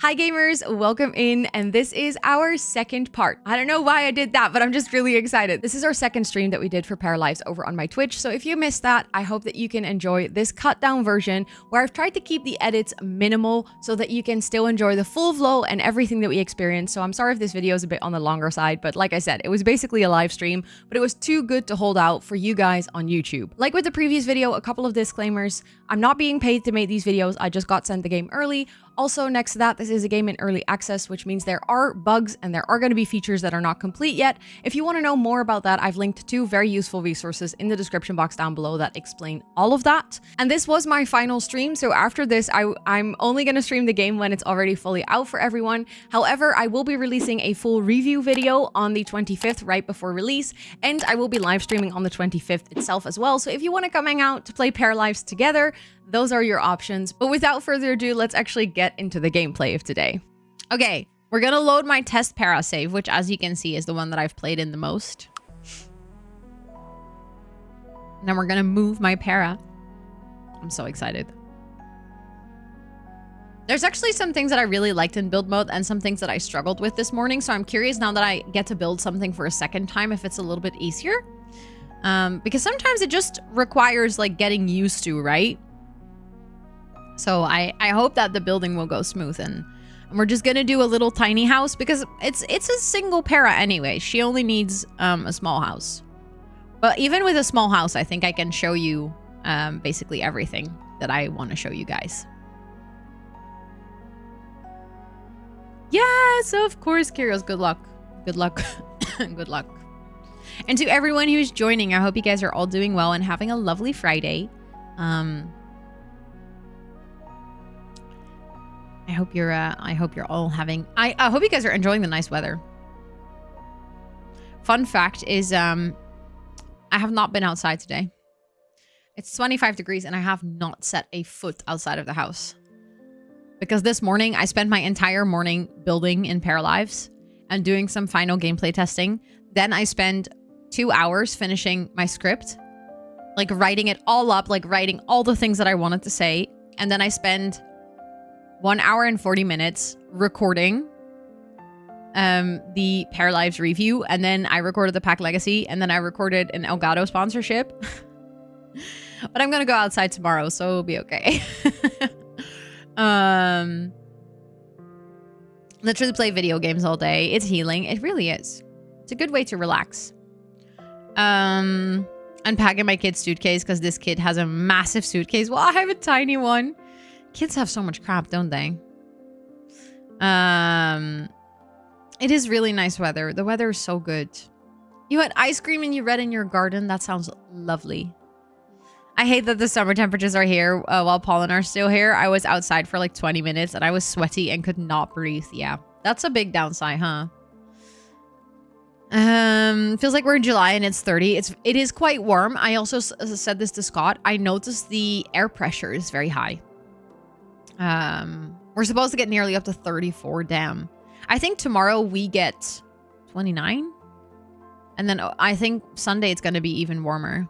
Hi gamers, welcome in, and this is our second part. I don't know why I did that, but I'm just really excited. This is our second stream that we did for Paralives over on my Twitch, so if you missed that, I hope that you can enjoy this cut down version where I've tried to keep the edits minimal so that you can still enjoy the full flow and everything that we experienced. So I'm sorry if this video is a bit on the longer side, but like I said, it was basically a live stream, but it was too good to hold out for you guys on YouTube. Like with the previous video, a couple of disclaimers. I'm not being paid to make these videos, I just got sent the game early. Also, next to that, this is a game in early access, which means there are bugs and there are going to be features that are not complete yet. If you want to know more about that, I've linked two very useful resources in the description box down below that explain all of that. And this was my final stream, so after this, I'm only going to stream the game when it's already fully out for everyone. However, I will be releasing a full review video on the 25th right before release, and I will be live streaming on the 25th itself as well. So if you want to come hang out to play Paralives together, those are your options. But without further ado, let's actually get into the gameplay of today. Okay, we're gonna load my test para save, which as you can see is the one that I've played in the most. And then we're gonna move my para. I'm so excited. There's actually some things that I really liked in build mode and some things that I struggled with this morning. So I'm curious now that I get to build something for a second time if it's a little bit easier. Because sometimes it just requires like getting used to, right? So I hope that the building will go smooth, and we're just gonna do a little tiny house because it's a single para anyway. She only needs a small house. But even with a small house, I think I can show you basically everything that I want to show you guys. Yes, of course, Kyrios. Good luck. Good luck. Good luck. And to everyone who's joining, I hope you guys are all doing well and having a lovely Friday. I hope you're all having... I hope you guys are enjoying the nice weather. Fun fact is, I have not been outside today. It's 25 degrees and I have not set a foot outside of the house. Because this morning, I spent my entire morning building in Paralives and doing some final gameplay testing. Then I spent 2 hours finishing my script. Like writing it all up, like writing all the things that I wanted to say. And then I spent 1 hour and 40 minutes recording the Paralives review, and then I recorded the Pack Legacy, and then I recorded an Elgato sponsorship. But I'm gonna go outside tomorrow, so it'll be okay. Literally play video games all day. It's healing. It really is. It's a good way to relax. Unpacking my kid's suitcase because this kid has a massive suitcase. Well, I have a tiny one. Kids have so much crap, don't they? It is really nice weather. The weather is so good. You had ice cream and you read in your garden. That sounds lovely. I hate that the summer temperatures are here while Paul and are still here. I was outside for like 20 minutes and I was sweaty and could not breathe. Yeah, that's a big downside, huh? Feels like we're in July and it's 30. It is quite warm. I also said this to Scott. I noticed the air pressure is very high. We're supposed to get nearly up to 34. Damn. I think tomorrow we get 29. And then I think Sunday it's going to be even warmer.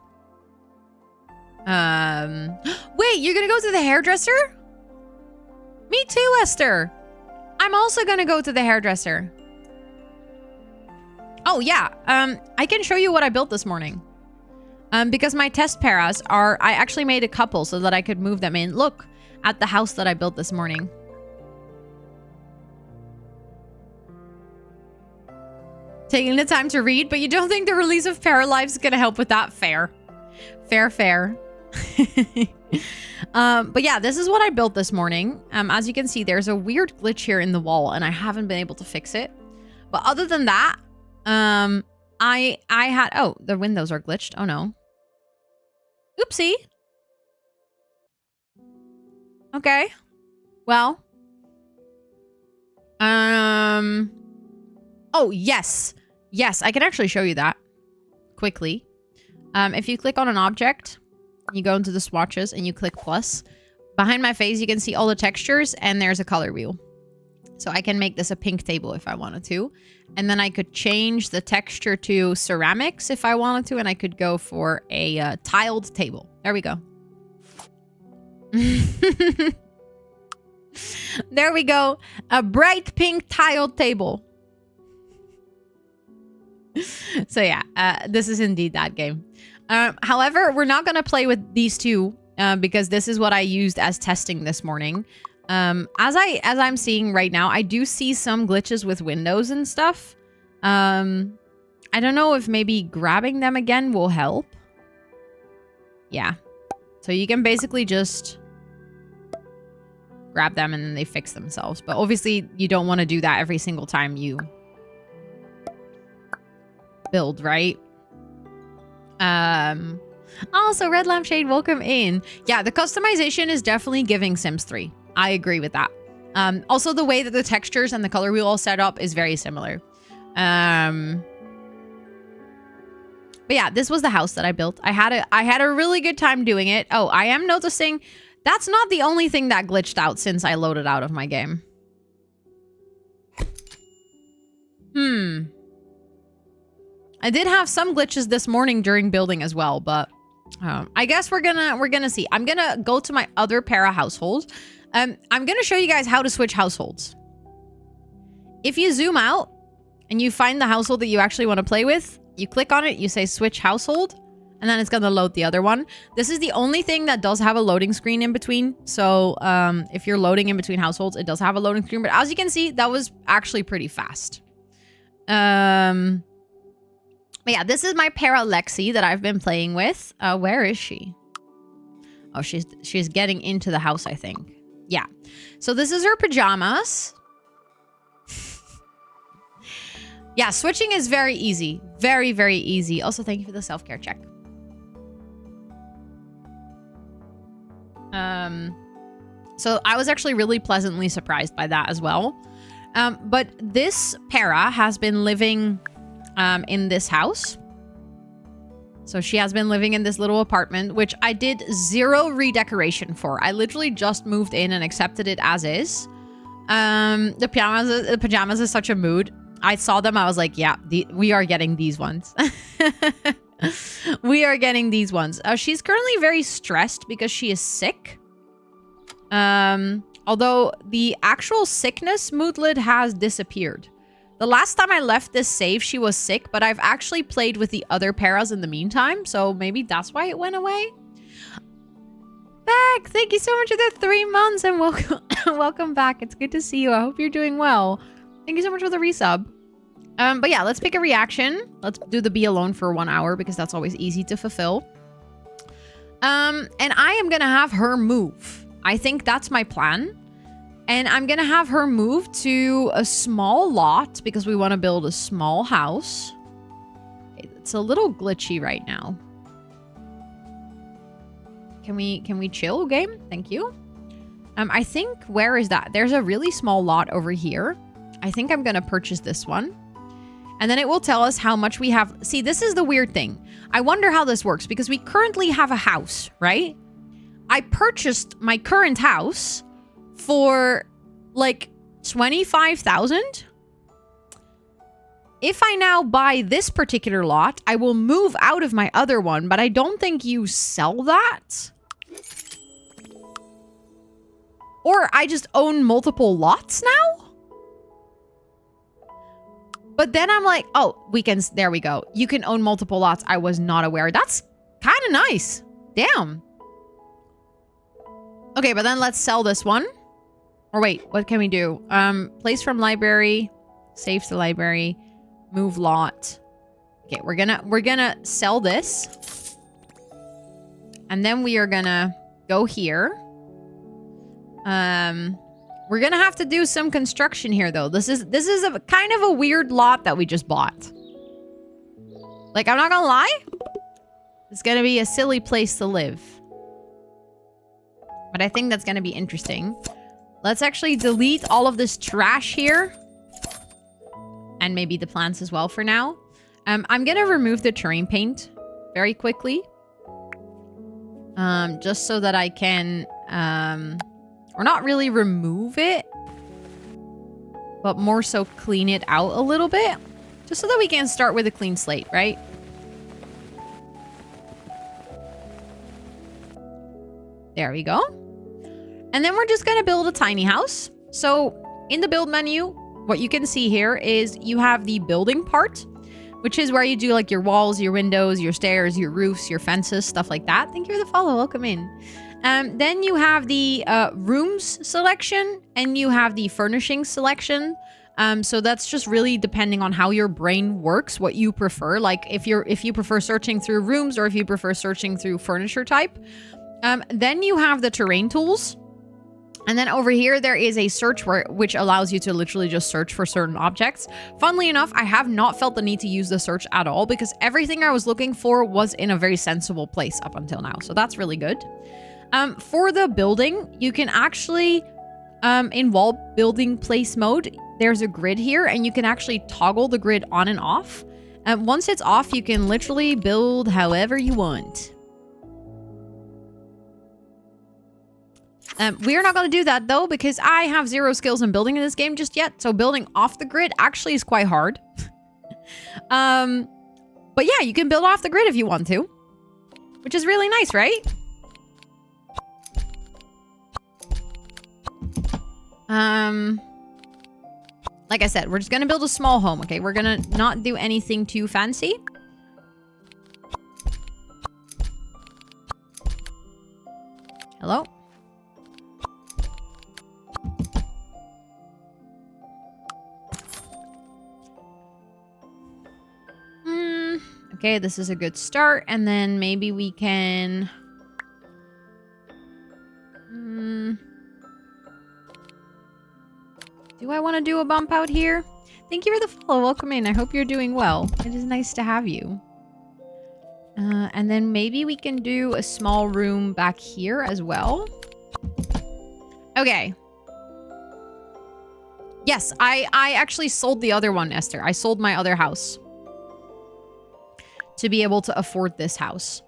Wait, you're going to go to the hairdresser? Me too, Esther. I'm also going to go to the hairdresser. Oh, yeah. I can show you what I built this morning. Because my test paras are... I actually made a couple so that I could move them in. Look at the house that I built this morning. Taking the time to read, but you don't think the release of Paralives is going to help with that? Fair. Fair, fair. But yeah, this is what I built this morning. As you can see, there's a weird glitch here in the wall, and I haven't been able to fix it. But other than that, I had... Oh, the windows are glitched. Oh, no. Oopsie. Okay. Well. Oh, yes. Yes, I can actually show you that quickly. If you click on an object, you go into the swatches and you click plus. Behind my face, you can see all the textures and there's a color wheel. So I can make this a pink table if I wanted to. And then I could change the texture to ceramics if I wanted to. And I could go for a tiled table. There we go. There we go. A bright pink tiled table. So yeah, this is indeed that game. However, we're not going to play with these two because this is what I used as testing this morning. As I'm seeing right now, I do see some glitches with windows and stuff. I don't know if maybe grabbing them again will help. Yeah. So you can basically just grab them and then they fix themselves. But obviously you don't want to do that every single time you build, right? Also, Red Lampshade, welcome in. Yeah, the customization is definitely giving Sims 3. I agree with that. Also, the way that the textures and the color wheel all set up is very similar. But yeah, this was the house that I built. I had a really good time doing it. Oh, I am noticing that's not the only thing that glitched out since I loaded out of my game. I did have some glitches this morning during building as well, but I guess we're gonna see. I'm gonna go to my other para household. I'm gonna show you guys how to switch households. If you zoom out and you find the household that you actually want to play with, you click on it, you say switch household, and then it's gonna load the other one. This is the only thing that does have a loading screen in between. So if you're loading in between households, it does have a loading screen. But as you can see, that was actually pretty fast. But yeah, this is my para Lexi that I've been playing with. Where is she? Oh, she's getting into the house, I think. Yeah. So this is her pajamas. Yeah, switching is very easy. Very, very easy. Also, thank you for the self-care check. So I was actually really pleasantly surprised by that as well. But this para has been living in this house. So she has been living in this little apartment, which I did 0 redecoration for. I literally just moved in and accepted it as is. The pajamas is such a mood. I saw them. I was like, yeah, we are getting these ones. We are getting these ones. She's currently very stressed because she is sick. Although the actual sickness moodlet has disappeared. The last time I left this save, she was sick, but I've actually played with the other paras in the meantime, so maybe that's why it went away. Back! Thank you so much for the 3 months and welcome, welcome back. It's good to see you. I hope you're doing well. Thank you so much for the resub. But yeah, let's pick a reaction. Let's do the be alone for 1 hour because that's always easy to fulfill. And I am gonna have her move. I think that's my plan. And I'm gonna have her move to a small lot because we want to build a small house. It's a little glitchy right now. Can we chill, game? Thank you. I think, where is that? There's a really small lot over here. I think I'm gonna purchase this one. And then it will tell us how much we have. See, this is the weird thing. I wonder how this works because we currently have a house, right? I purchased my current house for like 25,000. If I now buy this particular lot, I will move out of my other one, but I don't think you sell that. Or I just own multiple lots now? But then I'm like, oh, there we go. You can own multiple lots. I was not aware. That's kind of nice. Damn. Okay, but then let's sell this one. Or wait, what can we do? Place from library, save to library, move lot. Okay, we're gonna sell this. And then we are gonna go here. We're gonna have to do some construction here though. This is a kind of a weird lot that we just bought. Like, I'm not gonna lie. It's gonna be a silly place to live. But I think that's gonna be interesting. Let's actually delete all of this trash here. And maybe the plants as well for now. I'm gonna remove the terrain paint very quickly. Just so that I can, or not really remove it, but more so clean it out a little bit. Just so that we can start with a clean slate, right? There we go. And then we're just going to build a tiny house. So in the build menu, what you can see here is you have the building part, which is where you do like your walls, your windows, your stairs, your roofs, your fences, stuff like that. Thank you for the follow. Welcome in. Then you have the rooms selection and you have the furnishings selection. So that's just really depending on how your brain works, what you prefer. Like if you prefer searching through rooms or if you prefer searching through furniture type. Then you have the terrain tools. And then over here, there is a search which allows you to literally just search for certain objects. Funnily enough, I have not felt the need to use the search at all because everything I was looking for was in a very sensible place up until now. So that's really good. For the building, you can actually, in wall building place mode, there's a grid here and you can actually toggle the grid on and off. And once it's off, you can literally build however you want. We're not going to do that though, because I have 0 skills in building in this game just yet. So building off the grid actually is quite hard. But yeah, you can build off the grid if you want to, which is really nice, right? Like I said, we're just going to build a small home. Okay. We're going to not do anything too fancy. Hello? Okay, this is a good start. And then maybe we can... Do I want to do a bump out here? Thank you for the follow. Welcome in. I hope you're doing well. It is nice to have you. And then maybe we can do a small room back here as well. Okay. Yes, I actually sold the other one, Esther. I sold my other house to be able to afford this house.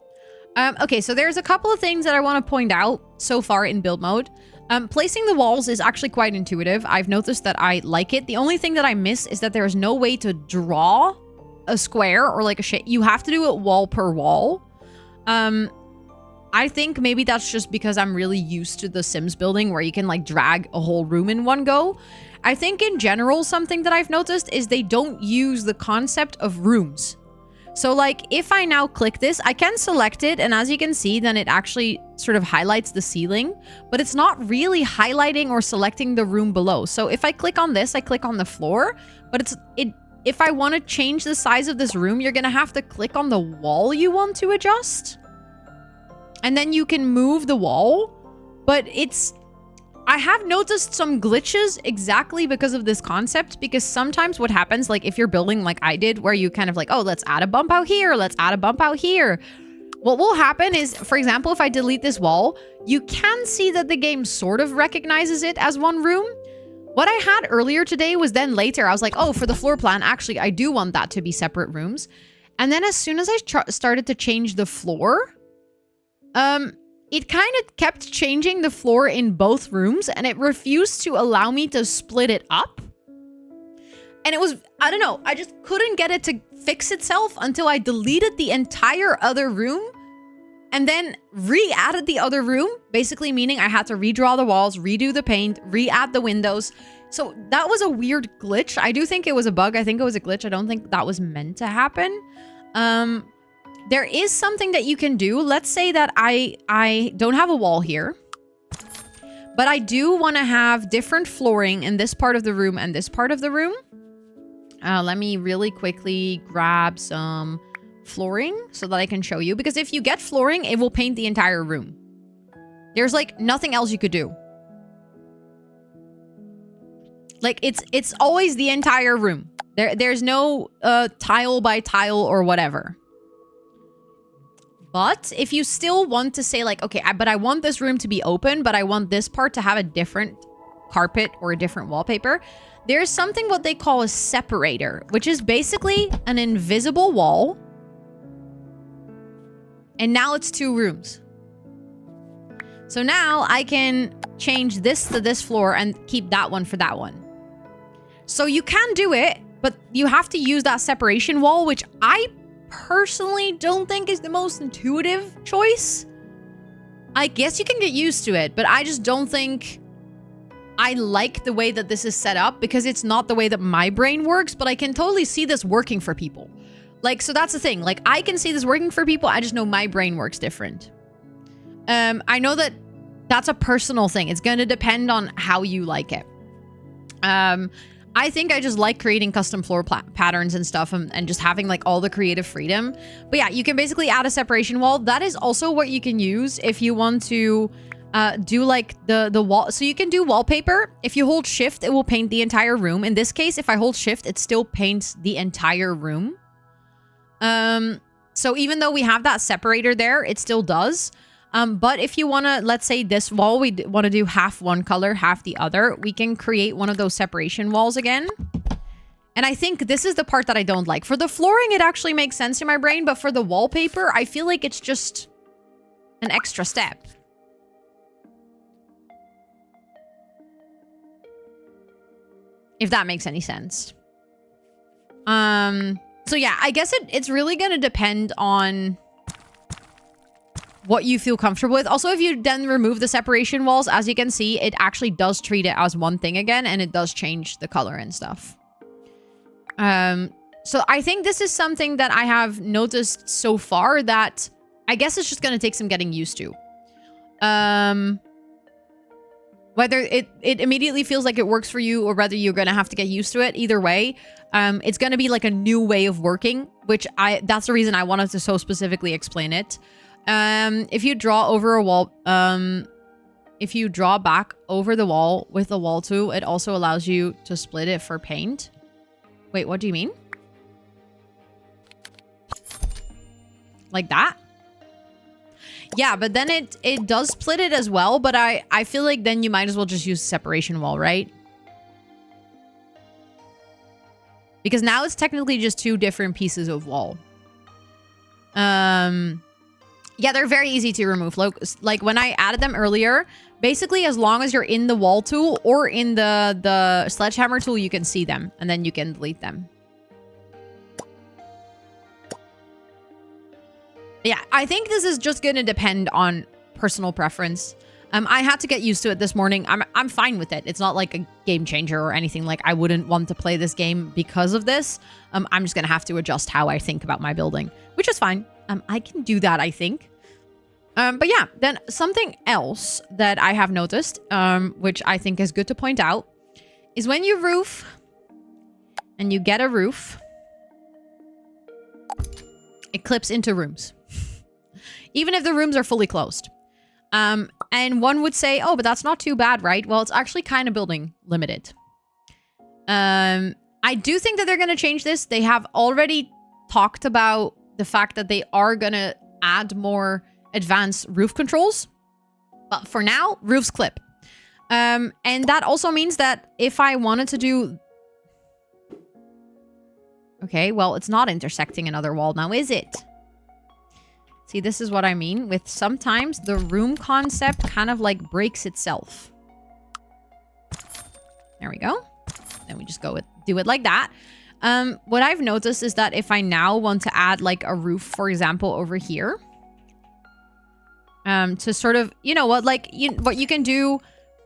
Okay, so there's a couple of things that I want to point out so far in build mode. Placing the walls is actually quite intuitive. I've noticed that I like it. The only thing that I miss is that there is no way to draw a square or like a shape. You have to do it wall per wall. I think maybe that's just because I'm really used to the Sims building where you can like drag a whole room in one go. I think in general, something that I've noticed is they don't use the concept of rooms. So like if I now click this, I can select it. And as you can see, then it actually sort of highlights the ceiling, but it's not really highlighting or selecting the room below. So if I click on this, I click on the floor, but if I want to change the size of this room, you're going to have to click on the wall you want to adjust. And then you can move the wall, but I have noticed some glitches exactly because of this concept, because sometimes what happens, like if you're building like I did, where you kind of like, oh, let's add a bump out here, let's add a bump out here. What will happen is, for example, if I delete this wall, you can see that the game sort of recognizes it as one room. What I had earlier today was then later, I was like, oh, for the floor plan, actually, I do want that to be separate rooms. And then as soon as I started to change the floor, it kind of kept changing the floor in both rooms and it refused to allow me to split it up. And it was, I don't know, I just couldn't get it to fix itself until I deleted the entire other room and then re-added the other room, basically meaning I had to redraw the walls, redo the paint, re-add the windows. So that was a weird glitch. I do think it was a bug. I think it was a glitch. I don't think that was meant to happen. There is something that you can do. Let's say that I don't have a wall here, but I do want to have different flooring in this part of the room and this part of the room. Let me really quickly grab some flooring so that I can show you, because if you get flooring, it will paint the entire room. There's like nothing else you could do. Like it's always the entire room. There's no tile by tile or whatever. But if you still want to say like, okay, but I want this room to be open, but I want this part to have a different carpet or a different wallpaper, there's something what they call a separator, which is basically an invisible wall. And now it's 2 rooms. So now I can change this to this floor and keep that one for that one. So you can do it, but you have to use that separation wall, which I personally don't think is the most intuitive choice. I guess you can get used to it, but I just don't think I like the way that this is set up because it's not the way that my brain works, but I can totally see this working for people. Like, so that's the thing. Like, I can see this working for people. I just know my brain works different. I know that that's a personal thing. It's going to depend on how you like it. I think I just like creating custom floor patterns and stuff and just having like all the creative freedom. But yeah, you can basically add a separation wall. That is also what you can use if you want to do like the wall. So you can do wallpaper. If you hold shift, it will paint the entire room. In this case, if I hold shift, it still paints the entire room. So even though we have that separator there, it still does. But if you want to, let's say this wall, we want to do half one color, half the other, we can create one of those separation walls again. And I think this is the part that I don't like. For the flooring, it actually makes sense in my brain, but for the wallpaper, I feel like it's just an extra step. If that makes any sense. So yeah, I guess it's really going to depend on what you feel comfortable with. Also, if you then remove the separation walls, as you can see, it actually does treat it as one thing again, and it does change the color and stuff. So I think this is something that I have noticed so far that I guess it's just going to take some getting used to. Whether it immediately feels like it works for you or whether you're going to have to get used to it, either way, it's going to be like a new way of working, which that's the reason I wanted to so specifically explain it. If you draw over a wall, if you draw back over the wall with the wall tool, it also allows you to split it for paint. Wait, what do you mean? Like that? Yeah, but then it does split it as well, but I feel like then you might as well just use separation wall, right? Because now it's technically just two different pieces of wall. Yeah, they're very easy to remove. Like when I added them earlier, basically as long as you're in the wall tool or in the sledgehammer tool, you can see them and then you can delete them. Yeah, I think this is just going to depend on personal preference. I had to get used to it this morning. I'm fine with it. It's not like a game changer or anything. Like I wouldn't want to play this game because of this. I'm just going to have to adjust how I think about my building, which is fine. I can do that, I think. But yeah, then something else that I have noticed, which I think is good to point out, is when you roof and you get a roof, it clips into rooms. Even if the rooms are fully closed. And one would say, oh, but that's not too bad, right? Well, it's actually kind of building limited. I do think that they're going to change this. They have already talked about the fact that they are going to add more advanced roof controls. But for now, roofs clip. And that also means that if I wanted to do... Okay, well, it's not intersecting another wall now, is it? See, this is what I mean with sometimes the room concept kind of like breaks itself. There we go. Then we just do it like that. What I've noticed is that if I now want to add like a roof, for example, over here, to sort of, you know what, like what you can do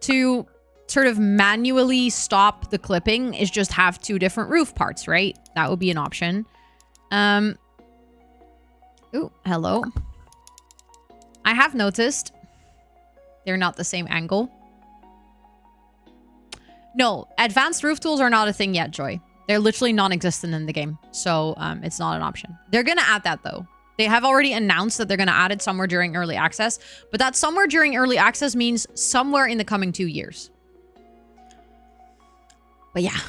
to sort of manually stop the clipping is just have two different roof parts, right? That would be an option. Ooh, hello. I have noticed they're not the same angle. No, advanced roof tools are not a thing yet, Joy. They're literally non-existent in the game. So it's not an option. They're going to add that, though. They have already announced that they're going to add it somewhere during early access. But that somewhere during early access means somewhere in the coming 2 years. But yeah.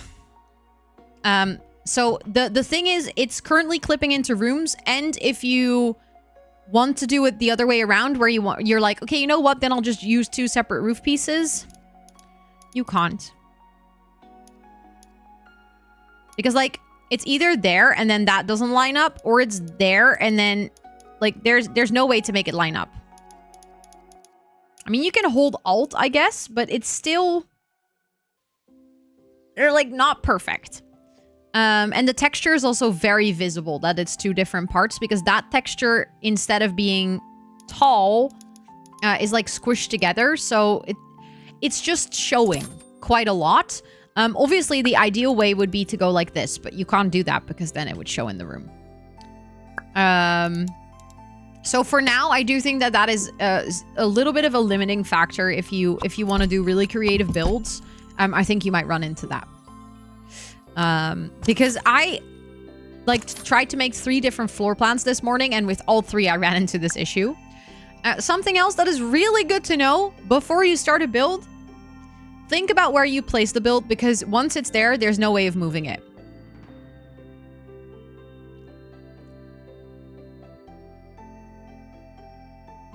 So the thing is, it's currently clipping into rooms. And if you want to do it the other way around, where you're like, okay, you know what? Then I'll just use two separate roof pieces. You can't. Because like, it's either there and then that doesn't line up, or it's there and then like there's no way to make it line up. I mean, you can hold Alt, I guess, but it's still, they're like not perfect. And the texture is also very visible that it's two different parts, because that texture, instead of being tall, is like squished together. So it's just showing quite a lot. Obviously, the ideal way would be to go like this, but you can't do that because then it would show in the room. So for now, I do think that that is a little bit of a limiting factor if you want to do really creative builds. I think you might run into that. Because I tried to make 3 different floor plans this morning, and with all 3, I ran into this issue. Something else that is really good to know before you start a build, think about where you place the build, because once it's there, there's no way of moving it.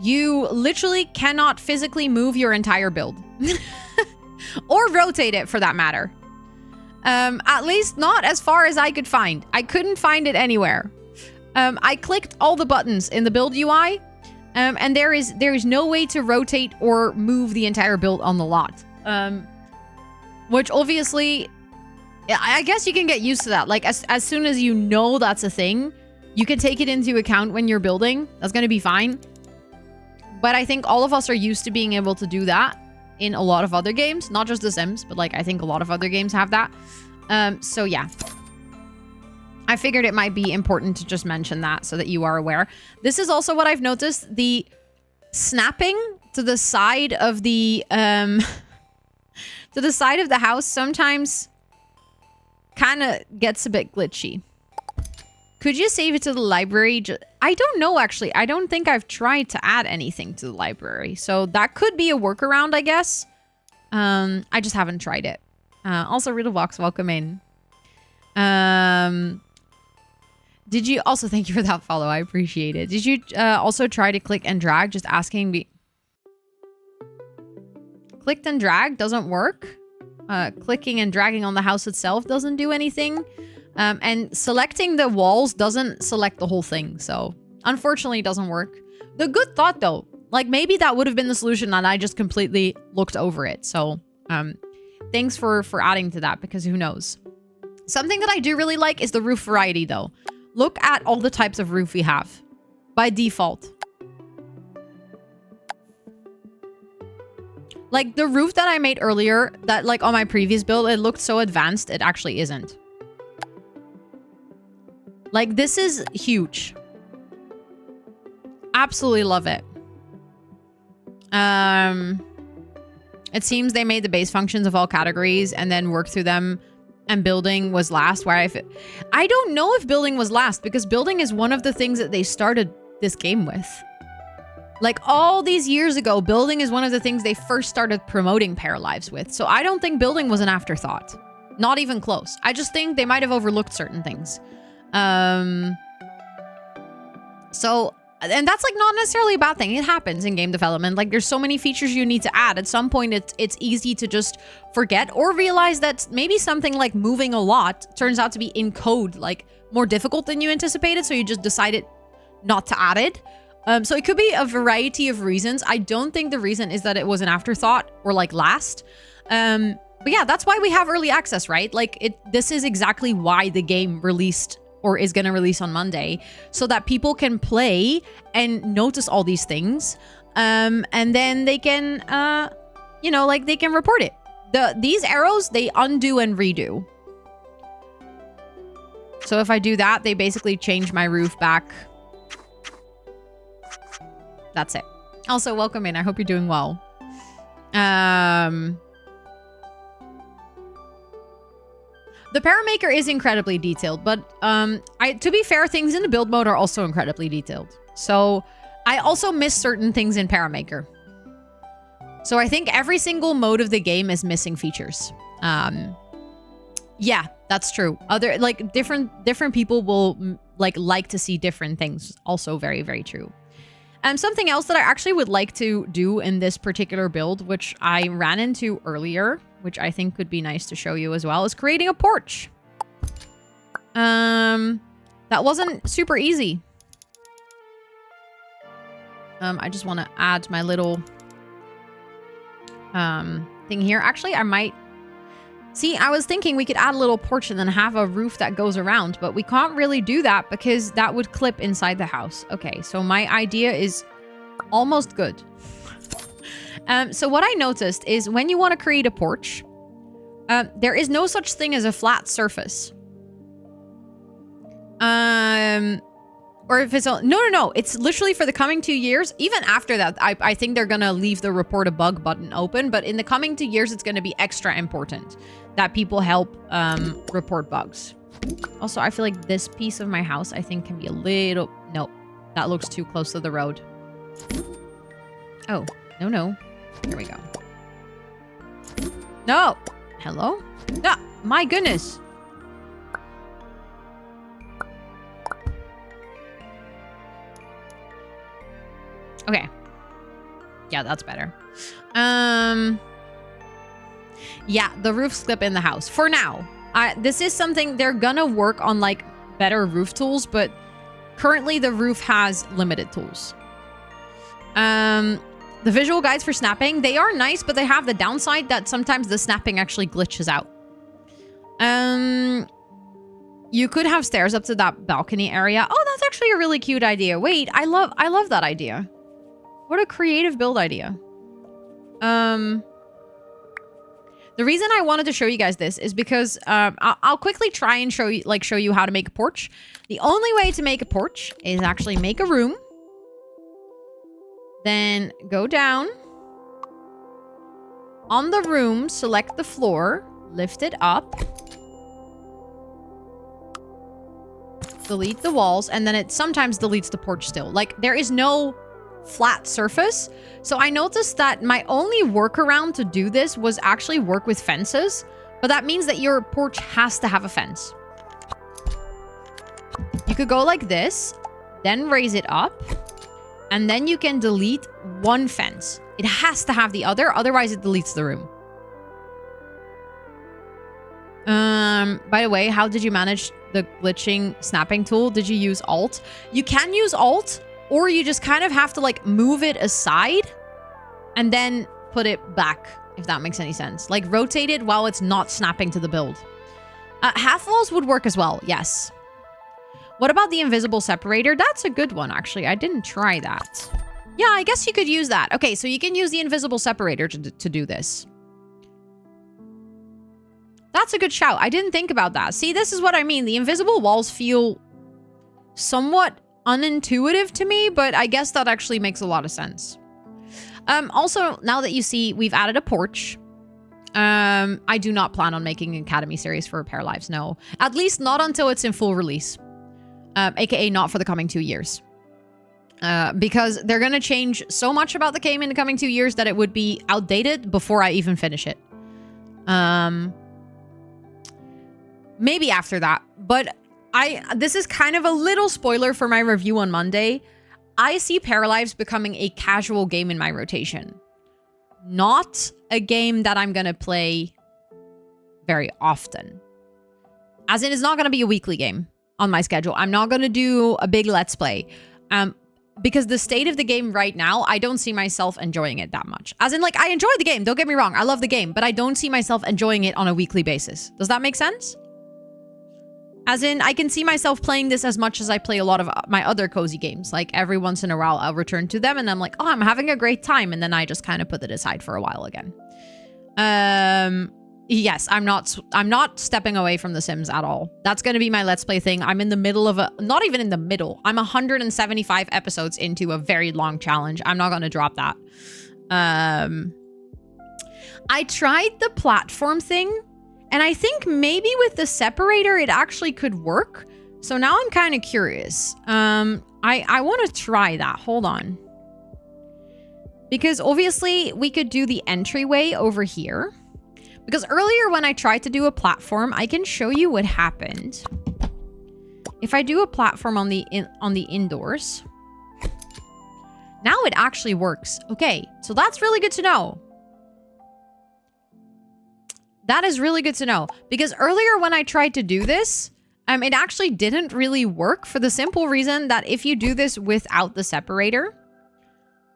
You literally cannot physically move your entire build. Or rotate it, for that matter. At least not as far as I could find. I couldn't find it anywhere. I clicked all the buttons in the build UI, and there is no way to rotate or move the entire build on the lot. Which obviously, I guess you can get used to that. Like, as soon as you know that's a thing, you can take it into account when you're building. That's going to be fine. But I think all of us are used to being able to do that in a lot of other games. Not just The Sims, but like I think a lot of other games have that. So yeah. I figured it might be important to just mention that so that you are aware. This is also what I've noticed. The snapping to the side of the to the side of the house sometimes kind of gets a bit glitchy. Could you save it to the library? I don't know, actually. I don't think I've tried to add anything to the library. So that could be a workaround, I guess. I just haven't tried it. Also, Riddlebox, welcome in. Did you also, thank you for that follow. I appreciate it. Did you also try to click and drag? Just asking me. Clicked and drag doesn't work. Clicking and dragging on the house itself doesn't do anything. And selecting the walls doesn't select the whole thing. So unfortunately, it doesn't work. The good thought though, like maybe that would have been the solution and I just completely looked over it. So thanks for adding to that, because who knows. Something that I do really like is the roof variety though. Look at all the types of roof we have by default. Like the roof that I made earlier, that like on my previous build, it looked so advanced. It actually isn't. Like this is huge. Absolutely love it. It seems they made the base functions of all categories and then worked through them, and building was last, where I don't know if building was last, because building is one of the things that they started this game with. Like all these years ago, building is one of the things they first started promoting Paralives with. So I don't think building was an afterthought. Not even close. I just think they might have overlooked certain things. So, and that's like not necessarily a bad thing. It happens in game development. Like there's so many features you need to add. At some point, it's easy to just forget or realize that maybe something like moving a lot turns out to be in code, like more difficult than you anticipated. So you just decided not to add it. So it could be a variety of reasons. I don't think the reason is that it was an afterthought or like last. But yeah, that's why we have early access, right? Like this is exactly why the game released or is going to release on Monday, so that people can play and notice all these things. And then they can, you know, like they can report it. These arrows, they undo and redo. So if I do that, they basically change my roof back. That's it. Also, welcome in. I hope you're doing well. The Paramaker is incredibly detailed, but to be fair, things in the build mode are also incredibly detailed. So I also miss certain things in Paramaker. So I think every single mode of the game is missing features. Yeah, that's true. Other like different people will like to see different things. Also very, very true. Something else that I actually would like to do in this particular build, which I ran into earlier, which I think could be nice to show you as well, is creating a porch. That wasn't super easy. I just want to add my little thing here. Actually, I might... See, I was thinking we could add a little porch and then have a roof that goes around, but we can't really do that because that would clip inside the house. Okay, so my idea is almost good. So what I noticed is when you want to create a porch, there is no such thing as a flat surface. Or if it's no. It's literally for the coming 2 years. Even after that, I think they're gonna leave the report a bug button open. But in the coming 2 years, it's gonna be extra important that people help report bugs. Also, I feel like this piece of my house, I think, can be a little... Nope, that looks too close to the road. Oh, no. Here we go. No! Hello? Ah, my goodness! Okay. Yeah, that's better. Yeah, the roof slip in the house. For now. This is something they're gonna work on, like, better roof tools, but currently the roof has limited tools. The visual guides for snapping, they are nice, but they have the downside that sometimes the snapping actually glitches out. You could have stairs up to that balcony area. Oh, that's actually a really cute idea. Wait, I love that idea. What a creative build idea. The reason I wanted to show you guys this is because I'll quickly try and show you how to make a porch. The only way to make a porch is actually make a room. Then go down. On the room, select the floor, lift it up. Delete the walls, and then it sometimes deletes the porch still. Like, there is no flat surface. So I noticed that my only workaround to do this was actually work with fences. But that means that your porch has to have a fence. You could go like this, then raise it up, and then you can delete one fence. It has to have the other, otherwise it deletes the room. By the way, how did you manage the glitching snapping tool? Did you use Alt? You can use Alt, or you just kind of have to, like, move it aside and then put it back, if that makes any sense. Like, rotate it while it's not snapping to the build. Half walls would work as well, yes. What about the invisible separator? That's a good one, actually. I didn't try that. Yeah, I guess you could use that. Okay, so you can use the invisible separator to do this. That's a good shout. I didn't think about that. See, this is what I mean. The invisible walls feel somewhat unintuitive to me, but I guess that actually makes a lot of sense. Also, now that you see we've added a porch, I do not plan on making an Academy series for Paralives, no. At least not until it's in full release. AKA not for the coming 2 years. Because they're going to change so much about the game in the coming 2 years that it would be outdated before I even finish it. Maybe after that. But this is kind of a little spoiler for my review on Monday. I see Paralives becoming a casual game in my rotation. Not a game that I'm going to play very often. As in, it's not going to be a weekly game on my schedule. I'm not going to do a big Let's Play. Because the state of the game right now, I don't see myself enjoying it that much. As in, like, I enjoy the game. Don't get me wrong. I love the game. But I don't see myself enjoying it on a weekly basis. Does that make sense? As in, I can see myself playing this as much as I play a lot of my other cozy games. Like, every once in a while, I'll return to them and I'm like, oh, I'm having a great time. And then I just kind of put it aside for a while again. Yes, I'm not stepping away from The Sims at all. That's going to be my Let's Play thing. I'm in the middle of not even in the middle. I'm 175 episodes into a very long challenge. I'm not going to drop that. I tried the platform thing. And I think maybe with the separator, it actually could work. So now I'm kind of curious. I want to try that. Hold on. Because obviously we could do the entryway over here. Because earlier when I tried to do a platform, I can show you what happened. If I do a platform on the indoors. Now it actually works. Okay, so that's really good to know. That is really good to know. Because earlier when I tried to do this, it actually didn't really work for the simple reason that if you do this without the separator,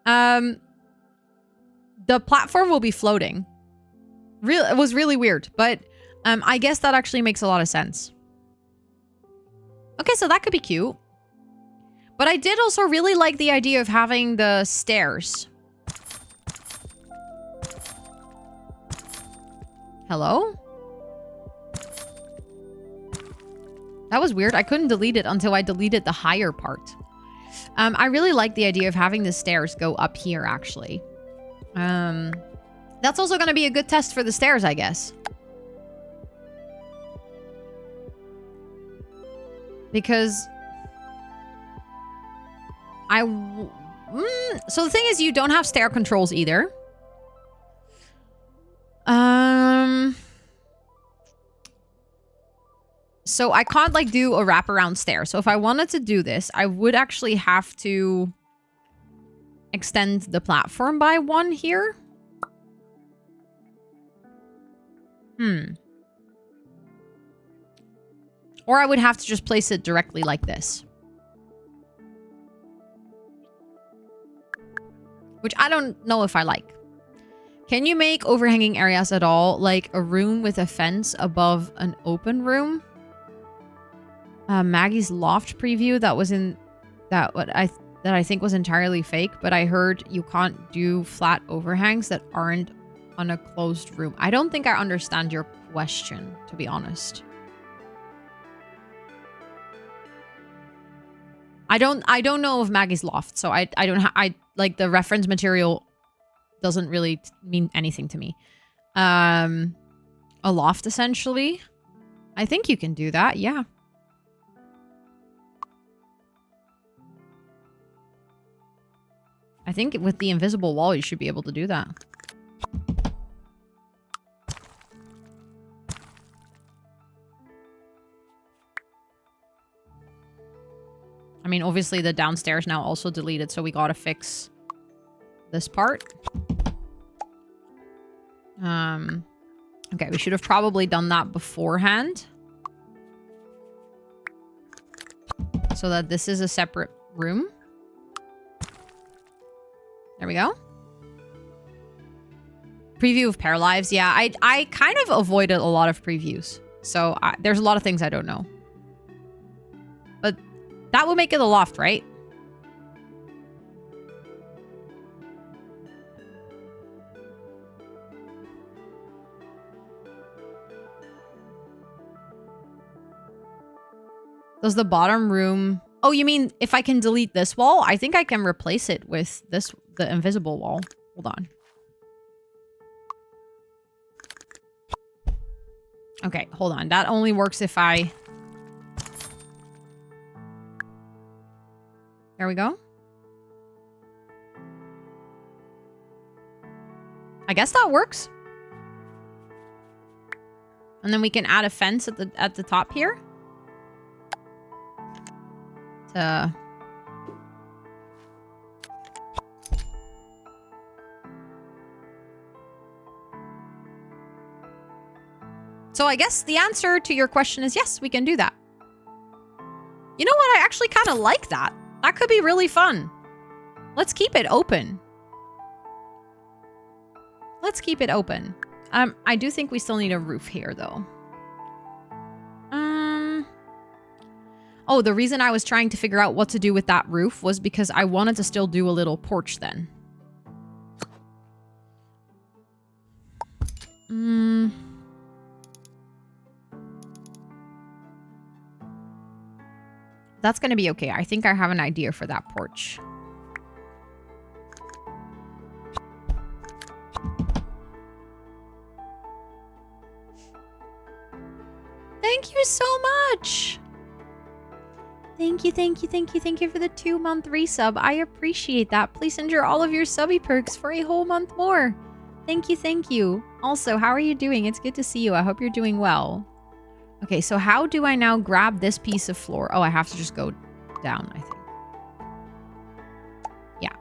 the platform will be floating. It was really weird, but I guess that actually makes a lot of sense. Okay, so that could be cute. But I did also really like the idea of having the stairs. Hello? That was weird. I couldn't delete it until I deleted the higher part. I really like the idea of having the stairs go up here, actually. That's also going to be a good test for the stairs, I guess. Because so the thing is, you don't have stair controls either. So I can't like do a wraparound stair. So if I wanted to do this, I would actually have to extend the platform by 1 here. Or I would have to just place it directly like this. Which I don't know if I like. Can you make overhanging areas at all? Like a room with a fence above an open room? Maggie's loft preview that was in that I think was entirely fake, but I heard you can't do flat overhangs that aren't on a closed room. I don't think I understand your question, to be honest. I don't know of Maggie's loft, so I like the reference material doesn't really mean anything to me. A loft essentially. I think you can do that, yeah. I think with the invisible wall you should be able to do that. I mean, obviously the downstairs now also deleted, so we gotta fix this part. Okay, we should have probably done that beforehand. So that this is a separate room. There we go. Preview of Paralives. Yeah, I kind of avoided a lot of previews. So there's a lot of things I don't know. But that will make it a loft, right? Does the bottom room... Oh, you mean if I can delete this wall? I think I can replace it with this, the invisible wall. Hold on. Okay, hold on. That only works if I... There we go. I guess that works. And then we can add a fence at the top here. So I guess the answer to your question is yes, we can do that. You know what? I actually kind of like that. That could be really fun. Let's keep it open. Let's keep it open. I do think we still need a roof here, though. Oh, the reason I was trying to figure out what to do with that roof was because I wanted to still do a little porch then. That's going to be okay. I think I have an idea for that porch. Thank you so much. Thank you, thank you, thank you, thank you for the 2-month resub. I appreciate that. Please endure all of your subby perks for a whole month more. Thank you, thank you. Also, how are you doing? It's good to see you. I hope you're doing well. Okay, so how do I now grab this piece of floor? Oh, I have to just go down, I think. Yeah.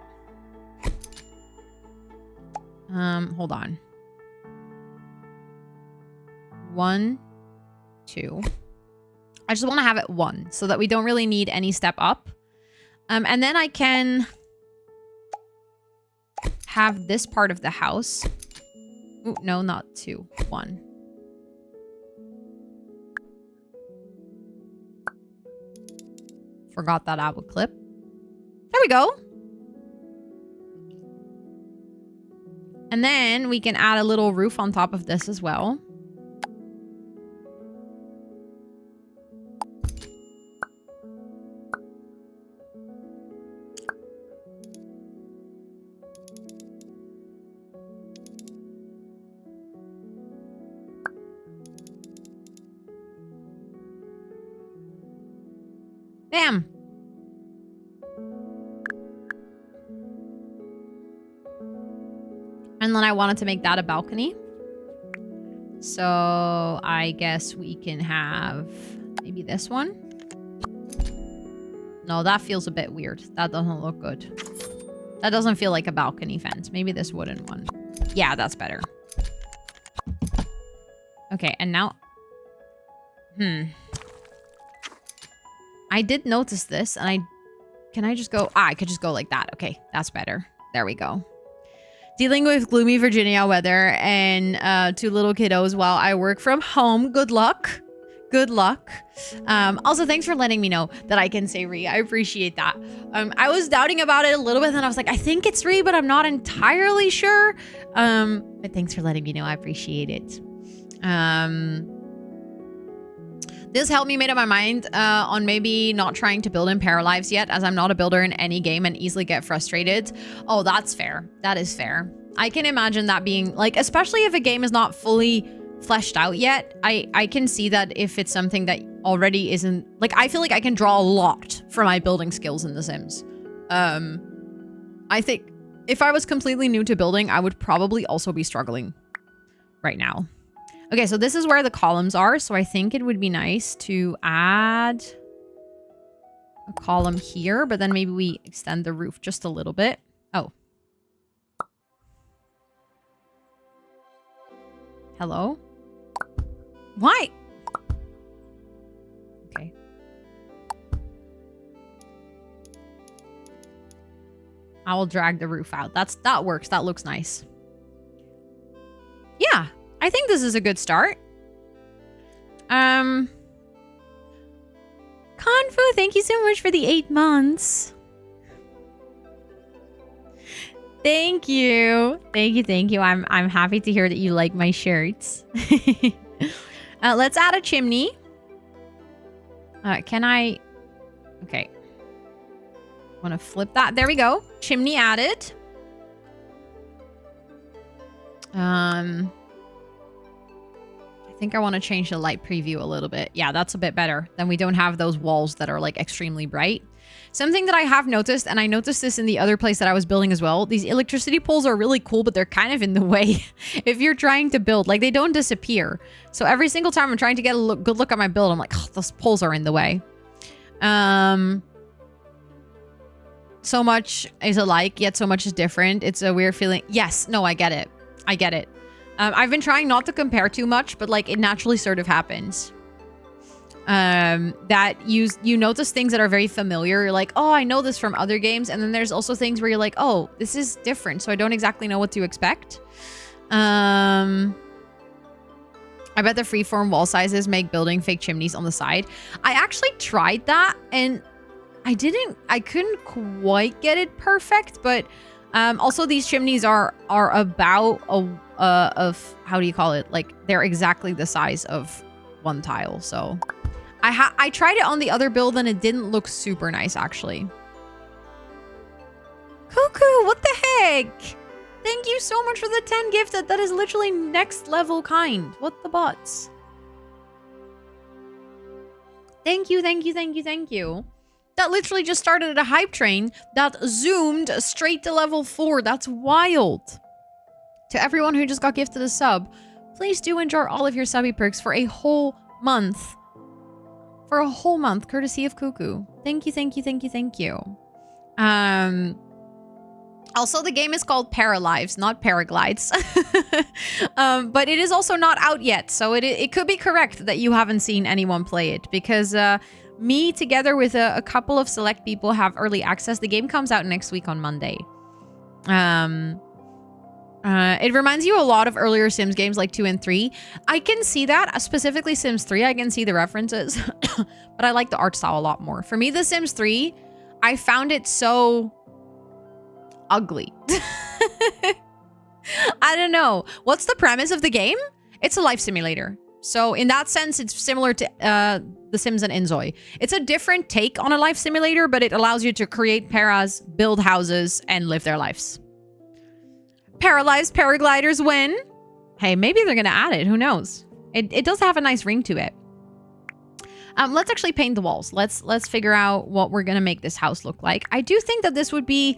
Hold on. 1, 2. I just want to have it 1 so that we don't really need any step up. And then I can have this part of the house. Ooh, no, not 2. 1. Forgot that I would clip. There we go. And then we can add a little roof on top of this as well. Bam. And then I wanted to make that a balcony. So I guess we can have maybe this one. No, that feels a bit weird. That doesn't look good. That doesn't feel like a balcony fence. Maybe this wooden one. Yeah, that's better. Okay, and now... I did notice this, and can I just go... I could just go like that. Okay, that's better. There we go. Dealing with gloomy Virginia weather and 2 little kiddos while I work from home. Good luck. Good luck. Also, thanks for letting me know that I can say Ree. I appreciate that. I was doubting about it a little bit, and I was like, I think it's Ree, but I'm not entirely sure. But thanks for letting me know. I appreciate it. This helped me make up my mind on maybe not trying to build in Paralives yet, as I'm not a builder in any game and easily get frustrated. Oh, that's fair. That is fair. I can imagine that being, like, especially if a game is not fully fleshed out yet. I can see that if it's something that already isn't... Like, I feel like I can draw a lot from my building skills in The Sims. I think if I was completely new to building, I would probably also be struggling right now. Okay, so this is where the columns are. So I think it would be nice to add a column here, but then maybe we extend the roof just a little bit. Oh. Hello? Why? Okay. I will drag the roof out. That works. That looks nice. Yeah. I think this is a good start. Confu, thank you so much for the 8 months. Thank you. Thank you. I'm happy to hear that you like my shirts. Let's add a chimney. Can I... Okay. Want to flip that. There we go. Chimney added. I think I want to change the light preview a little bit. Yeah, that's a bit better. Then we don't have those walls that are like extremely bright. Something that I have noticed, and I noticed this in the other place that I was building as well, these electricity poles are really cool, but they're kind of in the way if you're trying to build. Like, they don't disappear. So every single time I'm trying to get a good look at my build, I'm like, oh, those poles are in the way. So much is alike, yet so much is different. It's a weird feeling. Yes, no, I get it. I get it. I've been trying not to compare too much, but like it naturally sort of happens. That you notice things that are very familiar. You're like, oh, I know this from other games. And then there's also things where you're like, oh, this is different. So I don't exactly know what to expect. I bet the freeform wall sizes make building fake chimneys on the side. I actually tried that and I couldn't quite get it perfect, but also these chimneys are about of how do you call it? Like they're exactly the size of one tile. So I tried it on the other build and it didn't look super nice actually. Cuckoo, what the heck? Thank you so much for the 10 gifted. That is literally next level kind. What the butts? Thank you, thank you, thank you, thank you. That literally just started at a hype train that zoomed straight to level 4. That's wild. To everyone who just got gifted a sub, please do enjoy all of your subby perks for a whole month. For a whole month, courtesy of Cuckoo. Thank you, thank you, thank you, thank you. Also, the game is called Paralives, not Paraglides. But it is also not out yet, so it could be correct that you haven't seen anyone play it, because me, together with a couple of select people, have early access. The game comes out next week on Monday. It reminds you a lot of earlier Sims games like 2 and 3. I can see that, specifically Sims 3. I can see the references, but I like the art style a lot more. For me, The Sims 3, I found it so ugly. I don't know. What's the premise of the game? It's a life simulator. So in that sense, it's similar to The Sims and Inzoi. It's a different take on a life simulator, but it allows you to create paras, build houses, and live their lives. Paralyzed paragliders win. Hey, maybe they're going to add it. Who knows? It does have a nice ring to it. Let's actually paint the walls. Let's figure out what we're gonna make this house look like. I do think that this would be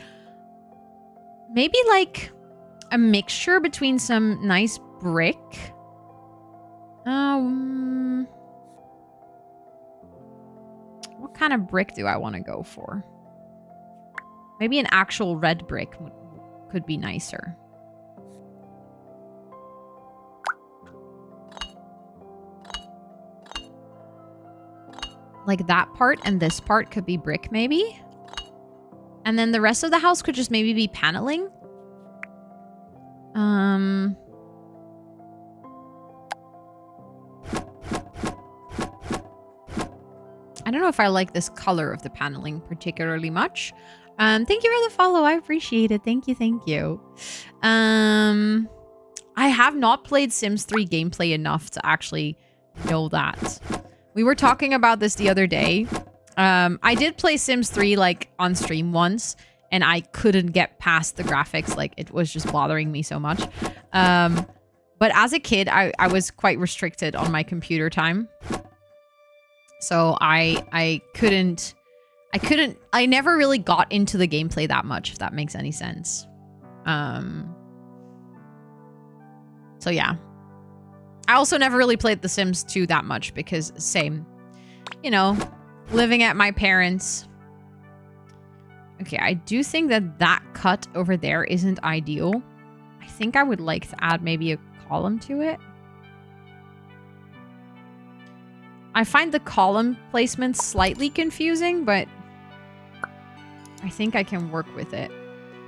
maybe like a mixture between some nice brick. What kind of brick do I want to go for? Maybe an actual red brick could be nicer. Like that part and this part could be brick maybe. And then the rest of the house could just maybe be paneling. I don't know if I like this color of the paneling particularly much. Thank you for the follow. I appreciate it. Thank you. Thank you. I have not played Sims 3 gameplay enough to actually know that. We were talking about this the other day. I did play Sims 3 like on stream once, and I couldn't get past the graphics. Like it was just bothering me so much. But as a kid, I was quite restricted on my computer time. So I never really got into the gameplay that much, if that makes any sense. So yeah. I also never really played The Sims 2 that much because same, you know, living at my parents'. Okay, I do think that that cut over there isn't ideal. I think I would like to add maybe a column to it. I find the column placement slightly confusing, but I think I can work with it.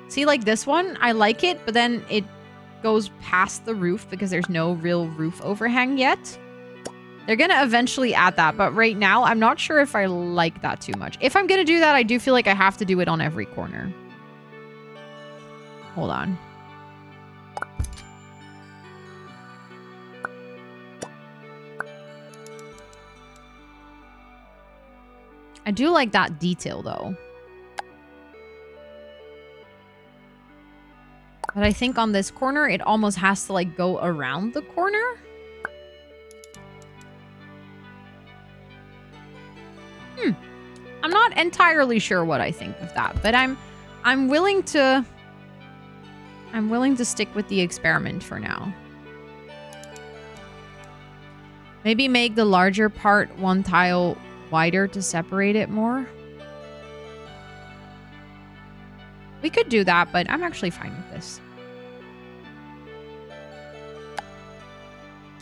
See, like this one, I like it, but then it goes past the roof because there's no real roof overhang yet. They're going to eventually add that, but right now, I'm not sure if I like that too much. If I'm going to do that, I do feel like I have to do it on every corner. Hold on. I do like that detail, though. But I think on this corner, it almost has to, like, go around the corner. I'm not entirely sure what I think of that, but I'm willing to stick with the experiment for now. Maybe make the larger part one tile wider to separate it more. We could do that, but I'm actually fine with this.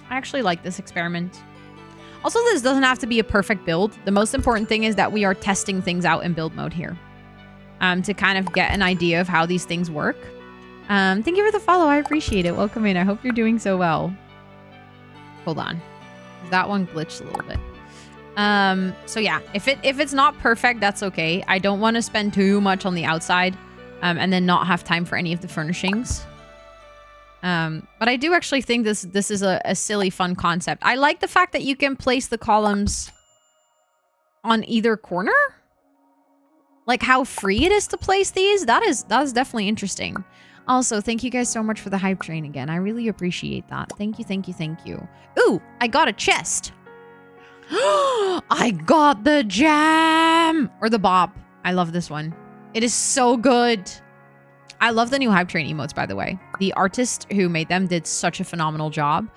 I actually like this experiment. Also, this doesn't have to be a perfect build. The most important thing is that we are testing things out in build mode here. To kind of get an idea of how these things work. Thank you for the follow. I appreciate it. Welcome in. I hope you're doing so well. Hold on. That one glitched a little bit. So yeah, if it's not perfect, that's okay. I don't want to spend too much on the outside. And then not have time for any of the furnishings. But I do actually think this is a silly, fun concept. I like the fact that you can place the columns on either corner. Like how free it is to place these. That is definitely interesting. Also, thank you guys so much for the hype train again. I really appreciate that. Thank you, thank you, thank you. Ooh, I got a chest. I got the jam! Or the bob. I love this one. It is so good. I love the new hype train emotes, by the way. The artist who made them did such a phenomenal job.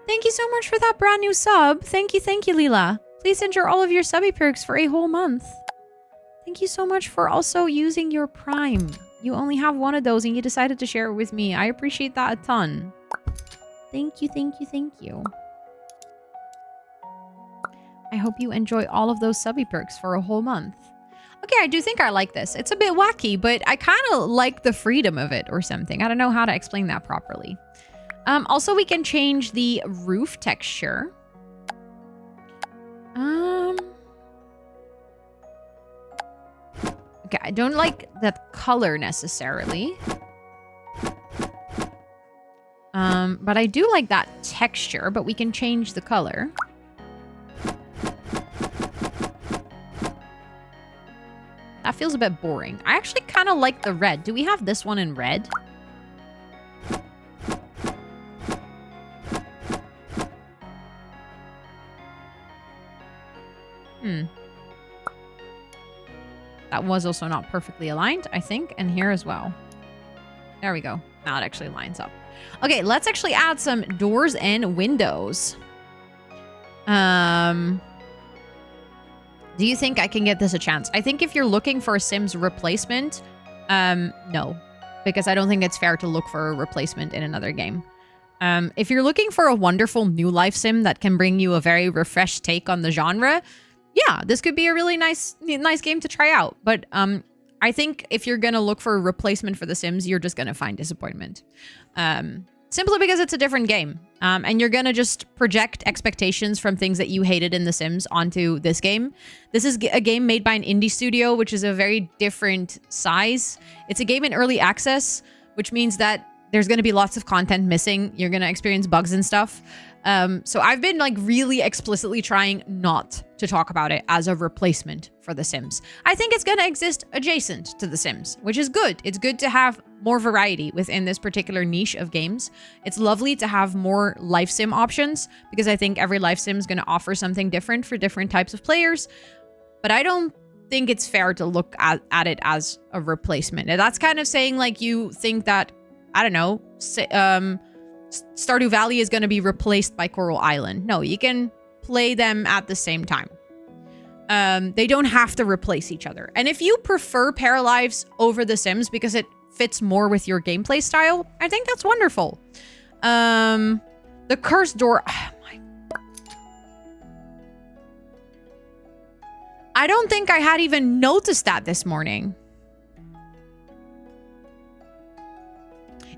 Thank you so much for that brand new sub. Thank you, Leela. Please enter all of your subby perks for a whole month. Thank you so much for also using your Prime. You only have one of those and you decided to share it with me. I appreciate that a ton. Thank you, thank you, thank you. I hope you enjoy all of those subby perks for a whole month. Okay, I do think I like this. It's a bit wacky, but I kind of like the freedom of it or something. I don't know how to explain that properly. Also, we can change the roof texture. Okay, I don't like that color necessarily. But I do like that texture, but we can change the color. That feels a bit boring. I actually kind of like the red. Do we have this one in red? That was also not perfectly aligned, I think. And here as well. There we go. Now it actually lines up. Okay, let's actually add some doors and windows. Do you think I can get this a chance? I think if you're looking for a Sims replacement, no. Because I don't think it's fair to look for a replacement in another game. If you're looking for a wonderful new life sim that can bring you a very refreshed take on the genre, yeah, this could be a really nice game to try out. But I think if you're going to look for a replacement for The Sims, you're just going to find disappointment. Simply because it's a different game. And you're going to just project expectations from things that you hated in The Sims onto this game. This is a game made by an indie studio, which is a very different size. It's a game in early access, which means that there's going to be lots of content missing. You're going to experience bugs and stuff. So I've been like really explicitly trying not to talk about it as a replacement for The Sims. I think it's going to exist adjacent to The Sims, which is good. It's good to have more variety within this particular niche of games. It's lovely to have more life sim options because I think every life sim is going to offer something different for different types of players. But I don't think it's fair to look at it as a replacement. And that's kind of saying like you think that, I don't know, Stardew Valley is going to be replaced by Coral Island. No, you can play them at the same time. They don't have to replace each other. And if you prefer Paralives over The Sims because it fits more with your gameplay style, I think that's wonderful. The cursed door. Oh my. I don't think I had even noticed that this morning.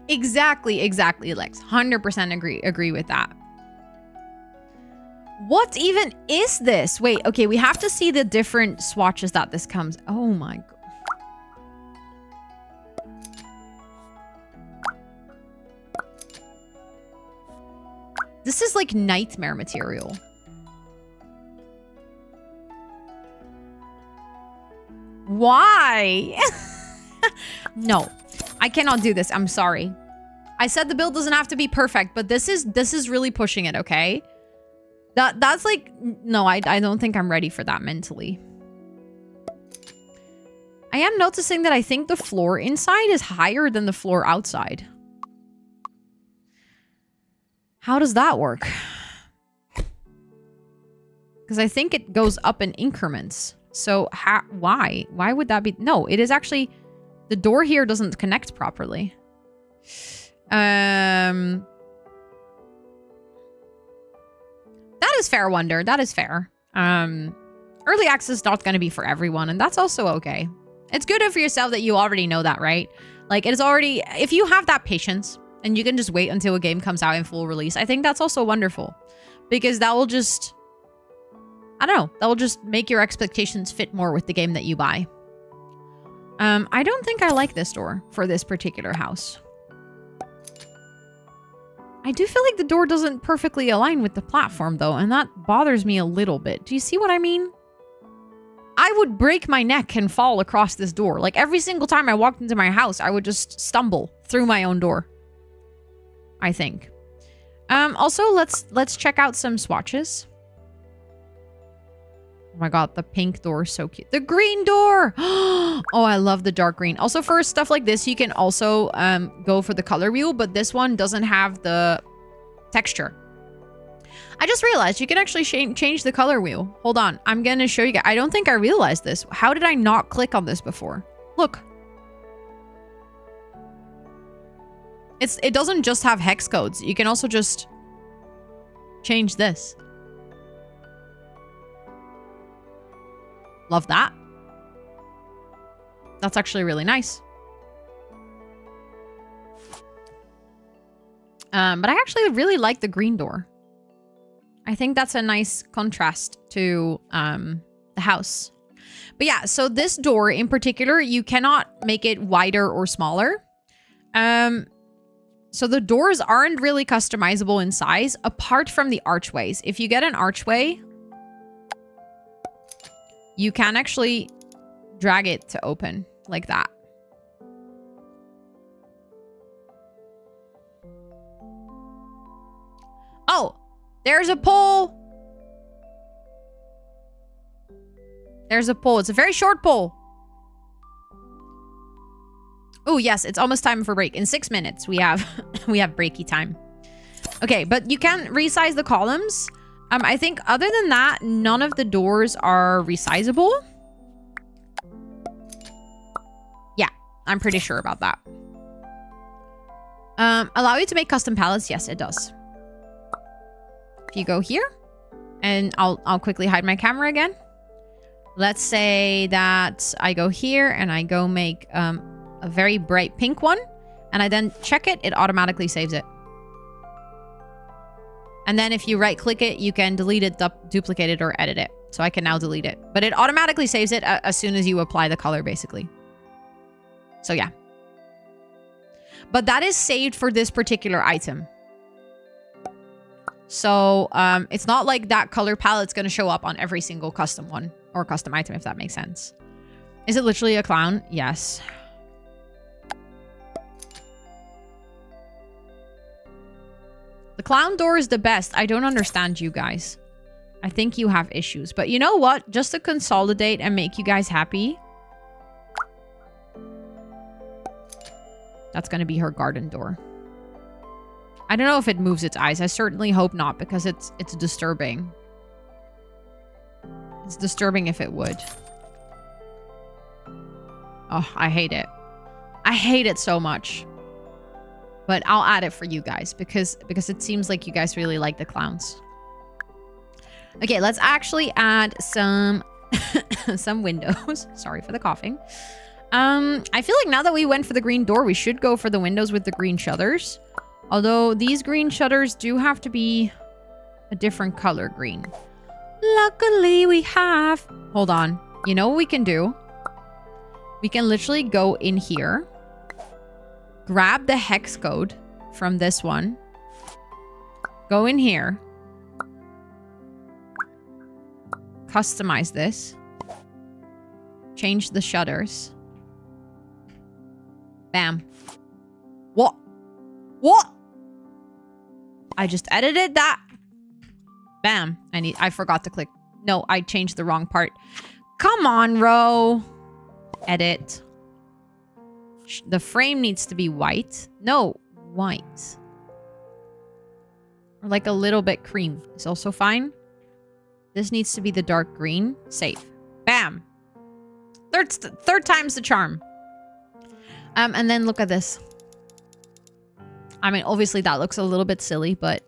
Exactly, Lex. 100% agree with that. What even is this? Wait, okay, we have to see the different swatches that this comes. Oh my god. This is like nightmare material. Why? No. I cannot do this. I'm sorry. I said the build doesn't have to be perfect, but this is really pushing it, okay? That's like, no, I don't think I'm ready for that mentally. I am noticing that I think the floor inside is higher than the floor outside. How does that work? Because I think it goes up in increments. So why? Why would that be? No, it is actually... The door here doesn't connect properly. That is fair, Wonder. That is fair. Early access is not going to be for everyone, and that's also okay. It's good for yourself that you already know that, right? Like, it is already... If you have that patience, and you can just wait until a game comes out in full release, I think that's also wonderful. Because that will just... I don't know. That will just make your expectations fit more with the game that you buy. I don't think I like this door for this particular house. I do feel like the door doesn't perfectly align with the platform, though, and that bothers me a little bit. Do you see what I mean? I would break my neck and fall across this door. Like, every single time I walked into my house, I would just stumble through my own door. I think. Also, let's check out some swatches. Oh my god, the pink door is so cute. The green door! Oh, I love the dark green. Also, for stuff like this, you can also go for the color wheel, but this one doesn't have the texture. I just realized you can actually change the color wheel. Hold on, I'm going to show you guys. I don't think I realized this. How did I not click on this before? Look. It doesn't just have hex codes. You can also just change this. Love that. That's actually really nice. But I actually really like the green door. I think that's a nice contrast to the house. But yeah, so this door in particular, you cannot make it wider or smaller. So the doors aren't really customizable in size, apart from the archways. If you get an archway... You can actually drag it to open like that. Oh, there's a pole. There's a pole. It's a very short pole. Oh, yes. It's almost time for break. In 6 minutes, we have we have breaky time. Okay, but you can resize the columns. I think other than that, none of the doors are resizable. Yeah, I'm pretty sure about that. Allow you to make custom palettes? Yes, it does. If you go here, and I'll quickly hide my camera again. Let's say that I go here and I go make a very bright pink one, and I then check it, it automatically saves it. And then if you right click it, you can delete it, duplicate it, or edit it. So I can now delete it. But it automatically saves it as soon as you apply the color, basically. So yeah. But that is saved for this particular item. So it's not like that color palette's going to show up on every single custom one or custom item, if that makes sense. Is it literally a clown? Yes. The clown door is the best. I don't understand you guys. I think you have issues. But you know what? Just to consolidate and make you guys happy. That's going to be her garden door. I don't know if it moves its eyes. I certainly hope not, because it's disturbing. It's disturbing if it would. Oh, I hate it. I hate it so much. But I'll add it for you guys because it seems like you guys really like the clowns. Okay, let's actually add some some windows. Sorry for the coughing. I feel like now that we went for the green door, we should go for the windows with the green shutters. Although these green shutters do have to be a different color green. Luckily we have... Hold on. You know what we can do? We can literally go in here. Grab the hex code from this one. Go in here. Customize this. Change the shutters. Bam. What? What? I just edited that. Bam. I forgot to click. No, I changed the wrong part. Come on, Ro. Edit. The frame needs to be white. No, white. Or like a little bit cream. It's also fine. This needs to be the dark green. Save. Bam. Third time's the charm. And then look at this. I mean, obviously that looks a little bit silly, but...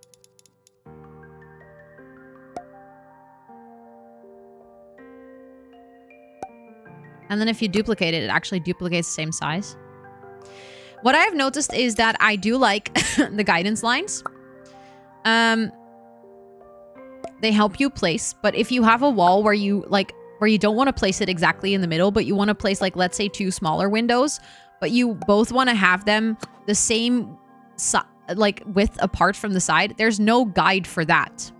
And then if you duplicate it, it actually duplicates the same size. What I have noticed is that I do like the guidance lines. They help you place, but if you have a wall where you don't want to place it exactly in the middle, but you want to place, like, let's say 2 smaller windows, but you both want to have them the same like width apart from the side, there's no guide for that.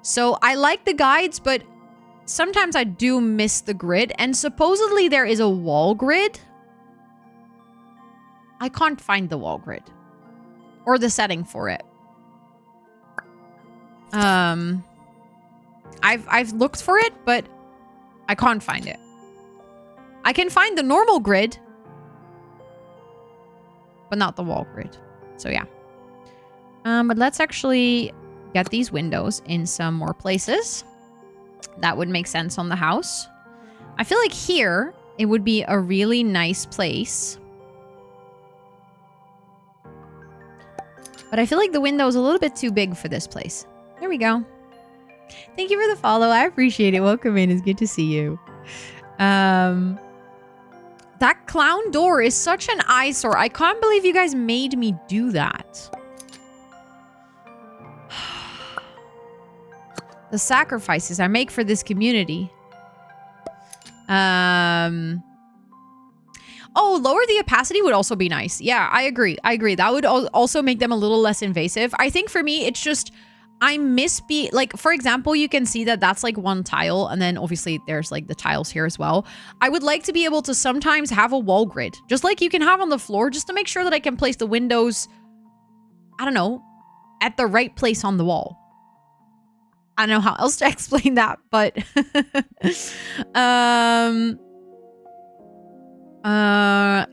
So I like the guides, but sometimes I do miss the grid, and supposedly there is a wall grid. I can't find the wall grid or the setting for it. I've looked for it, but I can't find it. I can find the normal grid, but not the wall grid. So yeah. But let's actually get these windows in some more places. That would make sense on the house. I feel like here it would be a really nice place. But I feel like the window is a little bit too big for this place. There we go. Thank you for the follow. I appreciate it. Welcome in. It's good to see you. That clown door is such an eyesore. I can't believe you guys made me do that. The sacrifices I make for this community. Oh, lower the opacity would also be nice. Yeah, I agree. I agree. That would also make them a little less invasive. I think for me, it's just... I miss like, for example, you can see that that's like one tile, and then obviously there's like the tiles here as well. I would like to be able to sometimes have a wall grid, just like you can have on the floor, just to make sure that I can place the windows, I don't know, at the right place on the wall. I don't know how else to explain that, but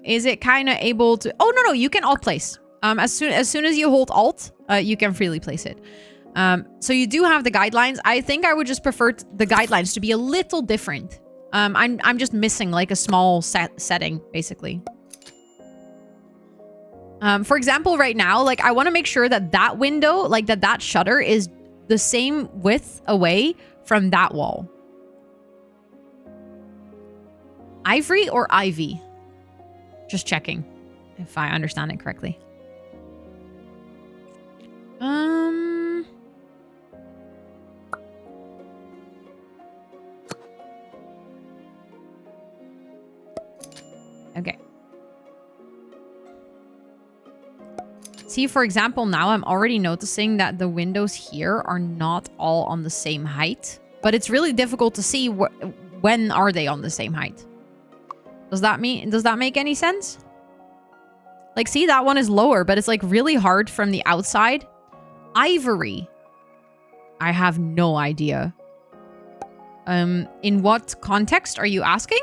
is it kind of able to? Oh no, you can alt place. As soon as you hold alt, you can freely place it. So you do have the guidelines. I think I would just prefer the guidelines to be a little different. I'm just missing like a small setting basically. For example, right now, like I want to make sure that that window, like that shutter is the same width away from that wall. Ivory or ivy? Just checking if I understand it correctly. Okay. See, for example, now I'm already noticing that the windows here are not all on the same height, but it's really difficult to see when are they on the same height. Does that make any sense? Like, see, that one is lower, but it's like really hard from the outside. Ivory. I have no idea. In what context are you asking?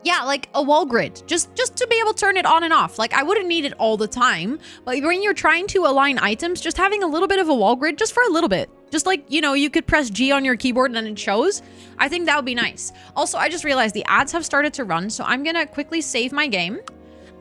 Yeah, like a wall grid. Just to be able to turn it on and off. Like, I wouldn't need it all the time. But when you're trying to align items, just having a little bit of a wall grid, just for a little bit. Just like, you know, you could press G on your keyboard and then it shows. I think that would be nice. Also, I just realized the ads have started to run. So I'm going to quickly save my game.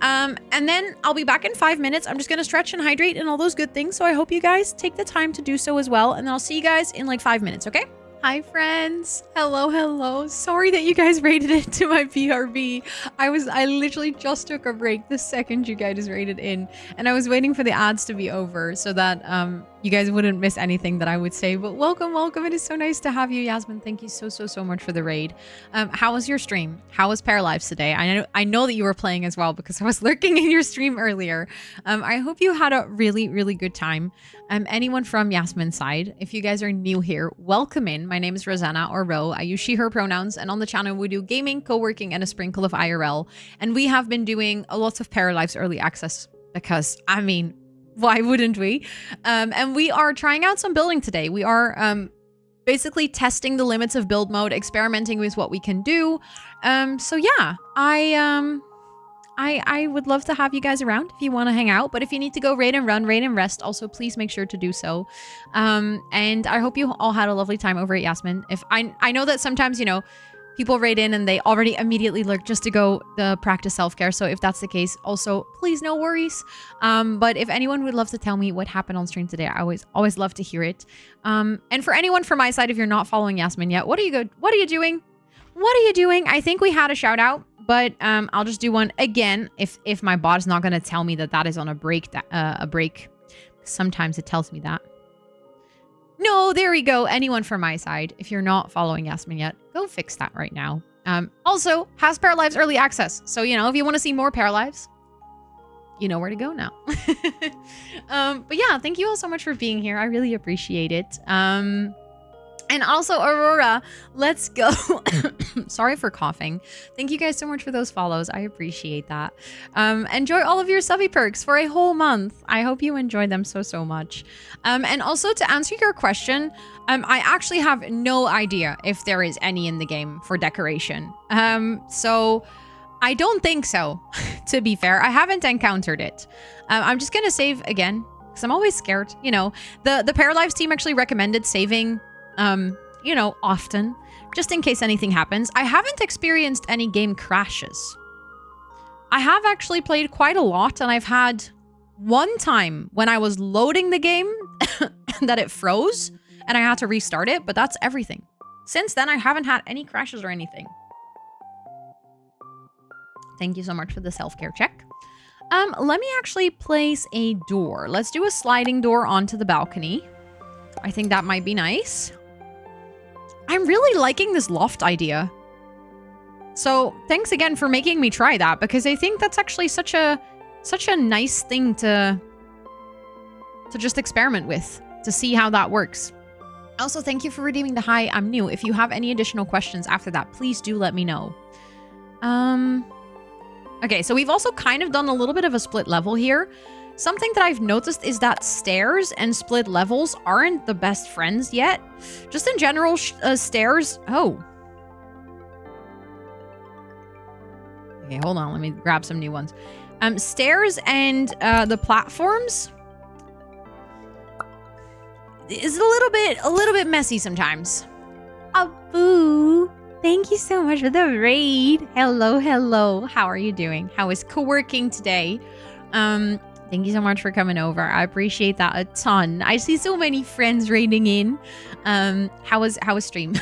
And then I'll be back in 5 minutes. I'm just going to stretch and hydrate and all those good things. So I hope you guys take the time to do so as well. And then I'll see you guys in like 5 minutes, okay? Hi, friends. Hello. Sorry that you guys rated it to my PRB. I literally just took a break the second you guys rated in, and I was waiting for the ads to be over so that you guys wouldn't miss anything that I would say. But welcome. It is so nice to have you, Yasmin. Thank you so much for the raid. How was your stream? How was Paralives today? I know that you were playing as well because I was lurking in your stream earlier. I hope you had a really good time. Anyone from Yasmin's side, if you guys are new here, welcome in. My name is Rosanna or Ro. I use she, her pronouns, and on the channel we do gaming, co-working, and a sprinkle of IRL. And we have been doing a lot of Paralives early access because, I mean, why wouldn't we? And we are trying out some building today. We are basically testing the limits of build mode, experimenting with what we can do. So yeah, I would love to have you guys around if you want to hang out. But if you need to go raid and run, raid and rest, also please make sure to do so. And I hope you all had a lovely time over at Yasmin. If I know that sometimes, you know, people raid in and they already immediately lurk just to go practice self-care. So if that's the case, also please no worries. But if anyone would love to tell me what happened on stream today, I always love to hear it. And for anyone from my side, if you're not following Yasmin yet, what are you doing? I think we had a shout out. But I'll just do one again if my bot is not going to tell me that is on a break. Sometimes it tells me that. No, there we go. Anyone from my side, if you're not following Yasmin yet, go fix that right now. Also, has Paralives early access. So, you know, if you want to see more Paralives, you know where to go now. But yeah, thank you all so much for being here. I really appreciate it. And also, Aurora, let's go. Sorry for coughing. Thank you guys so much for those follows. I appreciate that. Enjoy all of your subby perks for a whole month. I hope you enjoy them so much. And also, to answer your question, I actually have no idea if there is any in the game for decoration. So I don't think so, to be fair. I haven't encountered it. I'm just going to save again, because I'm always scared. You know, the Paralives team actually recommended saving you know, often, just in case anything happens. I haven't experienced any game crashes. I have actually played quite a lot, and I've had one time when I was loading the game that it froze and I had to restart it, but that's everything. Since then, I haven't had any crashes or anything. Thank you so much for the self-care check. Let me actually place a door. Let's do a sliding door onto the balcony. I think that might be nice. I'm really liking this loft idea. So thanks again for making me try that, because I think that's actually such a nice thing to just experiment with, to see how that works. Also, thank you for redeeming the hi, I'm new. If you have any additional questions after that, please do let me know. Okay, so we've also kind of done a little bit of a split level here. Something that I've noticed is that stairs and split levels aren't the best friends yet. Just in general, stairs... Oh. Okay, hold on. Let me grab some new ones. Stairs and the platforms is a little bit messy sometimes. Abu, thank you so much for the raid. Hello, hello. How are you doing? How is co-working today? Thank you so much for coming over. I appreciate that a ton. I see so many friends raiding in. How was stream?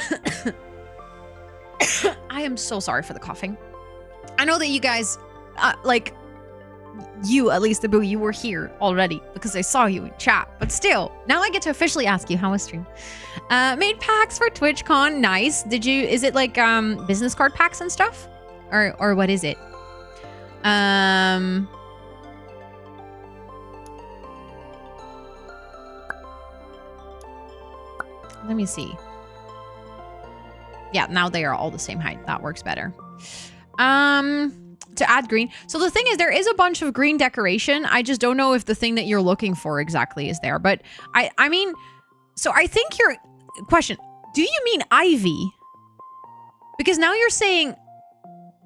I am so sorry for the coughing. I know that you guys, like, you, at least, Abu, you were here already because I saw you in chat. But still, now I get to officially ask you, how was stream? Made packs for TwitchCon. Nice. Is it like business card packs and stuff? Or what is it? Let me see. Yeah, now they are all the same height. That works better. To add green. So the thing is, there is a bunch of green decoration. I just don't know if the thing that you're looking for exactly is there. But I mean, so I think your question, do you mean ivy? Because now you're saying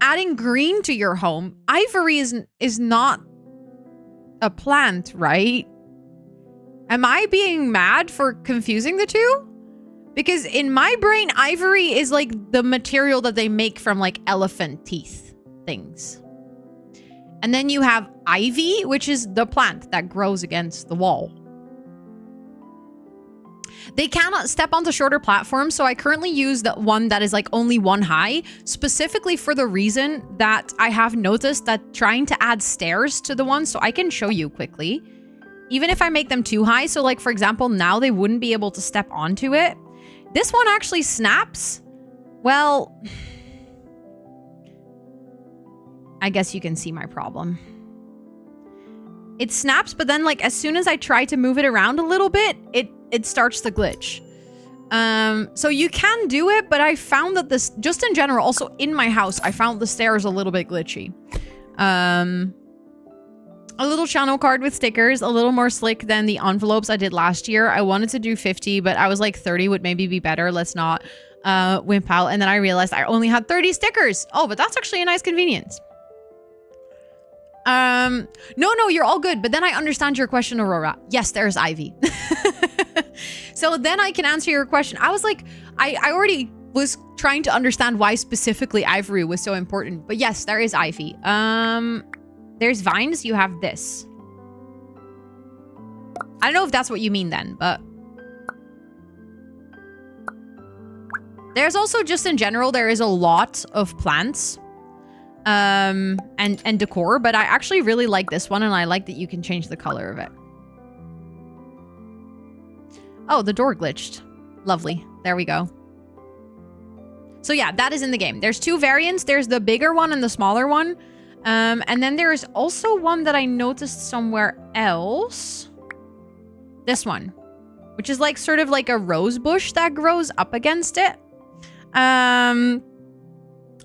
adding green to your home. Ivory is not a plant, right? Am I being mad for confusing the two? Because in my brain, ivory is like the material that they make from like elephant teeth things. And then you have ivy, which is the plant that grows against the wall. They cannot step onto shorter platforms, so I currently use the one that is like only one high, specifically for the reason that I have noticed that trying to add stairs to the one, so I can show you quickly, even if I make them too high, so like for example, now they wouldn't be able to step onto it. This one actually snaps. Well, I guess you can see my problem. It snaps, but then like as soon as I try to move it around a little bit, it starts to glitch. So you can do it, but I found that this, just in general, also in my house, I found the stairs a little bit glitchy. A little channel card with stickers, a little more slick than the envelopes I did last year. I wanted to do 50, but I was like 30 would maybe be better. Let's not wimp out. And then I realized I only had 30 stickers. Oh, but that's actually a nice convenience. No, you're all good. But then I understand your question, Aurora. Yes, there's ivy. So then I can answer your question. I was like, I already was trying to understand why specifically ivory was so important. But yes, there is ivy. There's vines. You have this. I don't know if that's what you mean then, but there's also just in general, there is a lot of plants and decor, but I actually really like this one, and I like that you can change the color of it. Oh, the door glitched. Lovely. There we go. So yeah, that is in the game. There's two variants. There's the bigger one and the smaller one. And then there is also one that I noticed somewhere else. This one, which is like sort of like a rose bush that grows up against it.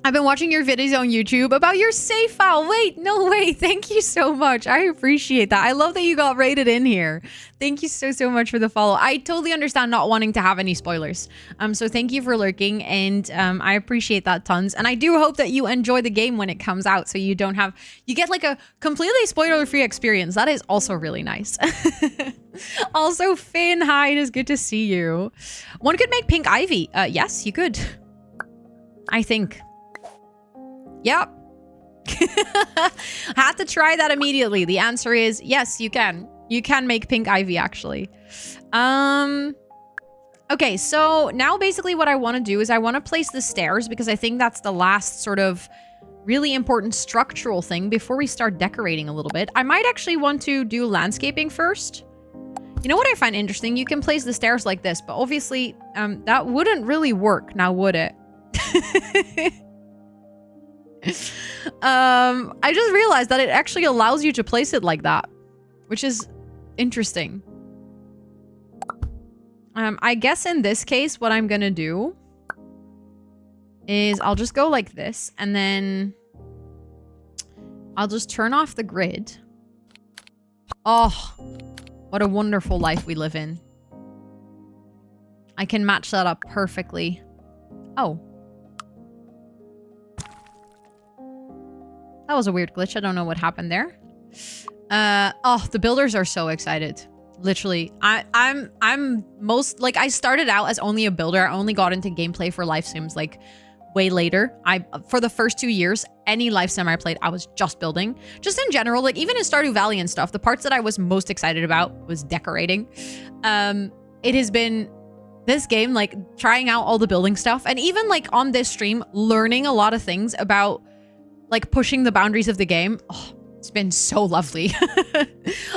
I've been watching your videos on YouTube about your safe file. Wait, no way. Thank you so much. I appreciate that. I love that you got rated in here. Thank you so much for the follow. I totally understand not wanting to have any spoilers. So thank you for lurking, and I appreciate that tons. And I do hope that you enjoy the game when it comes out, so you don't have, you get like a completely spoiler-free experience. That is also really nice. Also, Finn, hi, it is good to see you. One could make pink ivy. Yes, you could. I think. Yep. Had to try that immediately. The answer is yes, you can. You can make pink ivy, actually. Okay, so now basically what I want to do is I want to place the stairs, because I think that's the last sort of really important structural thing before we start decorating a little bit. I might actually want to do landscaping first. You know what I find interesting? You can place the stairs like this, but obviously that wouldn't really work now, would it? I just realized that it actually allows you to place it like that, which is interesting. I guess in this case, what I'm gonna do is I'll just go like this, and then I'll just turn off the grid. Oh, what a wonderful life we live in. I can match that up perfectly. Oh. That was a weird glitch. I don't know what happened there. Oh, the builders are so excited. Literally. I'm most, like, I started out as only a builder. I only got into gameplay for life sims, like, way later. For the first 2 years, any life sim I played, I was just building. Just in general, like, even in Stardew Valley and stuff, the parts that I was most excited about was decorating. It has been this game, like, trying out all the building stuff, and even, like, on this stream, learning a lot of things about, like, pushing the boundaries of the game. Oh, it's been so lovely.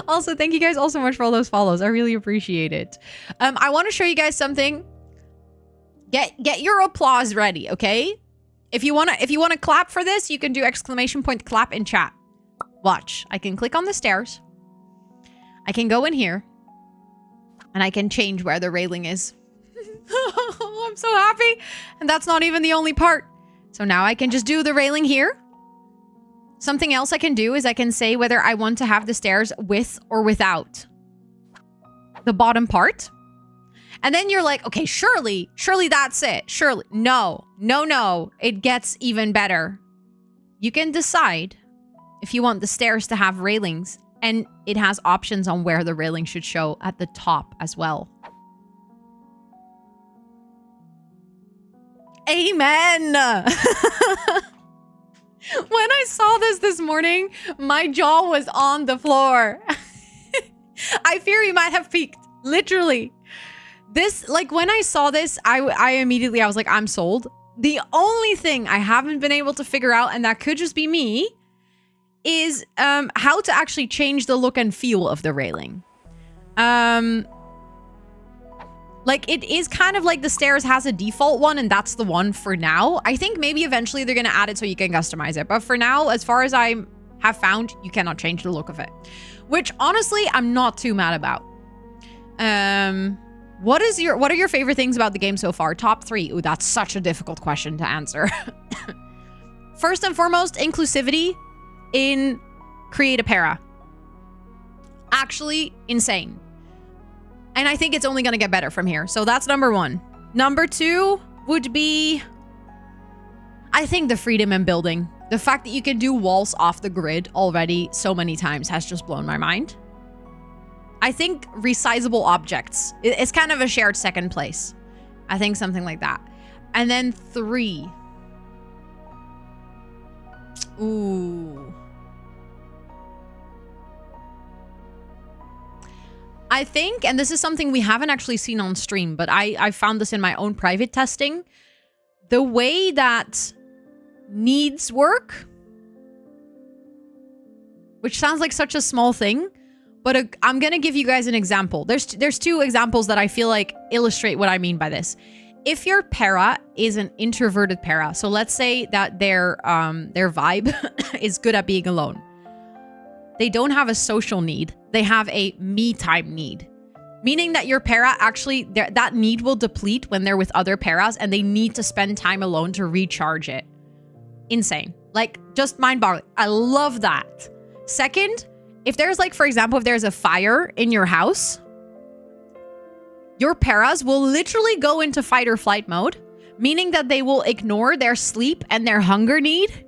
Also, thank you guys all so much for all those follows. I really appreciate it. I want to show you guys something. Get your applause ready, okay? If you wanna clap for this, you can do exclamation point clap in chat. Watch. I can click on the stairs. I can go in here. And I can change where the railing is. I'm so happy. And that's not even the only part. So now I can just do the railing here. Something else I can do is I can say whether I want to have the stairs with or without the bottom part. And then you're like, okay, surely that's it. Surely. No. It gets even better. You can decide if you want the stairs to have railings, and it has options on where the railing should show at the top as well. Amen. When I saw this morning, my jaw was on the floor. I fear you might have peaked. Literally. This, like, when I saw this, I immediately, I was like, I'm sold. The only thing I haven't been able to figure out, and that could just be me, is how to actually change the look and feel of the railing. Like, it is kind of like the stairs has a default one, and that's the one for now. I think maybe eventually they're going to add it so you can customize it. But for now, as far as I have found, you cannot change the look of it. Which, honestly, I'm not too mad about. What are your favorite things about the game so far? Top 3. Ooh, that's such a difficult question to answer. First and foremost, inclusivity in Create a Para. Actually, insane. And I think it's only going to get better from here. So that's number 1. Number 2 would be, I think, the freedom in building. The fact that you can do walls off the grid already so many times has just blown my mind. I think resizable objects. It's kind of a shared second place. I think something like that. And then 3. Ooh. I think, and this is something we haven't actually seen on stream, but I found this in my own private testing. The way that needs work, which sounds like such a small thing, but I'm going to give you guys an example. There's 2 examples that I feel like illustrate what I mean by this. If your para is an introverted para, so let's say that their vibe is good at being alone. They don't have a social need. They have a me time need. Meaning that your para actually, that need will deplete when they're with other paras and they need to spend time alone to recharge it. Insane. Like, just mind-boggling. I love that. Second, if there's, like, for example, if there's a fire in your house, your paras will literally go into fight or flight mode, meaning that they will ignore their sleep and their hunger need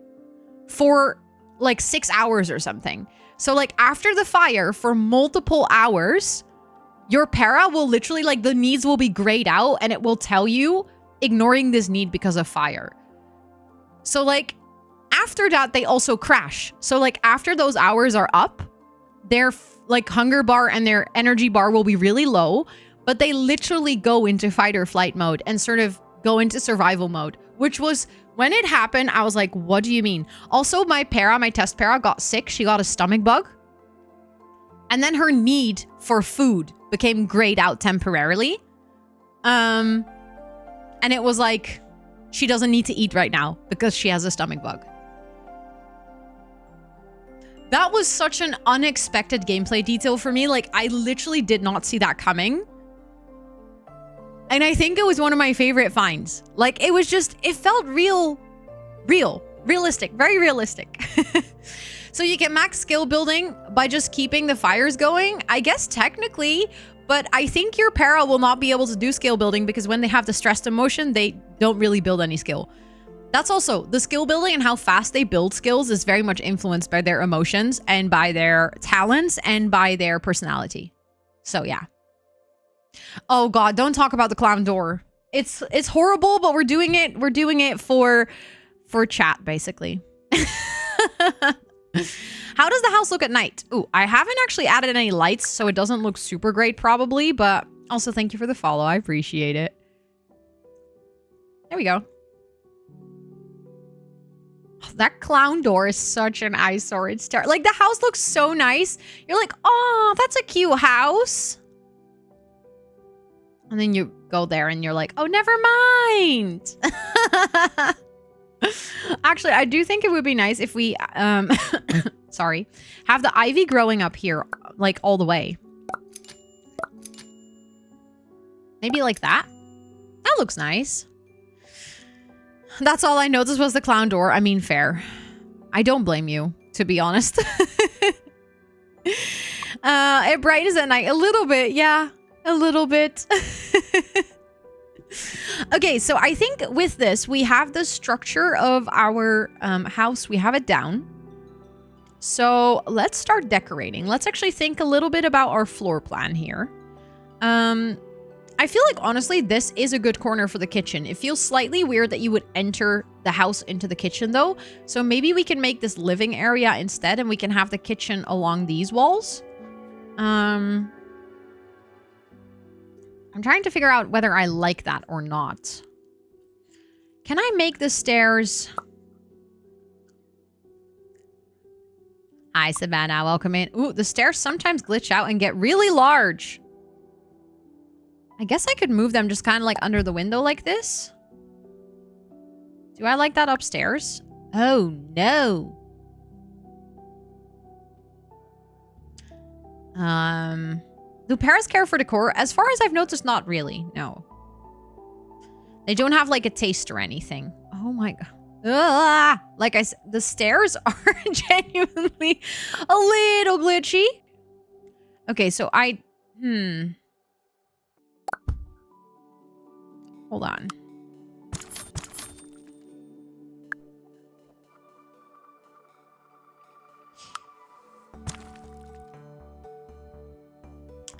for, like, 6 hours or something. So, like, after the fire, for multiple hours, your para will literally, like, the needs will be grayed out and it will tell you ignoring this need because of fire. So, like, after that, they also crash. So, like, after those hours are up, their, like, hunger bar and their energy bar will be really low, but they literally go into fight or flight mode and sort of go into survival mode, which was... When it happened, I was like, what do you mean? Also, my test para got sick. She got a stomach bug. And then her need for food became grayed out temporarily. And it was like, she doesn't need to eat right now because she has a stomach bug. That was such an unexpected gameplay detail for me. Like, I literally did not see that coming. And I think it was one of my favorite finds. Like, it felt realistic, very realistic. So you can max skill building by just keeping the fires going? I guess technically, but I think your para will not be able to do skill building because when they have the stressed emotion, they don't really build any skill. That's also, the skill building and how fast they build skills is very much influenced by their emotions and by their talents and by their personality. So yeah. Oh God, don't talk about the clown door. It's horrible, but we're doing it. We're doing it for chat, basically. How does the house look at night? Ooh, I haven't actually added any lights, so it doesn't look super great probably, but also thank you for the follow. I appreciate it. There we go. Oh, that clown door is such an eyesore. It's like the house looks so nice. You're like, oh, that's a cute house. And then you go there and you're like, oh, never mind. Actually, I do think it would be nice if we, sorry, have the ivy growing up here, like all the way. Maybe like that. That looks nice. That's all I noticed was the clown door. I mean, fair. I don't blame you, to be honest. It brightens at night a little bit. Yeah, a little bit. Okay, so I think with this, we have the structure of our house. We have it down. So let's start decorating. Let's actually think a little bit about our floor plan here. I feel like, honestly, this is a good corner for the kitchen. It feels slightly weird that you would enter the house into the kitchen, though. So maybe we can make this living area instead, and we can have the kitchen along these walls. I'm trying to figure out whether I like that or not. Can I make the stairs... Hi, Savannah. Welcome in. Ooh, the stairs sometimes glitch out and get really large. I guess I could move them just kind of like under the window like this. Do I like that upstairs? Oh, no. Do Paras care for decor? As far as I've noticed, not really. No. They don't have like a taste or anything. Oh my god. Ugh. Like I said, the stairs are genuinely a little glitchy. Okay, so hold on.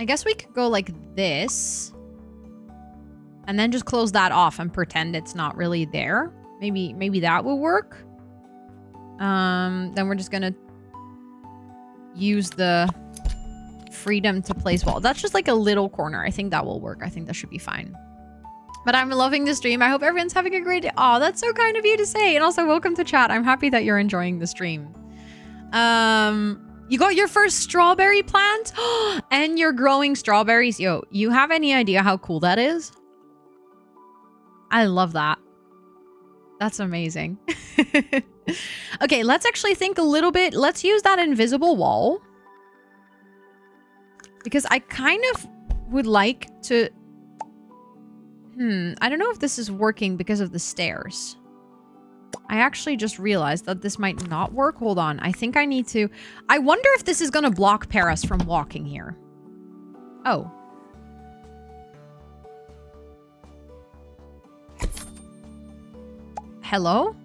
I guess we could go like this. And then just close that off and pretend it's not really there. Maybe that will work. Then we're just gonna use the freedom to place wall. That's just like a little corner. I think that will work. I think that should be fine. But I'm loving the stream. I hope everyone's having a great day. Oh, that's so kind of you to say. And also welcome to chat. I'm happy that you're enjoying the stream. You got your first strawberry plant and you're growing strawberries. Yo, you have any idea how cool that is? I love that. That's amazing. Okay, let's actually think a little bit. Let's use that invisible wall. Because I kind of would like to... I don't know if this is working because of the stairs. I actually just realized that this might not work. Hold on. I think I need to... I wonder if this is going to block Paras from walking here. Oh. Hello?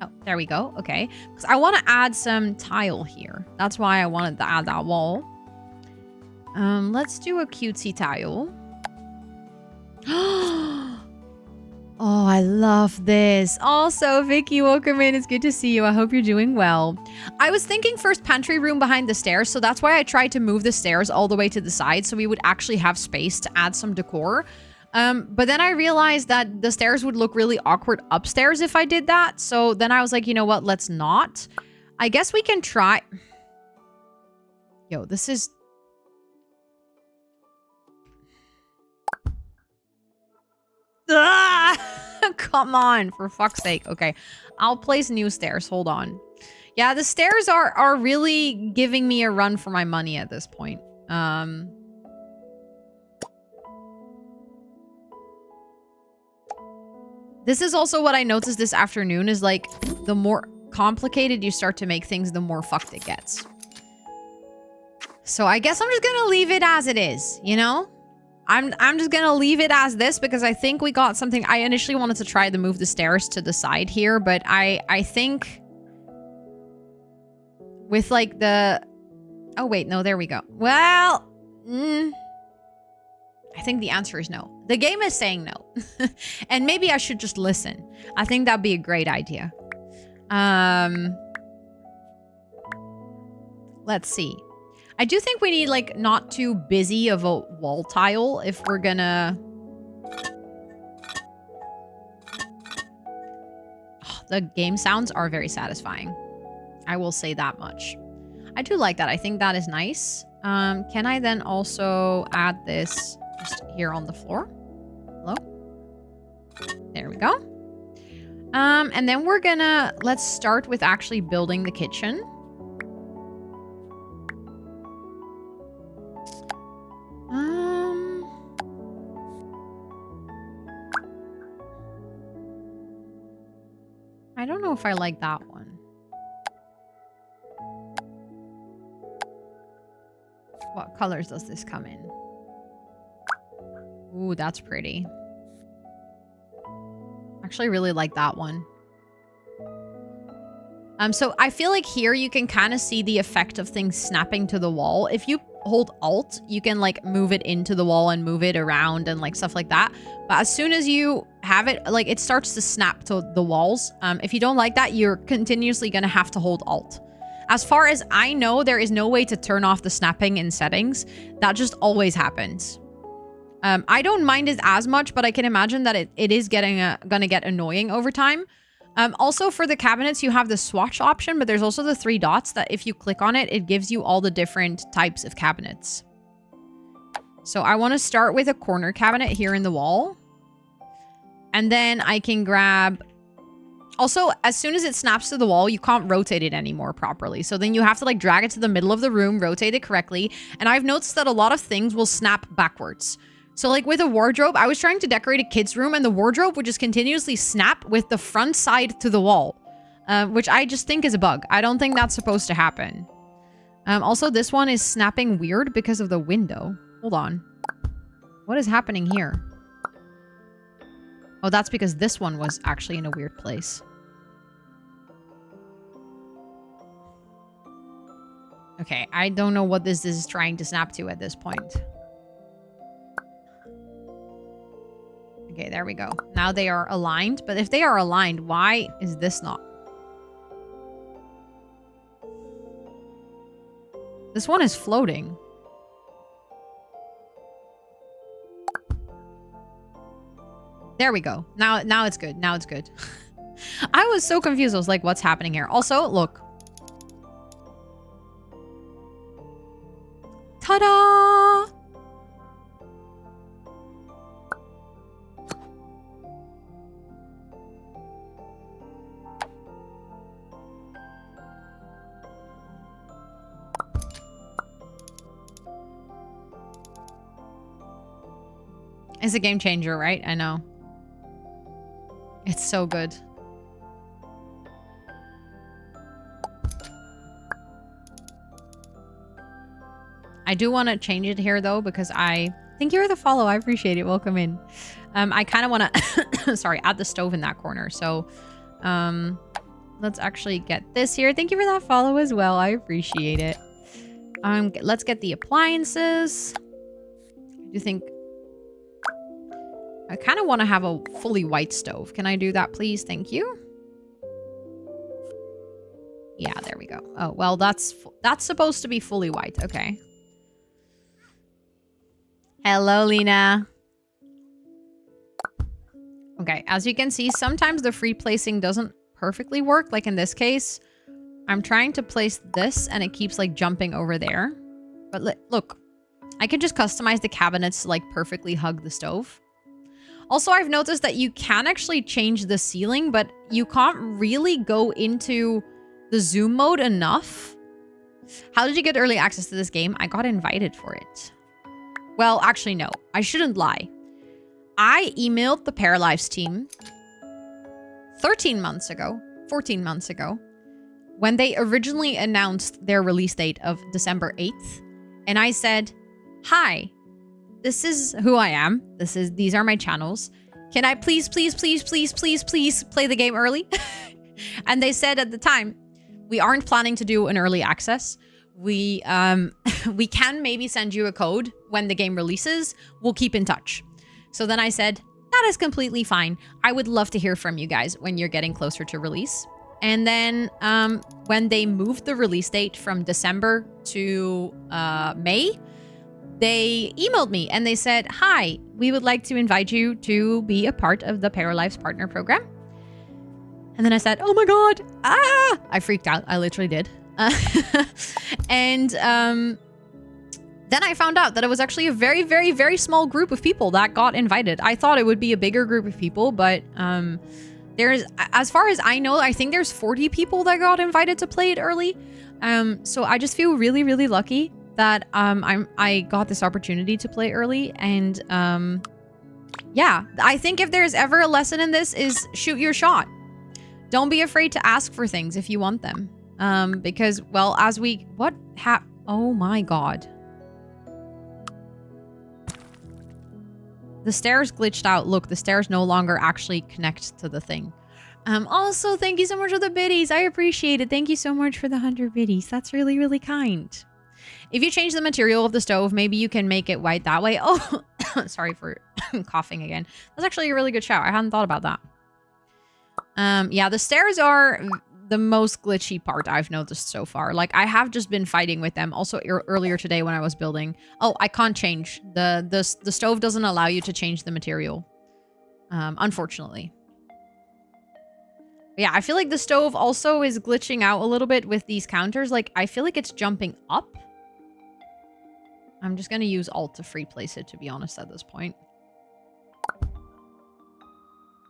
Oh, there we go. Okay. Because I want to add some tile here. That's why I wanted to add that wall. Let's do a cutesy tile. Oh, I love this. Also, Vicky, welcome in. It's good to see you. I hope you're doing well. I was thinking first pantry room behind the stairs, so that's why I tried to move the stairs all the way to the side so we would actually have space to add some decor. But then I realized that the stairs would look really awkward upstairs if I did that. So then I was like, you know what? Let's not. I guess we can try... Yo, this is... Come on, for fuck's sake. Okay, I'll place new stairs. Hold on. Yeah, the stairs are really giving me a run for my money at this point. This is also what I noticed this afternoon is like the more... complicated you start to make things, the more fucked it gets. So I guess I'm just gonna leave it as it is, you know? I'm just gonna leave it as this because I think we got something. I initially wanted to try to move the stairs to the side here, but I think with like the... Oh wait, no, there we go. Well, I think the answer is no. The game is saying no. And maybe I should just listen. I think that'd be a great idea. Let's see. I do think we need like not too busy of a wall tile if we're gonna... Oh, the game sounds are very satisfying. I will say that much. I do like that. I think that is nice. Can I then also add this just here on the floor? Hello? There we go. And then we're gonna... Let's start with actually building the kitchen. I don't know if I like that one. What colors does this come in? Ooh, that's pretty. Actually really like that one. So I feel like here you can kind of see the effect of things snapping to the wall. If you hold Alt, you can like move it into the wall and move it around and like stuff like that. But as soon as you have it, like it starts to snap to the walls. If you don't like that, you're continuously going to have to hold Alt. As far as I know, there is no way to turn off the snapping in settings. That just always happens. I don't mind it as much, but I can imagine that it is gonna get annoying over time. Also, for the cabinets, you have the swatch option, but there's also the 3 dots that if you click on it, it gives you all the different types of cabinets. So I want to start with a corner cabinet here in the wall. And then I can grab... Also, as soon as it snaps to the wall, you can't rotate it anymore properly. So then you have to like drag it to the middle of the room, rotate it correctly. And I've noticed that a lot of things will snap backwards. So like with a wardrobe, I was trying to decorate a kid's room and the wardrobe would just continuously snap with the front side to the wall, which I just think is a bug. I don't think that's supposed to happen. Also, this one is snapping weird because of the window. Hold on. What is happening here? Oh, that's because this one was actually in a weird place. Okay, I don't know what this is trying to snap to at this point. Okay, there we go. Now they are aligned. But if they are aligned, why is this not? This one is floating. There we go. Now it's good. Now it's good. I was so confused. I was like, what's happening here? Also, look. Ta-da! It's a game changer, right? I know. It's so good. I do want to change it here though, because I think you're the follow. I appreciate it. Welcome in. I kind of want to, sorry, add the stove in that corner. So, let's actually get this here. Thank you for that follow as well. I appreciate it. Let's get the appliances. I do think I kind of want to have a fully white stove. Can I do that, please? Thank you. Yeah, there we go. Oh, well, that's supposed to be fully white. Okay. Hello, Lena. Okay, as you can see, sometimes the free placing doesn't perfectly work. Like in this case, I'm trying to place this and it keeps like jumping over there. But look, I can just customize the cabinets to like perfectly hug the stove. Also, I've noticed that you can actually change the ceiling, but you can't really go into the zoom mode enough. How did you get early access to this game? I got invited for it. Well, actually, no. I shouldn't lie. I emailed the Paralives team 13 months ago, 14 months ago, when they originally announced their release date of December 8th. And I said, hi, this is who I am. These are my channels. Can I please play the game early? And they said at the time, we aren't planning to do an early access. We can maybe send you a code when the game releases. We'll keep in touch. So then I said, that is completely fine. I would love to hear from you guys when you're getting closer to release. And then when they moved the release date from December to May, they emailed me and they said, hi, we would like to invite you to be a part of the Paralives Partner Program. And then I said, oh my God, I freaked out. I literally did. And then I found out that it was actually a very, very, very small group of people that got invited. I thought it would be a bigger group of people, but there's, as far as I know, I think there's 40 people that got invited to play it early. So I just feel really, really lucky that I got this opportunity to play early. And yeah, I think if there's ever a lesson in this is shoot your shot. Don't be afraid to ask for things if you want them. Because, well, oh my God. The stairs glitched out. Look, the stairs no longer actually connect to the thing. Also, thank you so much for the biddies. I appreciate it. Thank you so much for the 100 biddies. That's really, really kind. If you change the material of the stove, maybe you can make it white that way. Oh, sorry for coughing again. That's actually a really good shout. I hadn't thought about that. Yeah, the stairs are the most glitchy part I've noticed so far. Like, I have just been fighting with them. Also, earlier today when I was building. Oh, I can't change. The stove doesn't allow you to change the material. Unfortunately. Yeah, I feel like the stove also is glitching out a little bit with these counters. Like, I feel like it's jumping up. I'm just going to use Alt to free place it, to be honest, at this point.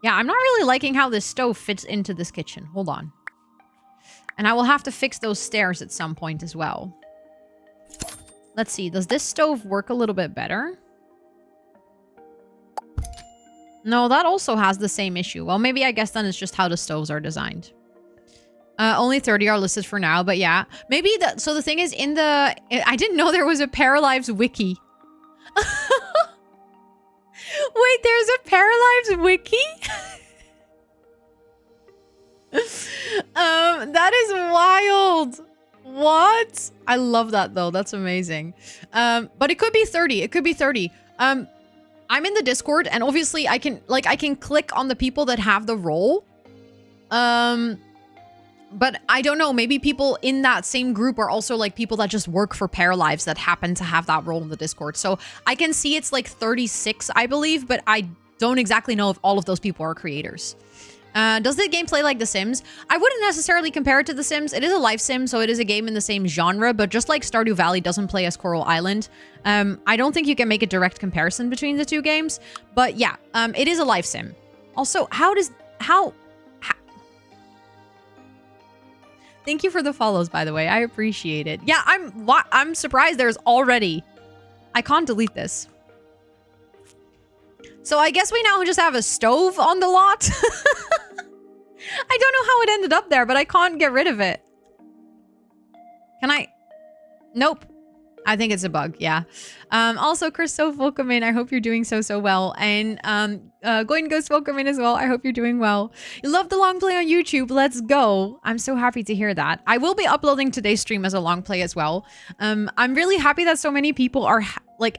Yeah, I'm not really liking how this stove fits into this kitchen. Hold on. And I will have to fix those stairs at some point as well. Let's see. Does this stove work a little bit better? No, that also has the same issue. Well, maybe I guess then it's just how the stoves are designed. Only 30 are listed for now, but yeah. Maybe so the thing is I didn't know there was a Paralives wiki. Wait, there's a Paralives wiki? That is wild. What? I love that though. That's amazing. But it could be 30. It could be 30. I'm in the Discord and obviously I can click on the people that have the role. But I don't know, maybe people in that same group are also like people that just work for Paralives that happen to have that role in the Discord. So I can see it's like 36, I believe, but I don't exactly know if all of those people are creators. Does the game play like The Sims? I wouldn't necessarily compare it to The Sims. It is a life sim, so it is a game in the same genre, but just like Stardew Valley doesn't play as Coral Island, I don't think you can make a direct comparison between the two games. But yeah, it is a life sim. Also, Thank you for the follows, by the way. I appreciate it. Yeah, I'm surprised there's already... I can't delete this. So I guess we now just have a stove on the lot. I don't know how it ended up there, but I can't get rid of it. Can I? Nope. I think it's a bug, yeah. Also, Christoph, welcome in. I hope you're doing so well. And Gwen Ghost, welcome in as well. I hope you're doing well. You love the long play on YouTube. Let's go. I'm so happy to hear that. I will be uploading today's stream as a long play as well. I'm really happy that so many people are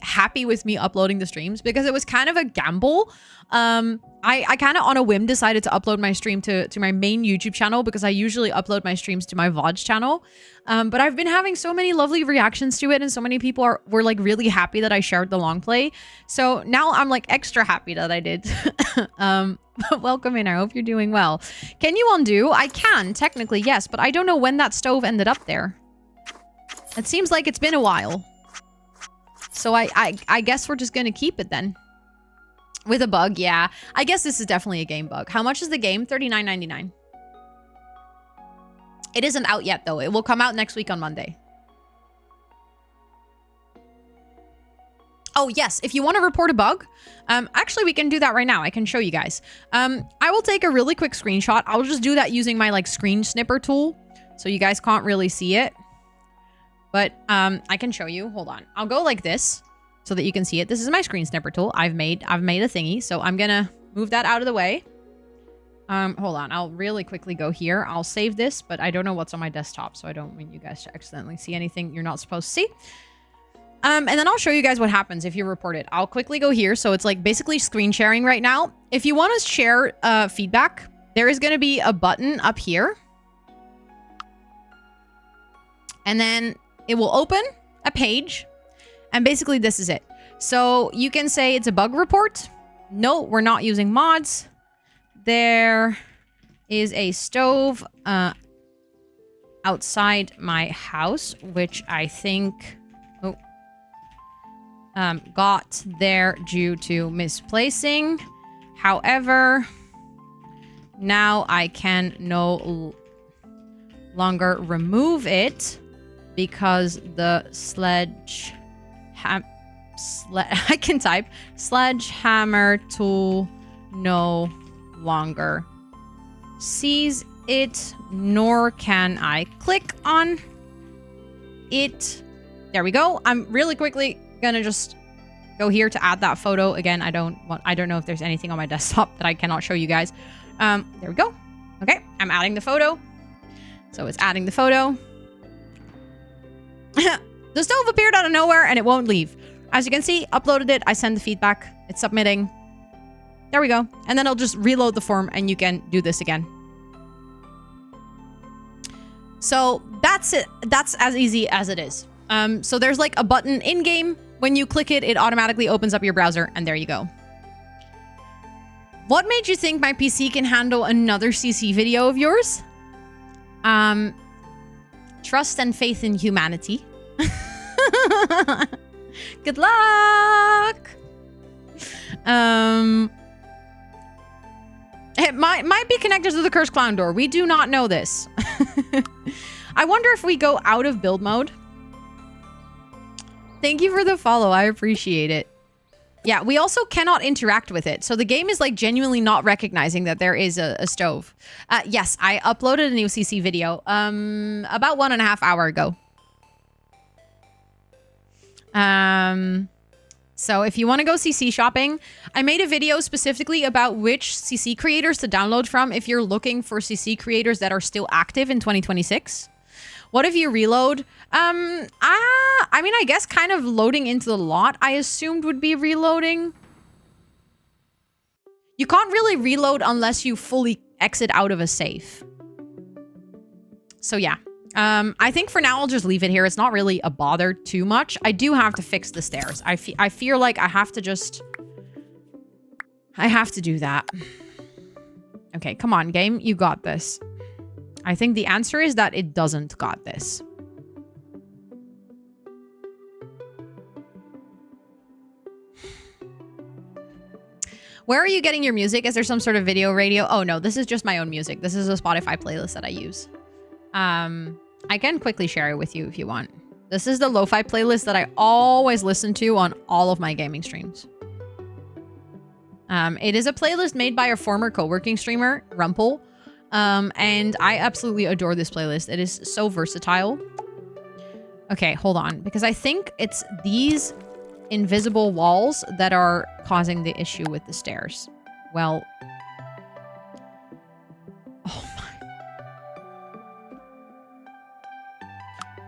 happy with me uploading the streams because it was kind of a gamble. I kind of on a whim decided to upload my stream to my main YouTube channel because I usually upload my streams to my VOD channel. But I've been having so many lovely reactions to it and so many people were like really happy that I shared the long play. So now I'm like extra happy that I did. Welcome in. I hope you're doing well. Can you undo? I can, technically, yes, but I don't know when that stove ended up there. It seems like it's been a while. So I guess we're just gonna keep it then. With a bug, yeah. I guess this is definitely a game bug. How much is the game? $39.99. It isn't out yet, though. It will come out next week on Monday. Oh, yes. If you want to report a bug, actually, we can do that right now. I can show you guys. I will take a really quick screenshot. I'll just do that using my, like, screen snipper tool. So you guys can't really see it. But I can show you. Hold on. I'll go like this so that you can see it. This is my screen snipper tool. I've made a thingy. So I'm going to move that out of the way. Hold on. I'll really quickly go here. I'll save this, but I don't know what's on my desktop. So I don't want you guys to accidentally see anything you're not supposed to see. And then I'll show you guys what happens if you report it. I'll quickly go here. So it's like basically screen sharing right now. If you want to share feedback, there is going to be a button up here. And then it will open a page. And basically this is it. So you can say it's a bug report. No, we're not using mods. There is a stove outside my house, which I think... got there due to misplacing. However, now I can no longer remove it because the I can type sledgehammer tool no longer sees it, nor can I click on it. There we go. I'm really quickly gonna just go here to add that photo again. I don't know if there's anything on my desktop that I cannot show you guys. There we go. Okay, I'm adding the photo. So it's adding the photo. The stove appeared out of nowhere and it won't leave. As you can see, uploaded it. I send the feedback. It's submitting. There we go. And then I'll just reload the form and you can do this again. So that's it. That's as easy as it is. So there's like a button in game. When you click it, it automatically opens up your browser, and there you go. What made you think my PC can handle another CC video of yours? Trust and faith in humanity. Good luck! It might be connected to the cursed clown door. We do not know this. I wonder if we go out of build mode. Thank you for the follow. I appreciate it. Yeah, we also cannot interact with it. So the game is like genuinely not recognizing that there is a stove. Yes, I uploaded a new CC video about 1.5 hours ago. So if you want to go CC shopping, I made a video specifically about which CC creators to download from if you're looking for CC creators that are still active in 2026. What if you reload? I mean, I guess kind of loading into the lot, I assumed would be reloading. You can't really reload unless you fully exit out of a safe. So yeah. I think for now, I'll just leave it here. It's not really a bother too much. I do have to fix the stairs. I feel like I have to do that. Okay, come on, game. You got this. I think the answer is that it doesn't got this. Where are you getting your music? Is there some sort of video radio? Oh no, this is just my own music. This is a Spotify playlist that I use. I can quickly share it with you if you want. This is the lo-fi playlist that I always listen to on all of my gaming streams. It is a playlist made by a former co-working streamer, Rumpel. And I absolutely adore this playlist. It is so versatile. Okay, hold on. Because I think it's these invisible walls that are causing the issue with the stairs. Well... Oh my...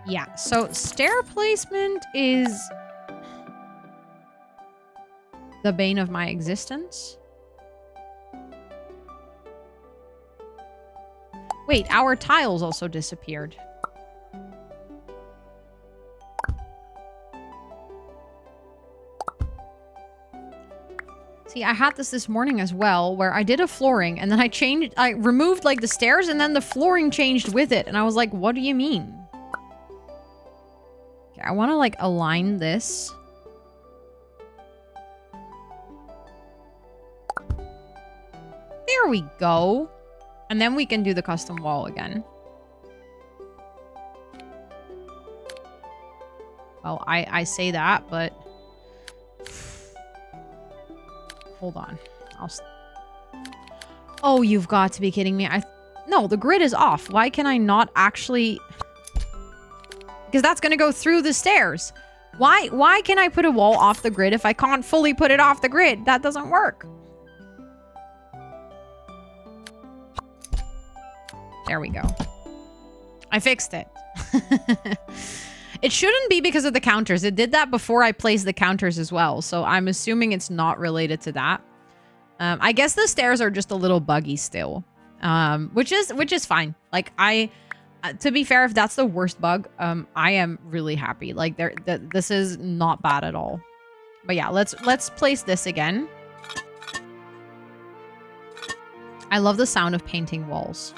Yeah, so stair placement is the bane of my existence. Wait, our tiles also disappeared. See, I had this morning as well, where I did a flooring, and then I removed, like, the stairs, and then the flooring changed with it, and I was like, what do you mean? Okay, I want to, like, align this. There we go. And then we can do the custom wall again. Well, I say that, but... Hold on. Oh, you've got to be kidding me. No, the grid is off. Why can I not actually... Because that's going to go through the stairs. Why can I put a wall off the grid if I can't fully put it off the grid? That doesn't work. There we go. I fixed it. It shouldn't be because of the counters. It did that before I placed the counters as well. So I'm assuming it's not related to that. I guess the stairs are just a little buggy still. Which is fine. Like to be fair, if that's the worst bug, I am really happy. Like this is not bad at all. But yeah, let's place this again. I love the sound of painting walls.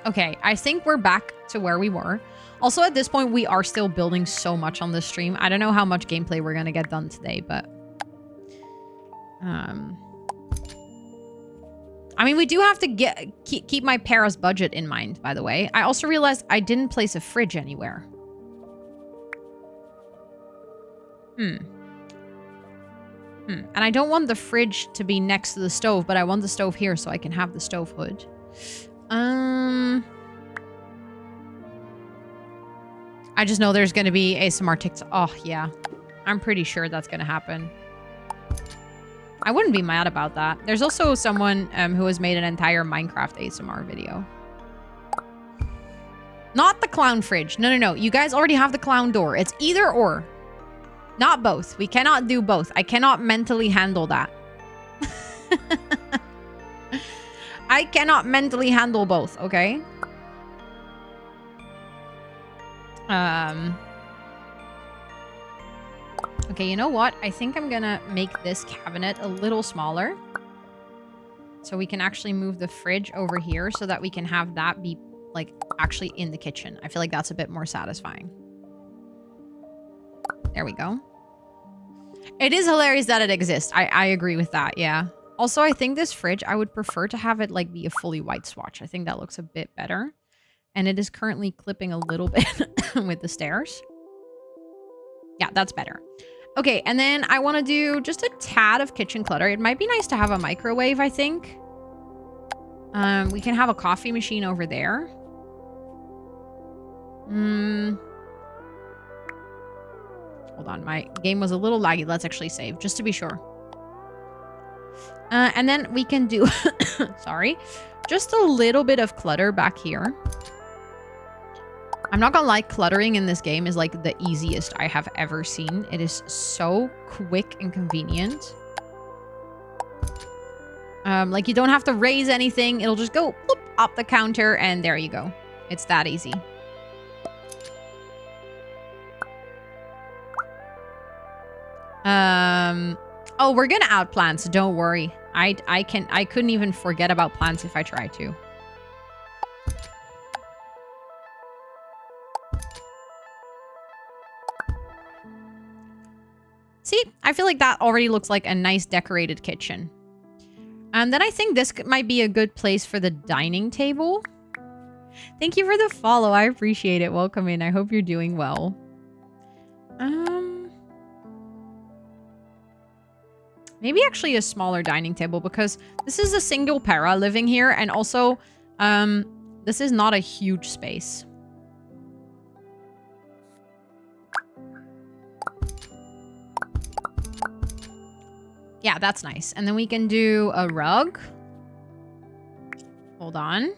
Okay, I think we're back to where we were. Also, at this point, we are still building so much on this stream. I don't know how much gameplay we're gonna get done today, but I mean, we do have to keep my Paris budget in mind, by the way. I also realized I didn't place a fridge anywhere. And I don't want the fridge to be next to the stove, but I want the stove here so I can have the stove hood. I just know there's going to be ASMR TikTok. Oh, yeah. I'm pretty sure that's going to happen. I wouldn't be mad about that. There's also someone who has made an entire Minecraft ASMR video. Not the clown fridge. No, no, no. You guys already have the clown door. It's either or. Not both. We cannot do both. I cannot mentally handle that. I cannot mentally handle both, okay? Okay, you know what? I think I'm gonna make this cabinet a little smaller. So we can actually move the fridge over here so that we can have that be, like, actually in the kitchen. I feel like that's a bit more satisfying. There we go. It is hilarious that it exists. I agree with that, yeah. Also, I think this fridge, I would prefer to have it, like, be a fully white swatch. I think that looks a bit better. And it is currently clipping a little bit with the stairs. Yeah, that's better. Okay, and then I want to do just a tad of kitchen clutter. It might be nice to have a microwave, I think. We can have a coffee machine over there. Hold on, my game was a little laggy. Let's actually save, just to be sure. And then we can do, sorry, just a little bit of clutter back here. I'm not gonna lie, cluttering in this game is like the easiest I have ever seen. It is so quick and convenient. Like you don't have to raise anything. It'll just go boop, up the counter and there you go. It's that easy. Oh, we're gonna add plants. Don't worry. I couldn't even forget about plants if I tried to. See, I feel like that already looks like a nice decorated kitchen. And then I think this might be a good place for the dining table. Thank you for the follow. I appreciate it. Welcome in. I hope you're doing well. Maybe actually a smaller dining table because this is a single para living here. And also, this is not a huge space. Yeah, that's nice. And then we can do a rug. Hold on.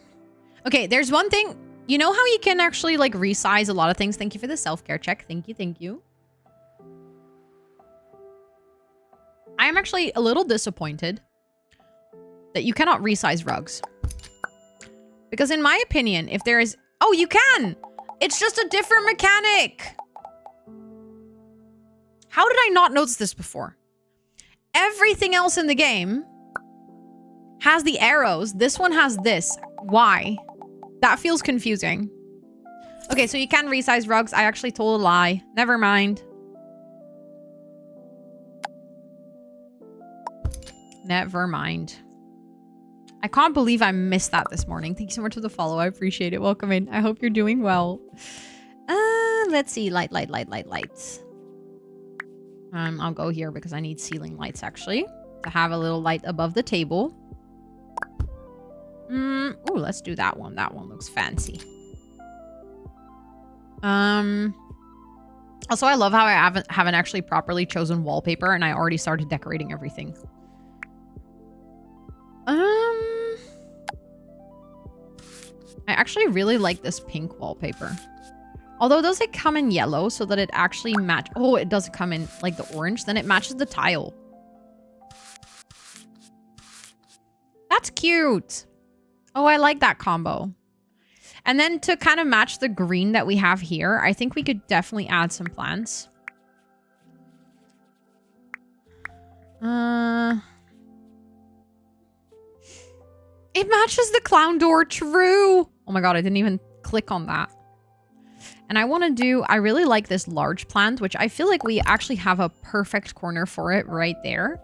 Okay, there's one thing. You know how you can actually like resize a lot of things? Thank you for the self-care check. Thank you, thank you. I am actually a little disappointed that you cannot resize rugs. Because in my opinion, if there is... Oh, you can! It's just a different mechanic! How did I not notice this before? Everything else in the game has the arrows. This one has this. Why? That feels confusing. Okay, so you can resize rugs. I actually told a lie. Never mind. Never mind. I can't believe I missed that this morning. Thank you so much for the follow. I appreciate it. Welcome in. I hope you're doing well. Let's see. Lights. I'll go here because I need ceiling lights, actually. to have a little light above the table. Ooh, let's do that one. That one looks fancy. Also, I love how I haven't actually properly chosen wallpaper, and I already started decorating everything. I actually really like this pink wallpaper. Although, does it come in yellow so that it actually match? Oh, it does come in like the orange. Then it matches the tile. That's cute. Oh, I like that combo. And then to kind of match the green that we have here, I think we could definitely add some plants. It matches the clown door, true. Oh my god, I didn't even click on that. And I want to do, I really like this large plant, which I feel like we actually have a perfect corner for it right there.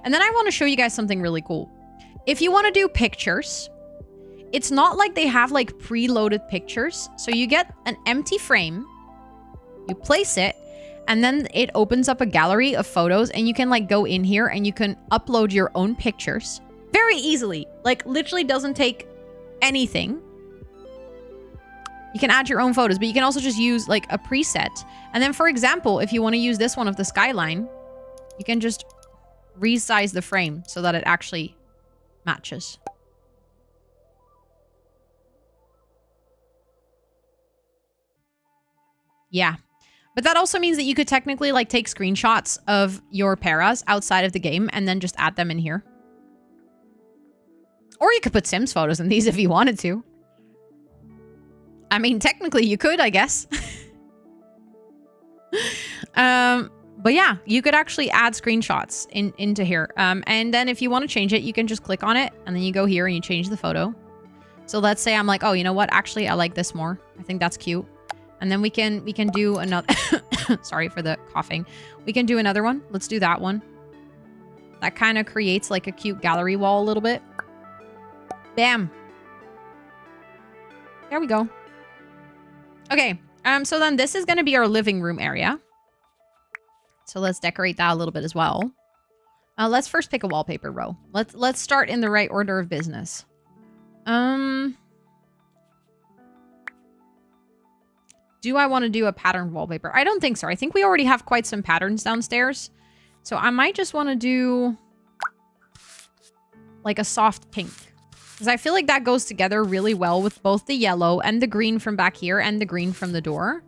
And then I want to show you guys something really cool. If you want to do pictures, it's not like they have like preloaded pictures. So you get an empty frame, you place it, and then it opens up a gallery of photos, and you can like go in here and you can upload your own pictures very easily. Like literally doesn't take anything. You can add your own photos, but you can also just use like a preset. And then for example, if you want to use this one of the skyline, you can just resize the frame so that it actually matches. Yeah. But that also means that you could technically like take screenshots of your paras outside of the game and then just add them in here. Or you could put Sims photos in these if you wanted to. I mean, technically you could, I guess. But yeah, you could actually add screenshots into here. And then if you want to change it, you can just click on it and then you go here and you change the photo. So let's say I'm like, oh, you know what? Actually, I like this more. I think that's cute. And then we can do another. Sorry for the coughing. We can do another one. Let's do that one. That kind of creates like a cute gallery wall a little bit. Bam. There we go. Okay. So then this is going to be our living room area. So let's decorate that a little bit as well. Let's first pick a wallpaper row. Let's start in the right order of business. Do I want to do a patterned wallpaper? I don't think so. I think we already have quite some patterns downstairs. So I might just want to do like a soft pink. Because I feel like that goes together really well with both the yellow and the green from back here and the green from the door.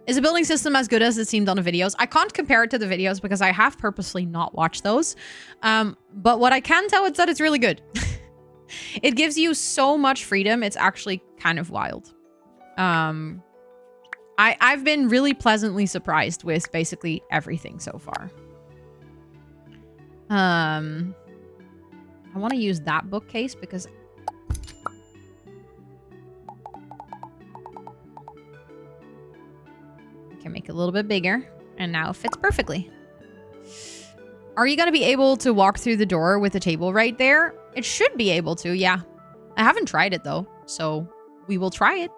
Is the building system as good as it seemed on the videos? I can't compare it to the videos because I have purposely not watched those. But what I can tell is that it's really good. It gives you so much freedom. It's actually kind of wild. I've been really pleasantly surprised with basically everything so far. I want to use that bookcase because I can make it a little bit bigger and now it fits perfectly. Are you going to be able to walk through the door with the table right there? It should be able to, yeah. I haven't tried it though, so we will try it.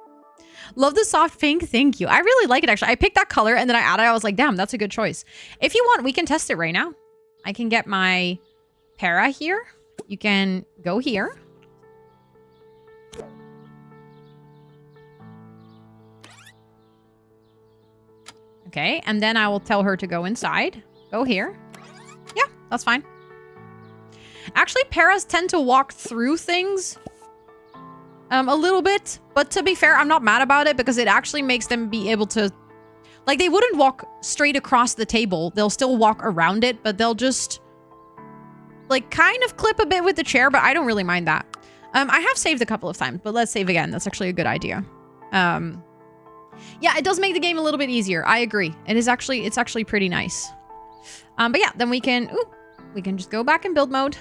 Love the soft pink. Thank you. I really like it, actually. I picked that color and then I added it. I was like, damn, that's a good choice. If you want, we can test it right now. I can get my para here. You can go here. Okay, and then I will tell her to go inside. Go here. Yeah, that's fine. Actually, paras tend to walk through things a little bit. But to be fair, I'm not mad about it because it actually makes them be able to... Like, they wouldn't walk straight across the table. They'll still walk around it, but they'll just... like, kind of clip a bit with the chair, but I don't really mind that. I have saved a couple of times, but let's save again. That's actually a good idea. Yeah, it does make the game a little bit easier. I agree. It's actually pretty nice. But yeah, then we can just go back in build mode.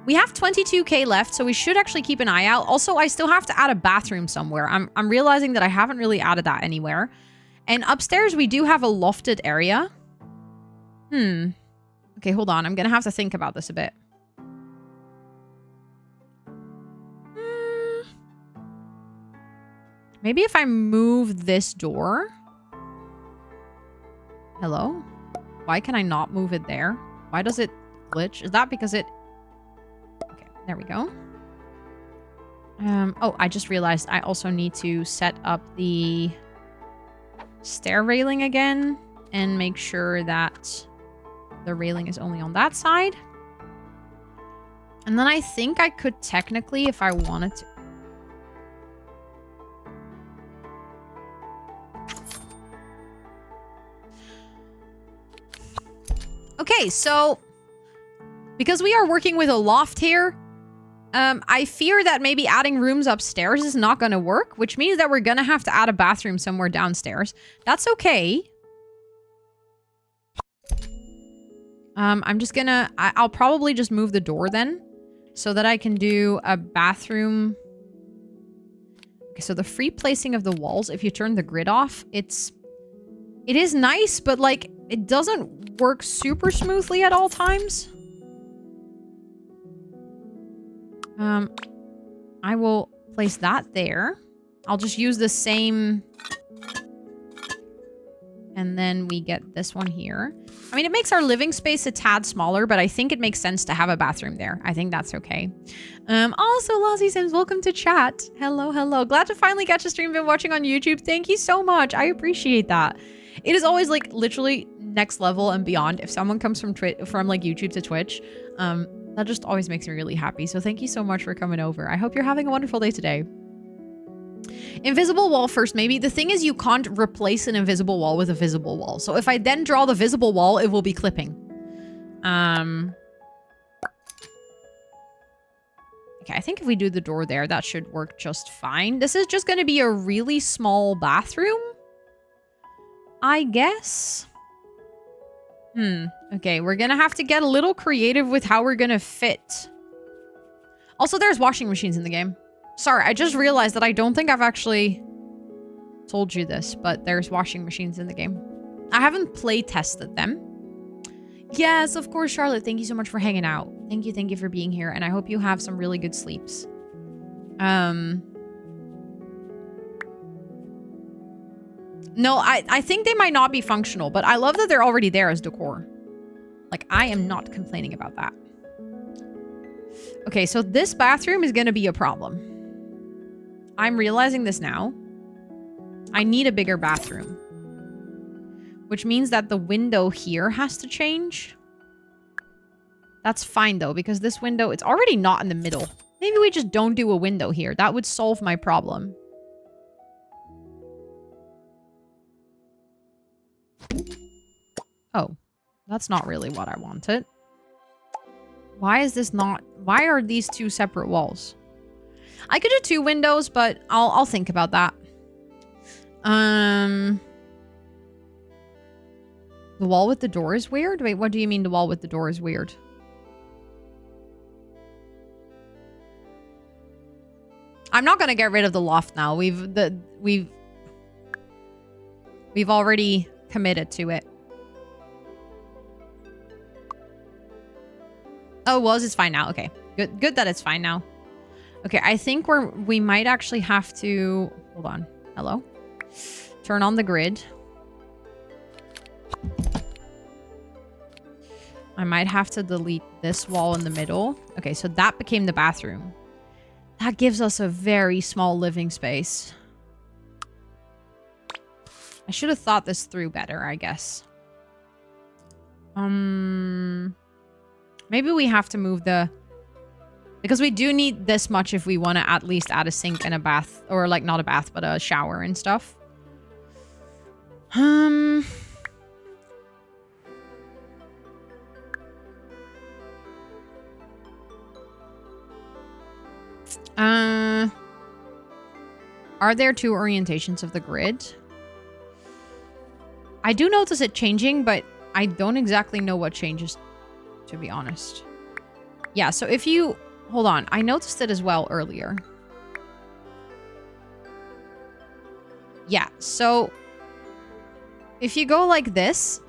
We have 22k left, so we should actually keep an eye out. Also, I still have to add a bathroom somewhere. I'm realizing that I haven't really added that anywhere. And upstairs, we do have a lofted area. Okay, hold on. I'm going to have to think about this a bit. Maybe if I move this door. Hello? Why can I not move it there? Why does it glitch. Is that because it... Okay, there we go. Oh, I just realized I also need to set up the stair railing again and make sure that the railing is only on that side. And then I think I could technically, if I wanted to... Okay, so because we are working with a loft here, I fear that maybe adding rooms upstairs is not going to work, which means that we're going to have to add a bathroom somewhere downstairs. That's okay. I'm just going to... I'll probably just move the door then so that I can do a bathroom. Okay, so the free placing of the walls, if you turn the grid off, it is nice, but like it doesn't work super smoothly at all times. I will place that there. I'll just use the same. And then we get this one here. I mean, it makes our living space a tad smaller, but I think it makes sense to have a bathroom there. I think that's okay. Also, Lassie Sims, welcome to chat. Hello, hello. Glad to finally catch a stream. Been watching on YouTube. Thank you so much. I appreciate that. It is always like literally next level and beyond if someone comes from like YouTube to Twitch. That just always makes me really happy. So thank you so much for coming over. I hope you're having a wonderful day today. Invisible wall first, maybe. The thing is, you can't replace an invisible wall with a visible wall. So if I then draw the visible wall, it will be clipping. Okay, I think if we do the door there, that should work just fine. This is just going to be a really small bathroom, I guess. Okay, we're gonna have to get a little creative with how we're gonna fit. Also, there's washing machines in the game. Sorry, I just realized that I don't think I've actually told you this, but there's washing machines in the game. I haven't play tested them. Yes, of course, Charlotte. Thank you so much for hanging out. Thank you for being here, and I hope you have some really good sleeps. No, I think they might not be functional, but I love that they're already there as decor. Like, I am not complaining about that. Okay, so this bathroom is going to be a problem. I'm realizing this now. I need a bigger bathroom. Which means that the window here has to change. That's fine, though, because this window, it's already not in the middle. Maybe we just don't do a window here. That would solve my problem. Oh, that's not really what I wanted. Why is this not... Why are these two separate walls? I could do 2 windows, but I'll think about that. The wall with the door is weird? Wait, what do you mean the wall with the door is weird? I'm not gonna get rid of the loft now. We've already committed to it. Oh, it was. It's fine now. Okay. Good that it's fine now. Okay, I think we might actually have to... Hold on. Hello? Turn on the grid. I might have to delete this wall in the middle. Okay, so that became the bathroom. That gives us a very small living space. I should have thought this through better, I guess. Maybe we have to move the... Because we do need this much if we want to at least add a sink and a bath. Or, like, not a bath, but a shower and stuff. Are there 2 orientations of the grid? I do notice it changing, but I don't exactly know what changes, to be honest. Yeah, so if you... Hold on. I noticed it as well earlier. Yeah, so... If you go like this...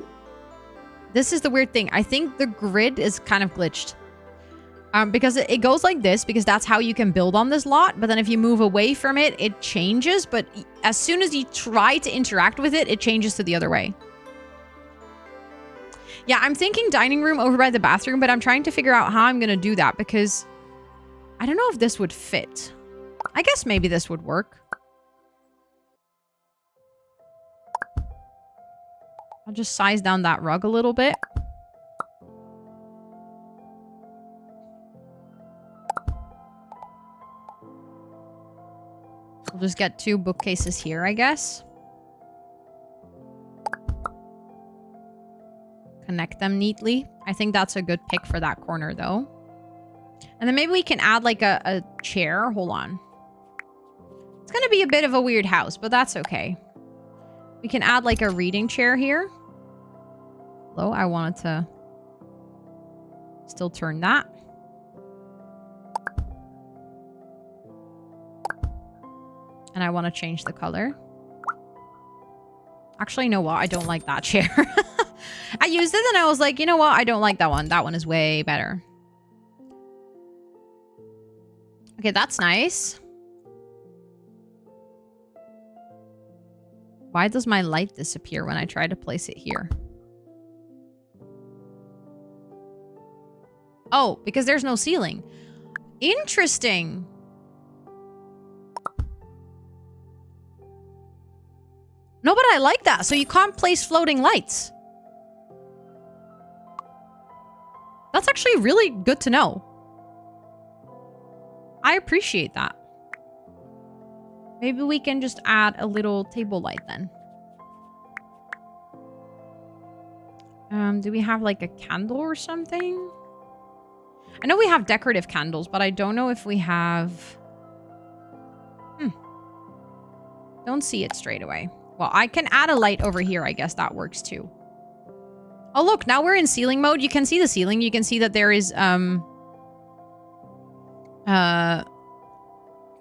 This is the weird thing. I think the grid is kind of glitched. Because it goes like this, because that's how you can build on this lot. But then if you move away from it, it changes. But as soon as you try to interact with it, it changes to the other way. Yeah, I'm thinking dining room over by the bathroom, but I'm trying to figure out how I'm going to do that because I don't know if this would fit. I guess maybe this would work. I'll just size down that rug a little bit. We'll just get 2 bookcases here, I guess. Connect them neatly. I think that's a good pick for that corner, though. And then maybe we can add like a chair. Hold on. It's going to be a bit of a weird house, but that's okay. We can add like a reading chair here. Hello, I wanted to still turn that. And I want to change the color. Actually, you know what? I don't like that chair. I used it and I was like, you know what? I don't like that one. That one is way better. Okay, that's nice. Why does my light disappear when I try to place it here? Oh, because there's no ceiling. Interesting. No, but I like that. So you can't place floating lights. That's actually really good to know. I appreciate that. Maybe we can just add a little table light then. Do we have like a candle or something? I know we have decorative candles, but I don't know if we have... Don't see it straight away. Well, I can add a light over here. I guess that works too. Oh, look, now we're in ceiling mode. You can see the ceiling. You can see that there is, can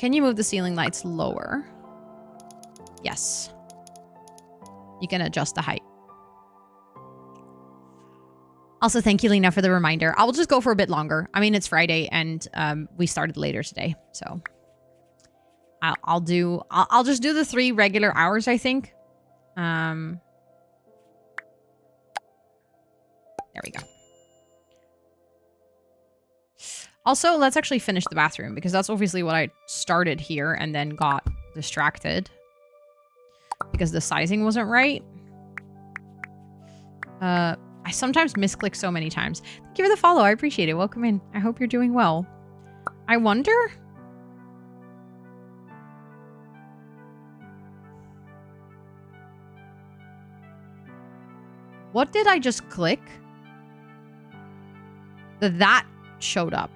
you move the ceiling lights lower? Yes. You can adjust the height. Also, thank you, Lena, for the reminder. I'll just go for a bit longer. I mean, it's Friday and we started later today, so I'll just do the 3 regular hours, I think. There we go. Also, let's actually finish the bathroom because that's obviously what I started here and then got distracted because the sizing wasn't right. I sometimes misclick so many times. Thank you for the follow. I appreciate it. Welcome in. I hope you're doing well. I wonder... What did I just click? That showed up.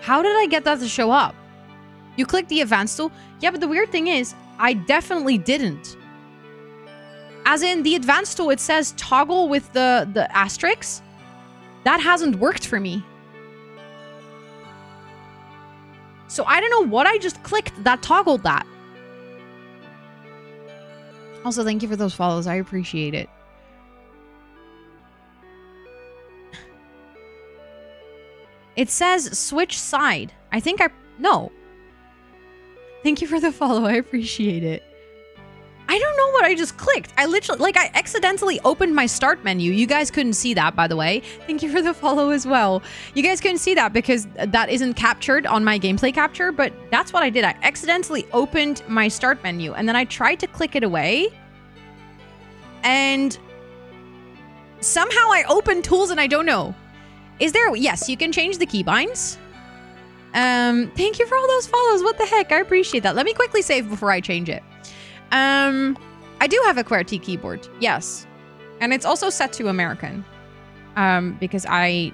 How did I get that to show up? You clicked the advanced tool? Yeah, but the weird thing is, I definitely didn't. As in, the advanced tool, it says toggle with the asterisks. That hasn't worked for me. So I don't know what I just clicked that toggled that. Also, thank you for those follows. I appreciate it. It says switch side. I think no. Thank you for the follow. I appreciate it. I don't know what I just clicked. I literally, like, I accidentally opened my start menu. You guys couldn't see that, by the way. Thank you for the follow as well. You guys couldn't see that because that isn't captured on my gameplay capture, but that's what I did. I accidentally opened my start menu and then I tried to click it away. And somehow I opened tools and I don't know. Is there... Yes, you can change the keybinds. Thank you for all those follows. What the heck? I appreciate that. Let me quickly save before I change it. I do have a QWERTY keyboard. Yes. And it's also set to American. Because I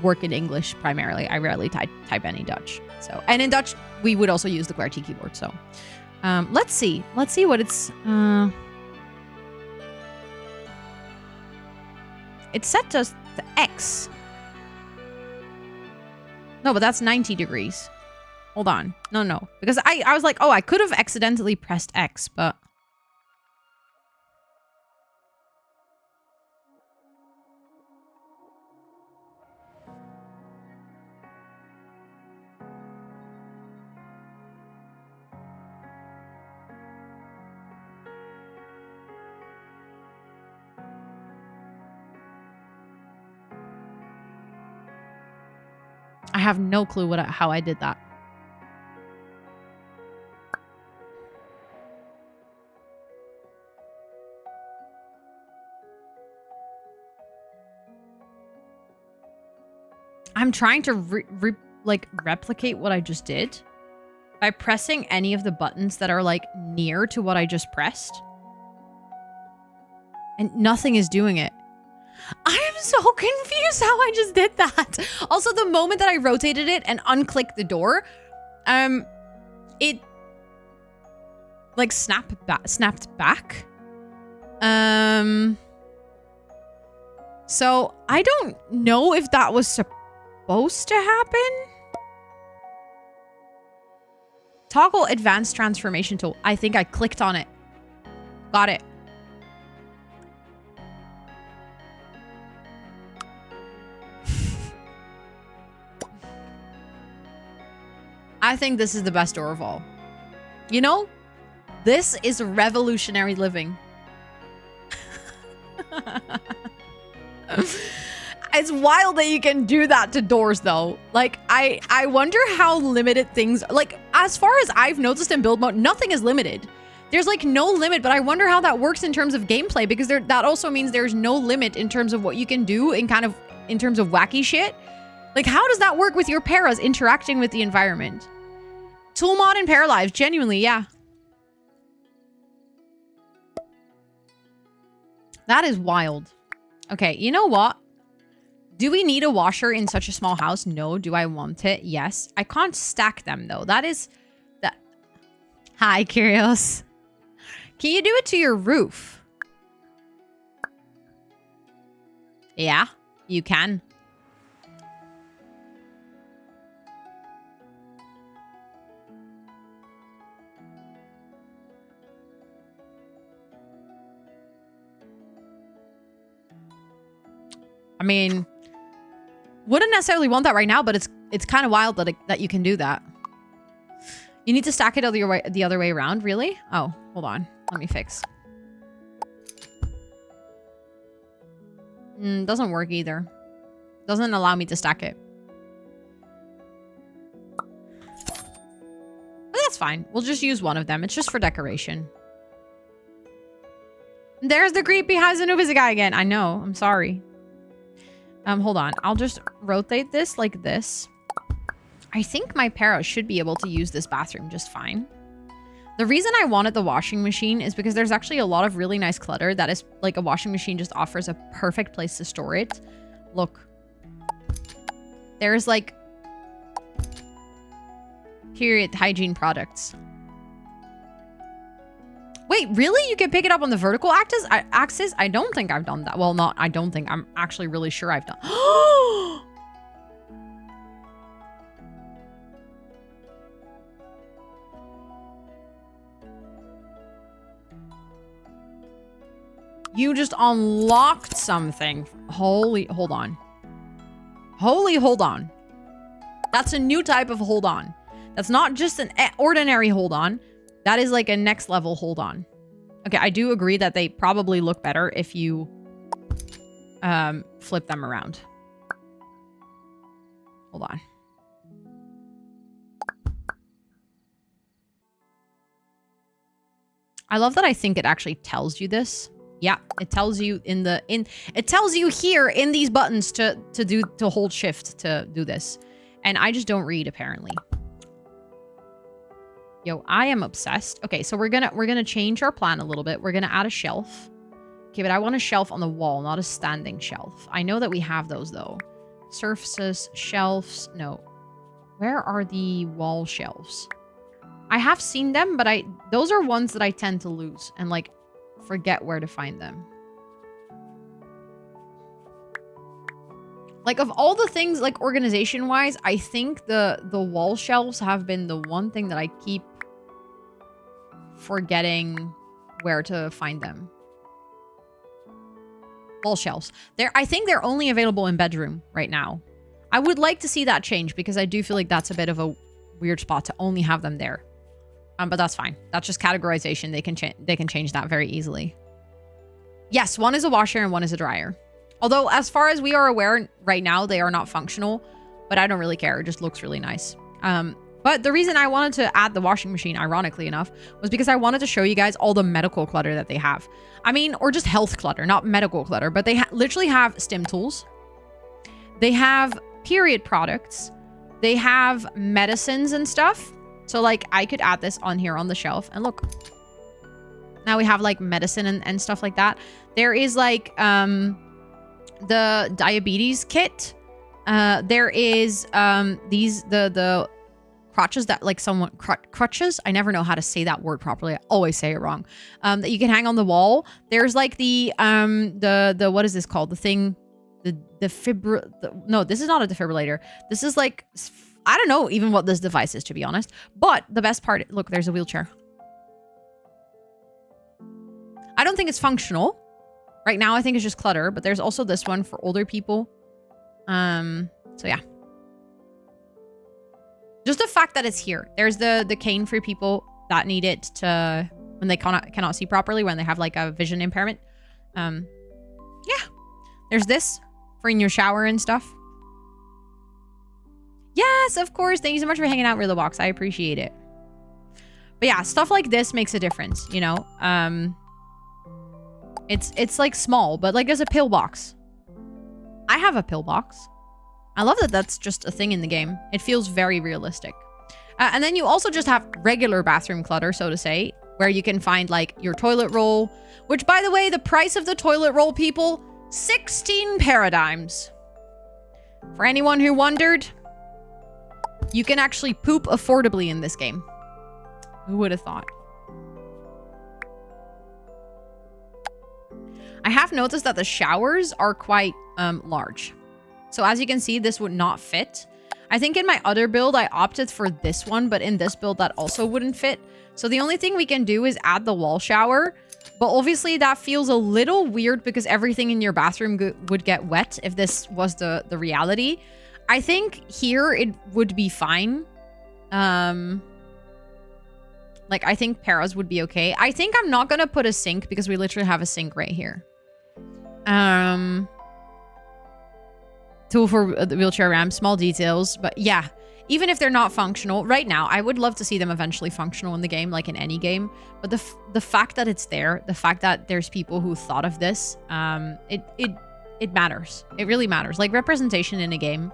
work in English primarily. I rarely type any Dutch. So, and in Dutch, we would also use the QWERTY keyboard. So, let's see. Let's see what it's... It's set to the X. No, but that's 90 degrees. Hold on. No. Because I was like, oh, I could have accidentally pressed X, but... I have no clue how I did that. I'm trying to replicate what I just did by pressing any of the buttons that are like near to what I just pressed. And nothing is doing it. I am so confused how I just did that. Also, the moment that I rotated it and unclicked the door, it like snapped back. So I don't know if that was supposed to happen. Toggle advanced transformation tool. I think I clicked on it. Got it. I think this is the best door of all. You know, this is revolutionary living. It's wild that you can do that to doors, though. Like, I wonder how limited things... Like, as far as I've noticed in build mode, nothing is limited. There's, like, no limit, but I wonder how that works in terms of gameplay, because that also means there's no limit in terms of what you can do in terms of wacky shit. Like, how does that work with your paras interacting with the environment? Tool mod and Paralives, genuinely, yeah. That is wild. Okay, you know what? Do we need a washer in such a small house? No. Do I want it? Yes. I can't stack them, though. That is... that. Hi, Kyrios. Can you do it to your roof? Yeah, you can. I mean, wouldn't necessarily want that right now, but it's kind of wild that you can do that. You need to stack it the other way around, really? Oh, hold on. Let me fix. Doesn't work either. Doesn't allow me to stack it. But that's fine. We'll just use one of them. It's just for decoration. There's the creepy Hazanubis guy again. I know. I'm sorry. Hold on. I'll just rotate this like this. I think my para should be able to use this bathroom just fine. The reason I wanted the washing machine is because there's actually a lot of really nice clutter that is like a washing machine just offers a perfect place to store it. Look. There's like period hygiene products. Wait, really? You can pick it up on the vertical axis? I don't think I've done that. Well, not, I don't think. I'm actually really sure I've done. You just unlocked something. Holy, hold on. Holy, hold on. That's a new type of hold on. That's not just an ordinary hold on. That is like a next level hold on. Okay, I do agree that they probably look better if you flip them around. Hold on. I love that I think it actually tells you this. Yeah, it tells you it tells you here in these buttons to hold shift to do this. And I just don't read apparently. Yo, I am obsessed. Okay, so we're gonna change our plan a little bit. We're gonna add a shelf. Okay, but I want a shelf on the wall, not a standing shelf. I know that we have those though. Surfaces, shelves, no. Where are the wall shelves? I have seen them, but those are ones that I tend to lose and like forget where to find them. Like of all the things like organization wise, I think the wall shelves have been the one thing that I keep forgetting where to find them. Wall shelves. I think they're only available in bedroom right now. I would like to see that change because I do feel like that's a bit of a weird spot to only have them there. But that's fine. That's just categorization. They can change that very easily. Yes, one is a washer and one is a dryer. Although, as far as we are aware right now, they are not functional. but I don't really care. It just looks really nice. But the reason I wanted to add the washing machine, ironically enough, was because I wanted to show you guys all the medical clutter that they have. I mean, or just health clutter, not medical clutter, but they literally have stim tools. They have period products. They have medicines and stuff. So like I could add this on here on the shelf and look. Now we have like medicine and stuff like that. There is like the diabetes kit. There is the crutches that like someone crutches. I never know how to say that word properly. I always say it wrong. That you can hang on the wall. There's like the what is this called? The thing, no, this is not a defibrillator. This is like, I don't know even what this device is, to be honest. But the best part, look, there's a wheelchair. I don't think it's functional. Right now, I think it's just clutter, but there's also this one for older people. So yeah. Just the fact that it's here. There's the cane for people that need it to, when they cannot see properly, when they have like a vision impairment. Yeah. There's this for in your shower and stuff. Yes, of course. Thank you so much for hanging out, Riddlebox. I appreciate it. But yeah, stuff like this makes a difference, you know? It's like small, but like there's a pillbox. I have a pillbox. I love that that's just a thing in the game. It feels very realistic. And then you also just have regular bathroom clutter, so to say, where you can find like your toilet roll, which by the way, the price of the toilet roll, people, 16 paradigms. For anyone who wondered, you can actually poop affordably in this game. Who would have thought? I have noticed that the showers are quite large. So as you can see, this would not fit. I think in my other build, I opted for this one, but in this build, that also wouldn't fit. So the only thing we can do is add the wall shower. But obviously that feels a little weird because everything in your bathroom would get wet if this was the reality. I think here it would be fine. Like I think Paras would be okay. I think I'm not going to put a sink because we literally have a sink right here. Tool for the wheelchair ramp, small details. But yeah, even if they're not functional right now, I would love to see them eventually functional in the game, like in any game. But the fact that it's there, the fact that there's people who thought of this, it matters. It really matters. Like representation in a game.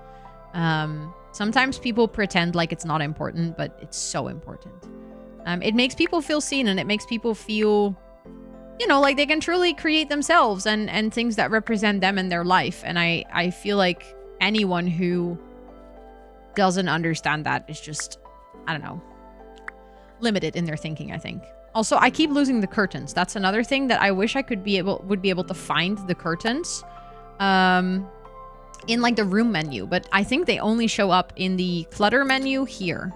Sometimes people pretend like it's not important, but it's so important. It makes people feel seen and it makes people feel, you know, like they can truly create themselves and things that represent them in their life. And I feel like anyone who doesn't understand that is just, I don't know, limited in their thinking, I think. Also, I keep losing the curtains. That's another thing that I wish I would be able to find the curtains in like the room menu, but I think they only show up in the clutter menu here.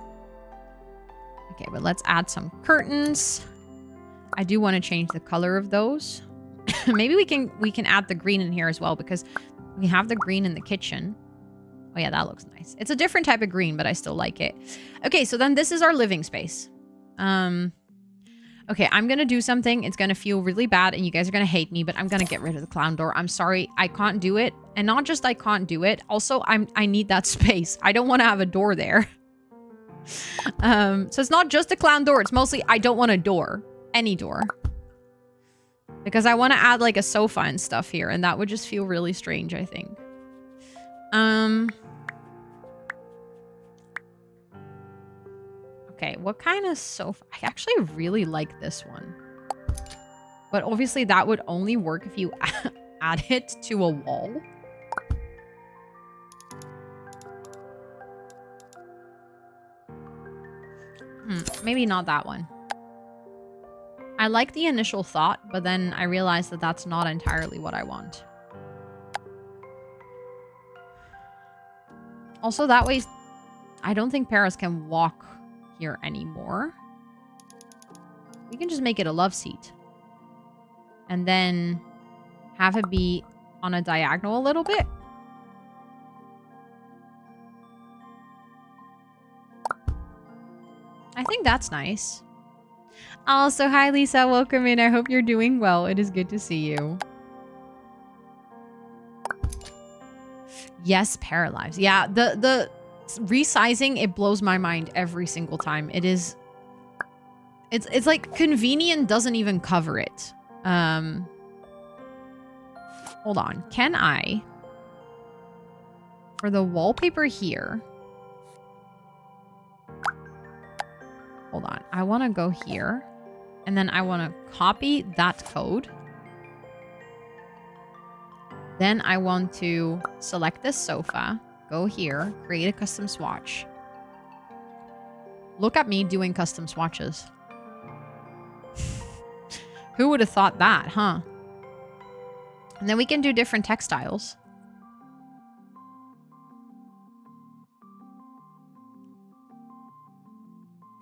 Okay, but let's add some curtains. I do want to change the color of those. Maybe we can add the green in here as well because we have the green in the kitchen. Oh yeah, that looks nice. It's a different type of green, but I still like it. Okay, so then this is our living space. Okay, I'm going to do something. It's going to feel really bad and you guys are going to hate me, but I'm going to get rid of the clown door. I'm sorry. I can't do it. And not just I can't do it. Also, I need that space. I don't want to have a door there. So it's not just a clown door. It's mostly I don't want a door. Any door. Because I want to add like a sofa and stuff here. And that would just feel really strange, I think. Okay, what kind of sofa? I actually really like this one. But obviously that would only work if you add it to a wall. Maybe not that one. I like the initial thought, but then I realized that that's not entirely what I want. Also, that way, I don't think Paris can walk here anymore. We can just make it a love seat. And then have it be on a diagonal a little bit. I think that's nice. Also, hi Lisa, welcome in. I hope you're doing well. It is good to see you. Yes, Paralives. Yeah, the resizing, it blows my mind every single time. It is... It's like convenient doesn't even cover it. Hold on. Can I... For the wallpaper here... Hold on. I want to go here. And then I want to copy that code. Then I want to select this sofa. Go here. Create a custom swatch. Look at me doing custom swatches. Who would have thought that, huh? And then we can do different textiles.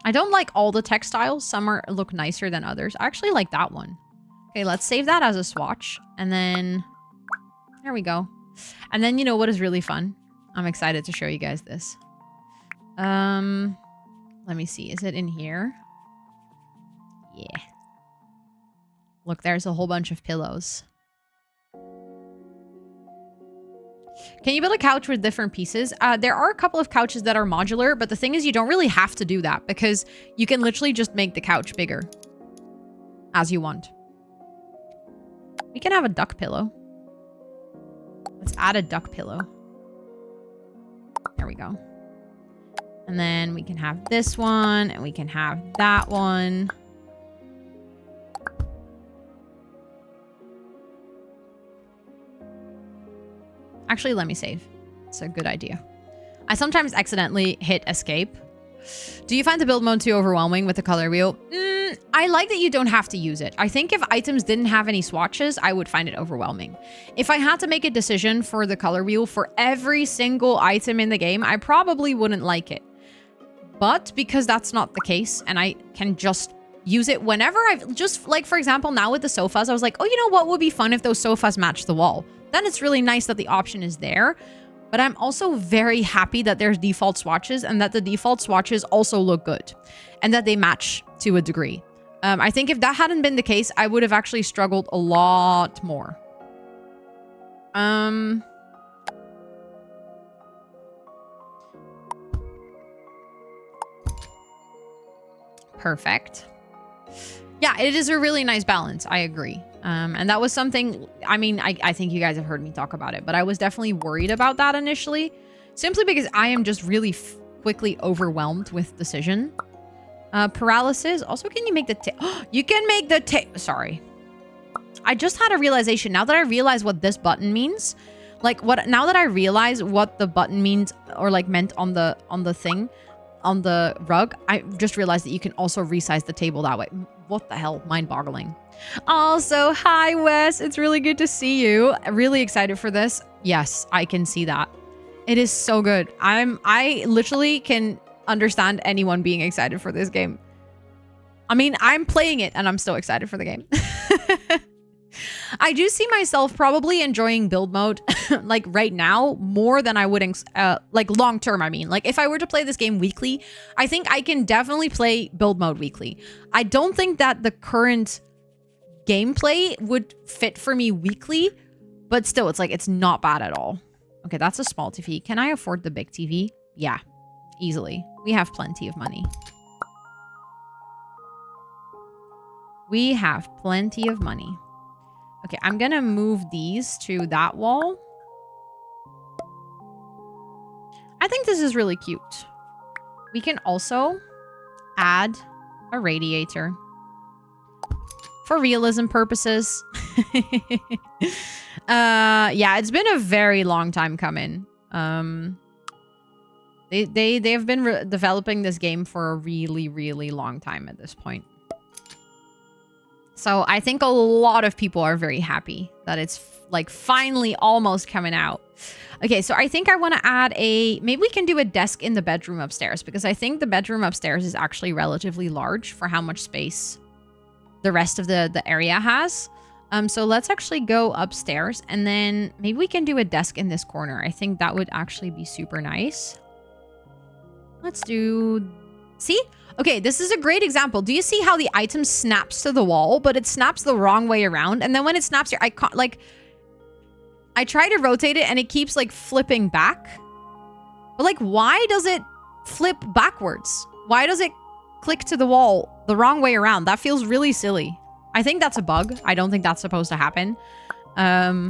I don't like all the textiles. Some look nicer than others. I actually like that one. Okay, let's save that as a swatch. And then... There we go. And then you know what is really fun? I'm excited to show you guys this. Let me see. Is it in here? Yeah. Look, there's a whole bunch of pillows. Can you build a couch with different pieces? There are a couple of couches that are modular, but the thing is you don't really have to do that because you can literally just make the couch bigger as you want. We can have a duck pillow. Let's add a duck pillow. There we go. And then we can have this one and we can have that one. Actually, let me save. It's a good idea. I sometimes accidentally hit escape. Do you find the build mode too overwhelming with the color wheel? I like that you don't have to use it. I think if items didn't have any swatches, I would find it overwhelming. If I had to make a decision for the color wheel for every single item in the game, I probably wouldn't like it. But because that's not the case and I can just use it whenever I've just like, for example, now with the sofas, I was like, oh, you know what would be fun if those sofas match the wall? Then it's really nice that the option is there. But I'm also very happy that there's default swatches and that the default swatches also look good and that they match to a degree. I think if that hadn't been the case, I would have actually struggled a lot more. Perfect. Yeah, it is a really nice balance. I agree. And that was something, I mean, I think you guys have heard me talk about it, but I was definitely worried about that initially, simply because I am just really quickly overwhelmed with decision. Paralysis. Also, can you make the you can make the sorry. I just had a realization now that I realize what this button means. Like now that I realize what the button means or like meant on the thing, on the rug, I just realized that you can also resize the table that way. What the hell? Mind-boggling. Also, hi Wes. It's really good to see you. Really excited for this. Yes, I can see that. It is so good. I literally can understand anyone being excited for this game. I mean, I'm playing it and I'm so excited for the game. I do see myself probably enjoying build mode like right now more than I would like long term. I mean, like if I were to play this game weekly, I think I can definitely play build mode weekly. I don't think that the current gameplay would fit for me weekly, but still it's like it's not bad at all. Okay, that's a small TV. Can I afford the big TV? Yeah, easily. We have plenty of money. We have plenty of money. Okay, I'm gonna move these to that wall. I think this is really cute. We can also add a radiator for realism purposes. Yeah, it's been a very long time coming. They have been developing this game for a really, really long time at this point. So I think a lot of people are very happy that it's like finally almost coming out. Okay, so I think I want to add maybe we can do a desk in the bedroom upstairs because I think the bedroom upstairs is actually relatively large for how much space the rest of the area has. So let's actually go upstairs and then maybe we can do a desk in this corner. I think that would actually be super nice. Let's do... See? Okay, this is a great example. Do you see how the item snaps to the wall, but it snaps the wrong way around? And then when it snaps your icon, like... I try to rotate it and it keeps like flipping back. But like, why does it flip backwards? Why does it click to the wall the wrong way around? That feels really silly. I think that's a bug. I don't think that's supposed to happen. But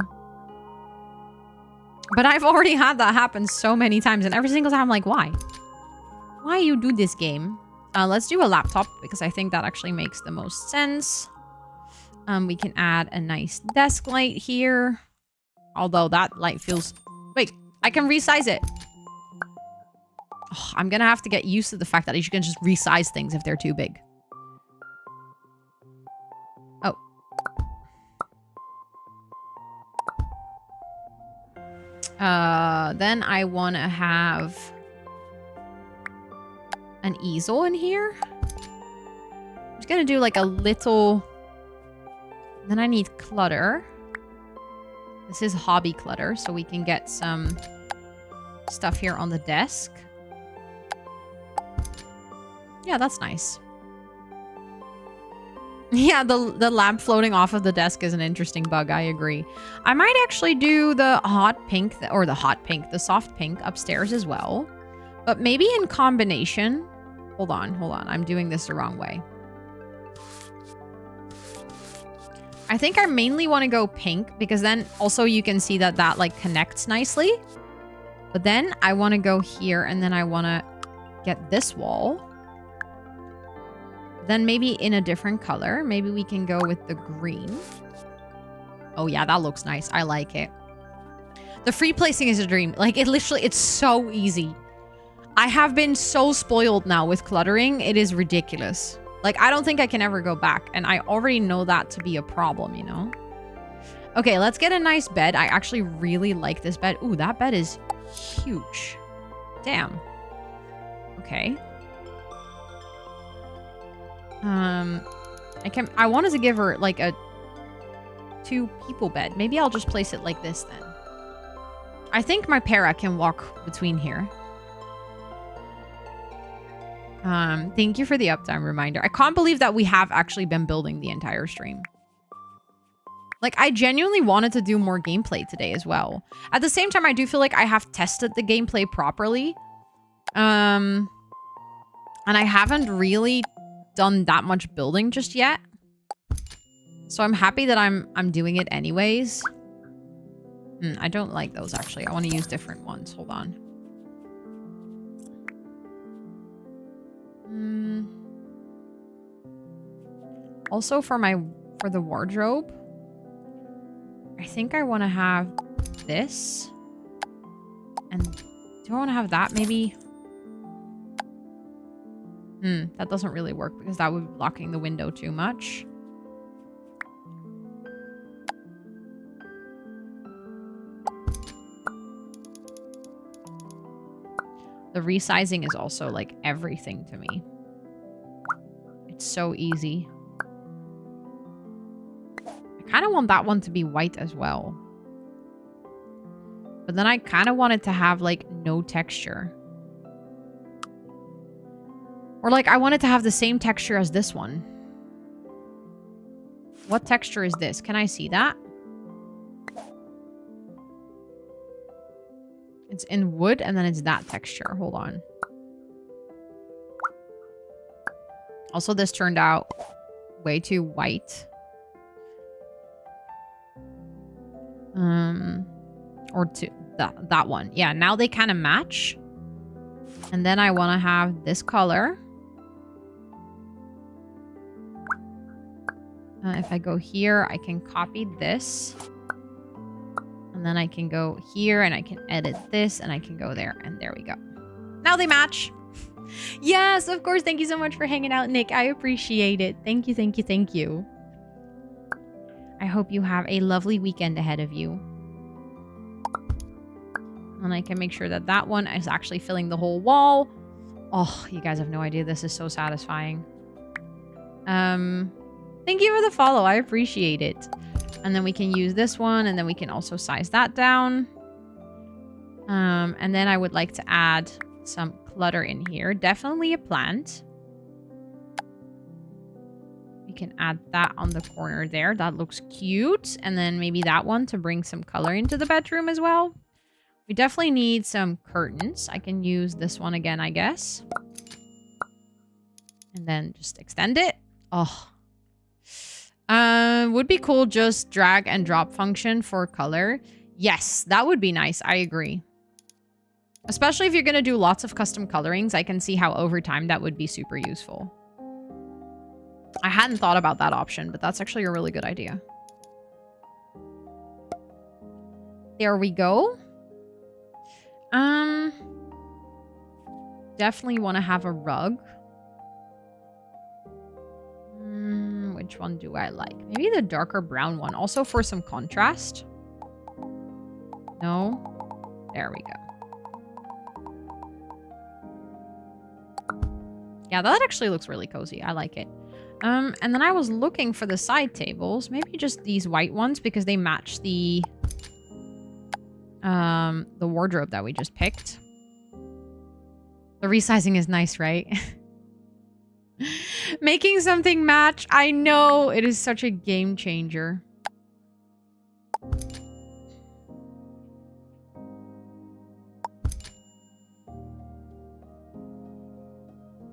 I've already had that happen so many times, and every single time I'm like, why? Why you do this game? Let's do a laptop, because I think that actually makes the most sense. We can add a nice desk light here. Although that light feels... Wait, I can resize it. Oh, I'm gonna have to get used to the fact that you can just resize things if they're too big. Oh. Then I want to have an easel in here. I'm just gonna do like a little... Then I need clutter. This is hobby clutter, so we can get some stuff here on the desk. Yeah, that's nice. Yeah, the lamp floating off of the desk is an interesting bug. I agree. I might actually do the hot pink, or the soft pink upstairs as well. But maybe in combination. Hold on. I'm doing this the wrong way. I think I mainly want to go pink because then also you can see that that like connects nicely. But then I want to go here and then I want to get this wall. Then maybe in a different color. Maybe we can go with the green. Oh yeah, that looks nice. I like it. The free placing is a dream. Like it literally, it's so easy. I have been so spoiled now with cluttering. It is ridiculous. Like I don't think I can ever go back. And I already know that to be a problem, you know? Okay, let's get a nice bed. I actually really like this bed. Ooh, that bed is huge. Damn. Okay. I wanted to give her like a 2-people bed. Maybe I'll just place it like this then. I think my para can walk between here. Thank you for the uptime reminder. I can't believe that we have actually been building the entire stream. Like, I genuinely wanted to do more gameplay today as well. At the same time, I do feel like I have tested the gameplay properly. And I haven't really done that much building just yet. So I'm happy that I'm doing it anyways. I don't like those actually. I want to use different ones. Hold on. Also for the wardrobe, I think I want to have this. And do I want to have that maybe? That doesn't really work because that would be blocking the window too much. The resizing is also like everything to me. It's so easy. I kind of want that one to be white as well. But then I kind of want it to have like no texture. Or like I want it to have the same texture as this one. What texture is this? Can I see that? It's in wood and then it's that texture. Hold on. Also, this turned out way too white. Or to that one. Yeah, now they kind of match. And then I want to have this color. If I go here, I can copy this. And then I can go here and I can edit this and I can go there. And there we go. Now they match. Yes, of course. Thank you so much for hanging out, Nick. I appreciate it. Thank you, thank you, thank you. I hope you have a lovely weekend ahead of you. And I can make sure that that one is actually filling the whole wall. Oh, you guys have no idea. This is so satisfying. Thank you for the follow. I appreciate it. And then we can use this one, and then we can also size that down. And then I would like to add some clutter in here. Definitely a plant. can add that on the corner there. That looks cute. And then maybe that one to bring some color into the bedroom as well. We definitely need some curtains. I can use this one again, I guess. And then just extend it. Oh. Would be cool just drag and drop function for color. Yes, that would be nice. I agree. Especially if you're going to do lots of custom colorings, I can see how over time that would be super useful. I hadn't thought about that option, but that's actually a really good idea. There we go. Definitely want to have a rug. Which one do I like? Maybe the darker brown one. Also for some contrast. No? There we go. Yeah, that actually looks really cozy. I like it. And then I was looking for the side tables. Maybe just these white ones because they match the wardrobe that we just picked. The resizing is nice, right? Making something match. I know. It is such a game changer.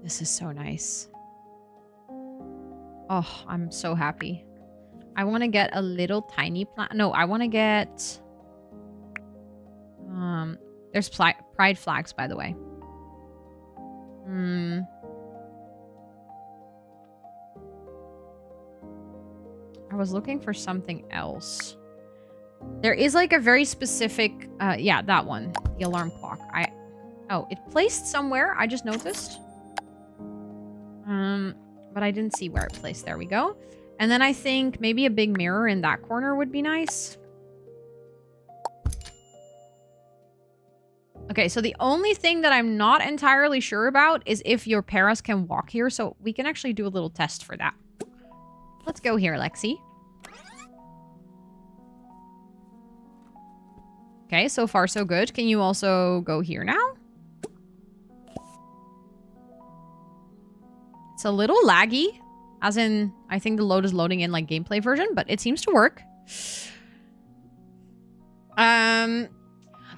This is so nice. Oh, I'm so happy. I want to get a little tiny plant. No, I want to get... There's pride flags, by the way. I was looking for something else. There is like a very specific... yeah, that one. The alarm clock. Oh, it placed somewhere. I just noticed. But I didn't see where it placed. There we go. And then I think maybe a big mirror in that corner would be nice. Okay, so the only thing that I'm not entirely sure about is if your Paras can walk here. So we can actually do a little test for that. Let's go here, Lexi. Okay, so far so good. Can you also go here now? It's a little laggy, as in, I think the load is loading in like gameplay version, but it seems to work.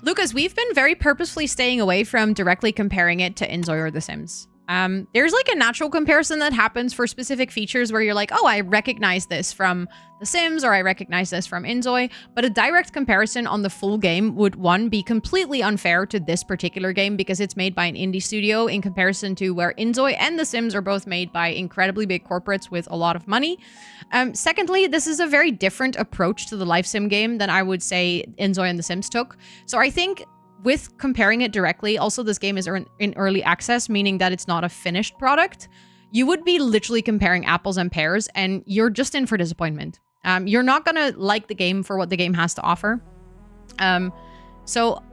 Lucas, we've been very purposefully staying away from directly comparing it to Inzoi or The Sims. There's like a natural comparison that happens for specific features where you're like, oh, I recognize this from The Sims or I recognize this from Inzoi. But a direct comparison on the full game would, one, be completely unfair to this particular game because it's made by an indie studio in comparison to where Inzoi and The Sims are both made by incredibly big corporates with a lot of money. Secondly, this is a very different approach to the life sim game than I would say Inzoi and The Sims took. So I think with comparing it directly, also this game is in early access, meaning that it's not a finished product. You would be literally comparing apples and pears, and you're just in for disappointment. You're not gonna like the game for what the game has to offer. So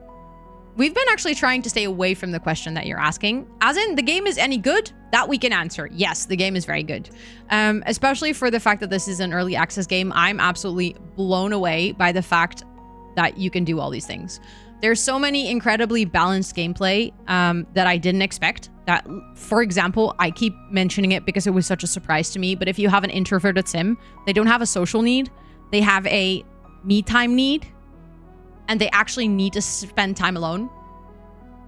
we've been actually trying to stay away from the question that you're asking. As in, the game is any good? That we can answer. Yes, the game is very good. Especially for the fact that this is an early access game. I'm absolutely blown away by the fact that you can do all these things. There's so many incredibly balanced gameplay that I didn't expect. That, for example, I keep mentioning it because it was such a surprise to me, but if you have an introverted sim, they don't have a social need. They have a me time need, and they actually need to spend time alone.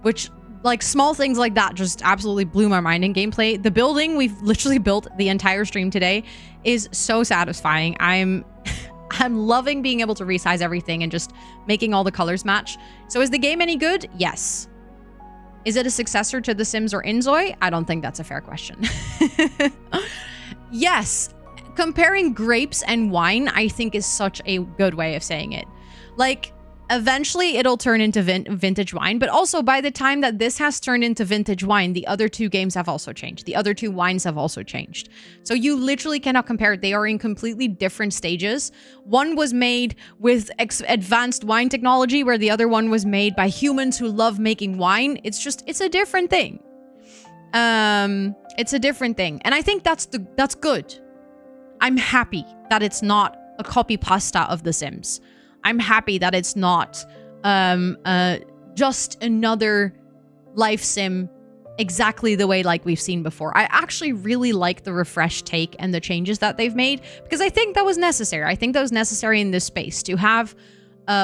Which, like, small things like that just absolutely blew my mind in gameplay. The building we've literally built the entire stream today is so satisfying. I'm loving being able to resize everything and just making all the colors match. So is the game any good? Yes. Is it a successor to The Sims or Inzoi? I don't think that's a fair question. Yes. Comparing grapes and wine, I think, is such a good way of saying it. Like, eventually it'll turn into vintage wine, but also by the time that this has turned into vintage wine, the other two games have also changed. The other two wines have also changed. So you literally cannot compare. They are in completely different stages. One was made with advanced wine technology, where the other one was made by humans who love making wine. It's a different thing. It's a different thing. And I think that's good. I'm happy that it's not a copy pasta of The Sims. I'm happy that it's not just another life sim exactly the way like we've seen before. I actually really like the refreshed take and the changes that they've made because I think that was necessary. I think that was necessary in this space to have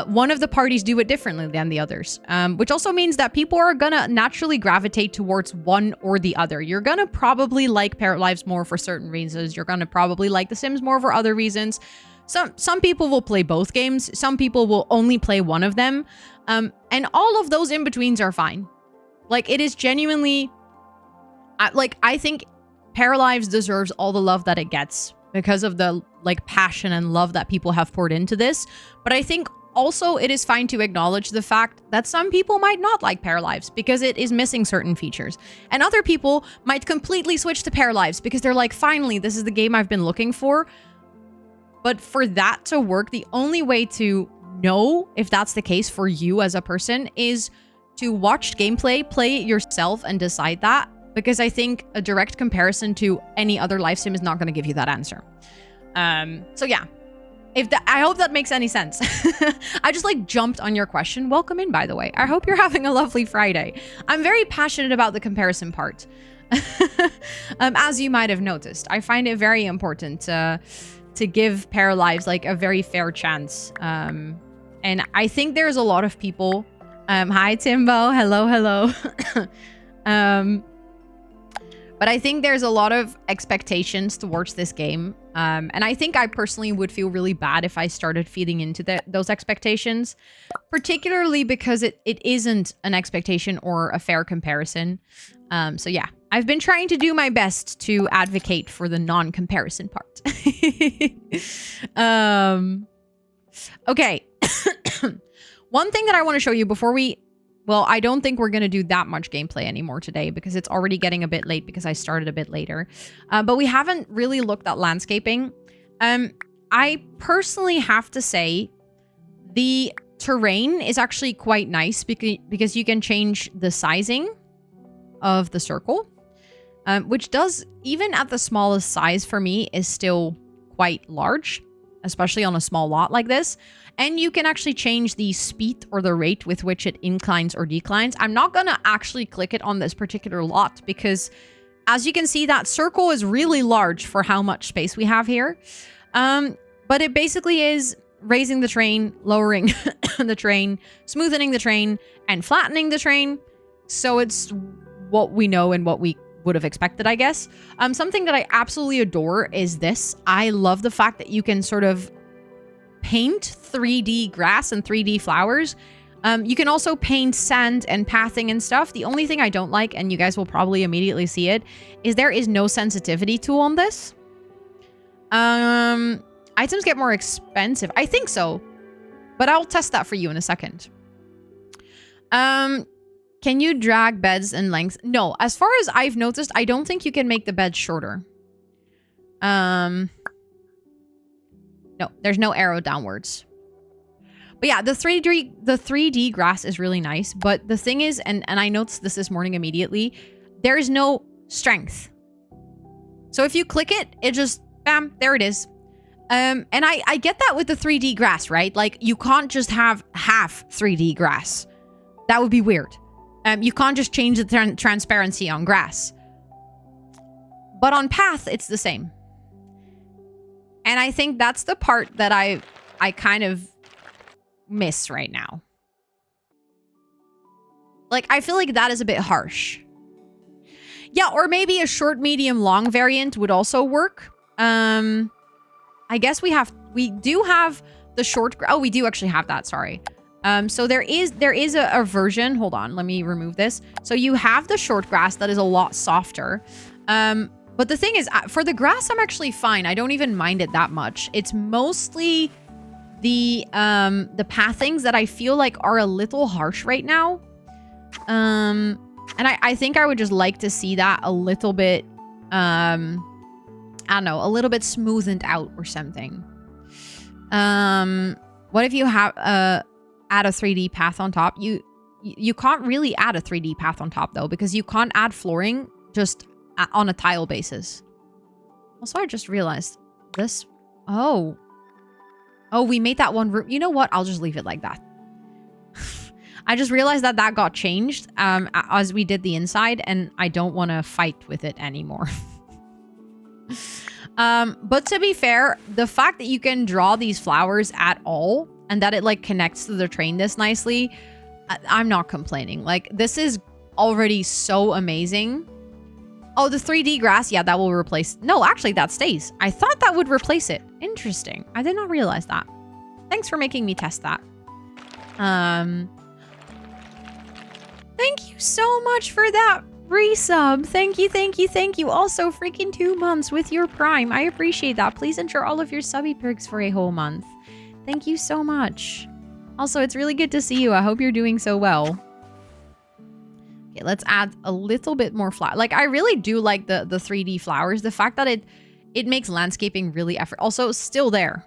one of the parties do it differently than the others, which also means that people are gonna naturally gravitate towards one or the other. You're gonna probably like Paralives more for certain reasons. You're gonna probably like The Sims more for other reasons. Some people will play both games. Some people will only play one of them. And all of those in-betweens are fine. Like, it is genuinely... I think Paralives deserves all the love that it gets because of the, like, passion and love that people have poured into this. But I think also it is fine to acknowledge the fact that some people might not like Paralives because it is missing certain features. And other people might completely switch to Paralives because they're like, finally, this is the game I've been looking for. But for that to work, the only way to know if that's the case for you as a person is to watch gameplay, play it yourself, and decide that. Because I think a direct comparison to any other live sim is not going to give you that answer. So yeah, I hope that makes any sense. I just like jumped on your question. Welcome in, by the way. I hope you're having a lovely Friday. I'm very passionate about the comparison part. As you might have noticed, I find it very important to give Paralives like a very fair chance. And I think there's a lot of people. Hi Timbo, hello. But I think there's a lot of expectations towards this game. And I think I personally would feel really bad if I started feeding into those expectations, particularly because it isn't an expectation or a fair comparison. So yeah, I've been trying to do my best to advocate for the non-comparison part. Okay. One thing that I want to show you before well, I don't think we're going to do that much gameplay anymore today because it's already getting a bit late because I started a bit later. But we haven't really looked at landscaping. I personally have to say the terrain is actually quite nice because you can change the sizing of the circle, which does, even at the smallest size for me, is still quite large, especially on a small lot like this. And you can actually change the speed or the rate with which it inclines or declines. I'm not going to actually click it on this particular lot because, as you can see, that circle is really large for how much space we have here. But it basically is raising the terrain, lowering the terrain, smoothing the terrain, and flattening the terrain. So it's what we know and what we would have expected, I guess. Something that I absolutely adore is this. I love the fact that you can sort of paint 3D grass and 3D flowers. You can also paint sand and pathing and stuff. The only thing I don't like, and you guys will probably immediately see it, is there is no sensitivity tool on this. Items get more expensive. I think so, but I'll test that for you in a second. Can you drag beds in length? No, as far as I've noticed, I don't think you can make the bed shorter. No, there's no arrow downwards. But yeah, the 3D grass is really nice. But the thing is, and I noticed this morning immediately, there is no strength. So if you click it, it just, bam, there it is. And I get that with the 3D grass, right? Like, you can't just have half 3D grass. That would be weird. You can't just change the transparency on grass. But on path, it's the same. And I think that's the part that I kind of miss right now. Like, I feel like that is a bit harsh. Yeah, or maybe a short, medium, long variant would also work. I guess we do have the short. Oh, we do actually have that. Sorry. So there is a version. Hold on, let me remove this. So you have the short grass that is a lot softer. But the thing is, for the grass, I'm actually fine. I don't even mind it that much. It's mostly the pathings that I feel like are a little harsh right now. And I think I would just like to see that a little bit, I don't know, a little bit smoothened out or something. What if you have add a 3D path on top? You can't really add a 3D path on top though, because you can't add flooring just on a tile basis. Also, I just realized this. Oh, we made that one room. You know what? I'll just leave it like that. I just realized that that got changed as we did the inside, and I don't want to fight with it anymore. But to be fair, the fact that you can draw these flowers at all and that it like connects to the train this nicely, I'm not complaining. Like, this is already so amazing. Oh, the 3D grass. Yeah, that will replace. No, actually, that stays. I thought that would replace it. Interesting. I did not realize that. Thanks for making me test that. Thank you so much for that resub. Thank you, thank you, thank you. Also, freaking 2 months with your Prime. I appreciate that. Please ensure all of your subby perks for a whole month. Thank you so much. Also, it's really good to see you. I hope you're doing so well. Okay, let's add a little bit more flower. Like, I really do like the 3D flowers. The fact that it makes landscaping really effort. Also, still there.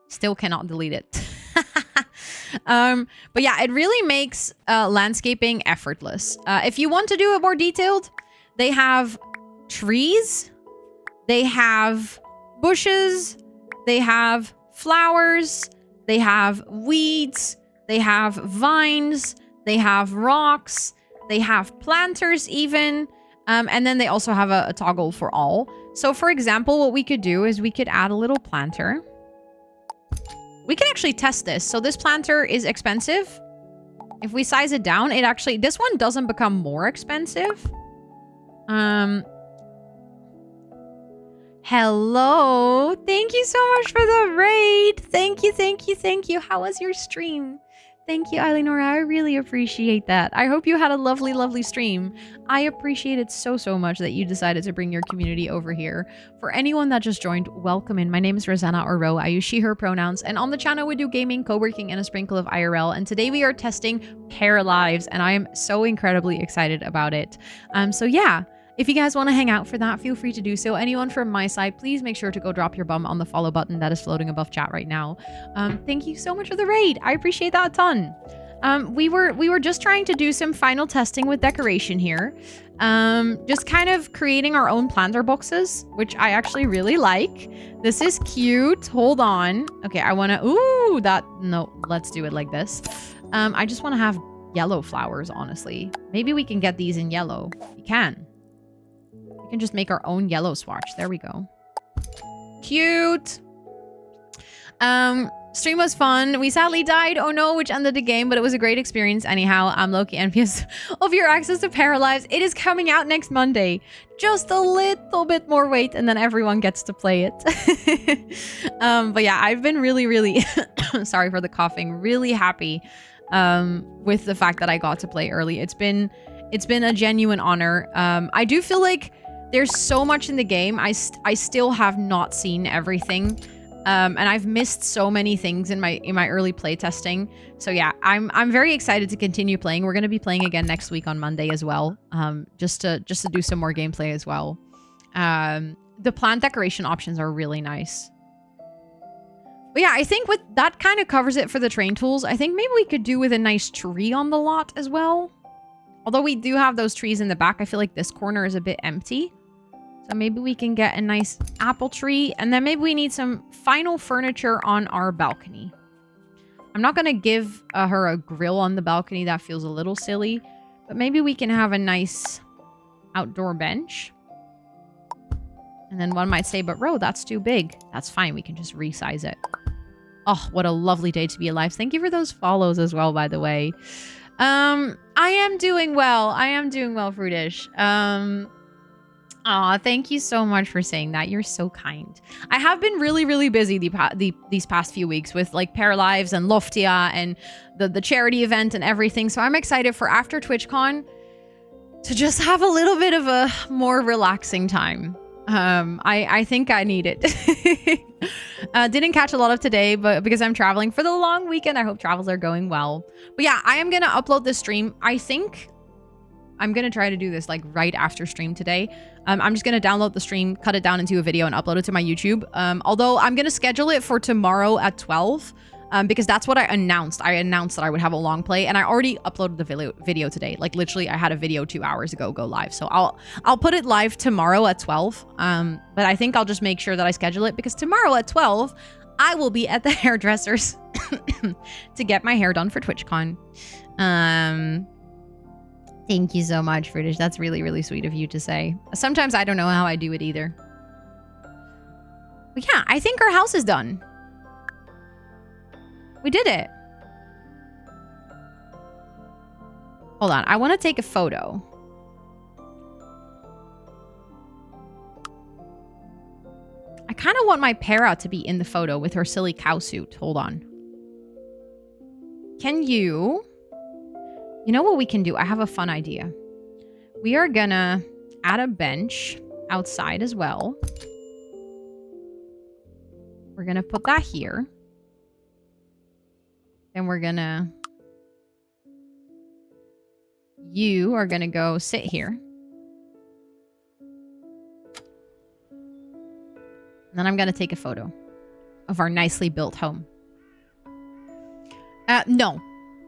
Still cannot delete it. But yeah, it really makes landscaping effortless. If you want to do it more detailed, they have trees, they have bushes, they have flowers, they have weeds, they have vines, they have rocks, they have planters even, and then they also have a toggle for all. So for example, what we could do is we could add a little planter. We can actually test this. So this planter is expensive. If we size it down, it actually, this one doesn't become more expensive. Hello. Thank you so much for the raid. Thank you, thank you, thank you. How was your stream? Thank you, Eleonora. I really appreciate that. I hope you had a lovely, lovely stream. I appreciate it so, so much that you decided to bring your community over here. For anyone that just joined, welcome in. My name is Rosanna or Ro. I use she, her pronouns. And on the channel, we do gaming, co-working, and a sprinkle of IRL. And today we are testing Paralives, and I am so incredibly excited about it. So yeah. If you guys want to hang out for that, feel free to do so. Anyone from my side, please make sure to go drop your bum on the follow button that is floating above chat right now. Thank you so much for the raid. I appreciate that a ton. We were just trying to do some final testing with decoration here. Just kind of creating our own planter boxes, which I actually really like. This is cute. Hold on. Okay, I want to... Ooh, that... No, let's do it like this. I just want to have yellow flowers, honestly. Maybe we can get these in yellow. We can. We can just make our own yellow swatch. There we go. Cute. Stream was fun. We sadly died, oh no, which ended the game, but it was a great experience anyhow. I'm low-key envious of your access to Paralives. It is coming out next Monday. Just a little bit more wait and then everyone gets to play it. But yeah, I've been really, sorry for the coughing, really happy with the fact that I got to play early. It's been a genuine honor. I do feel like there's so much in the game. I still have not seen everything. And I've missed so many things in my early playtesting. So yeah, I'm very excited to continue playing. We're going to be playing again next week on Monday as well. Just to do some more gameplay as well. The plant decoration options are really nice. But yeah, I think with that kind of covers it for the train tools. I think maybe we could do with a nice tree on the lot as well. Although we do have those trees in the back, I feel like this corner is a bit empty. So maybe we can get a nice apple tree. And then maybe we need some final furniture on our balcony. I'm not going to give her a grill on the balcony. That feels a little silly. But maybe we can have a nice outdoor bench. And then one might say, but Ro, that's too big. That's fine. We can just resize it. Oh, what a lovely day to be alive. Thank you for those follows as well, by the way. I am doing well. I am doing well, Fruitish. Aw, thank you so much for saying that. You're so kind. I have been really busy these past few weeks with like Paralives and Loftia and the charity event and everything. So I'm excited for after TwitchCon to just have a little bit of a more relaxing time. I think I need it. Didn't catch a lot of today, but because I'm traveling for the long weekend, I hope travels are going well. But yeah, I am going to upload this stream. I think I'm going to try to do this like right after stream today. I'm just going to download the stream, cut it down into a video and upload it to my YouTube. Although I'm going to schedule it for tomorrow at 12. Because that's what I announced. I announced that I would have a long play, and I already uploaded the video today. Like literally, I had a video 2 hours ago go live. So I'll put it live tomorrow at 12. But I think I'll just make sure that I schedule it because tomorrow at 12, I will be at the hairdresser's to get my hair done for TwitchCon. Thank you so much, British. That's really, really sweet of you to say. Sometimes I don't know how I do it either. But yeah, I think our house is done. We did it. Hold on. I want to take a photo. I kind of want my Para to be in the photo with her silly cow suit. Hold on. Can you... You know what we can do? I have a fun idea. We are gonna add a bench outside as well. We're gonna put that here. Then we're gonna... You are gonna go sit here. And then I'm gonna take a photo of our nicely built home. No.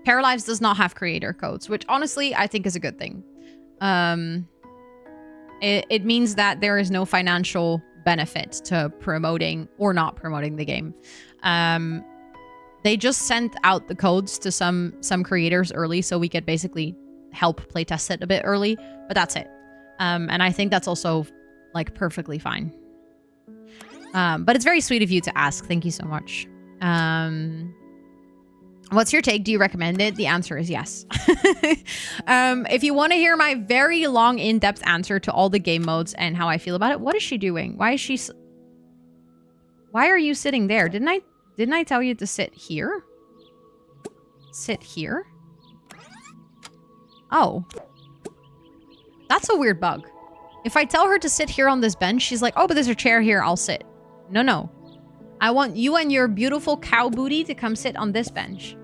Paralives does not have creator codes, which honestly I think is a good thing. It means that there is no financial benefit to promoting or not promoting the game. They just sent out the codes to some creators early, so we could basically help playtest it a bit early, but that's it. And I think that's also like perfectly fine. But it's very sweet of you to ask. Thank you so much. What's your take? Do you recommend it? The answer is yes. If you want to hear my very long, in-depth answer to all the game modes and how I feel about it, what is she doing? Why is she... Why are you sitting there? Didn't I tell you to sit here? Sit here? Oh. That's a weird bug. If I tell her to sit here on this bench, she's like, oh, but there's a chair here, I'll sit. No, no. I want you and your beautiful cow booty to come sit on this bench.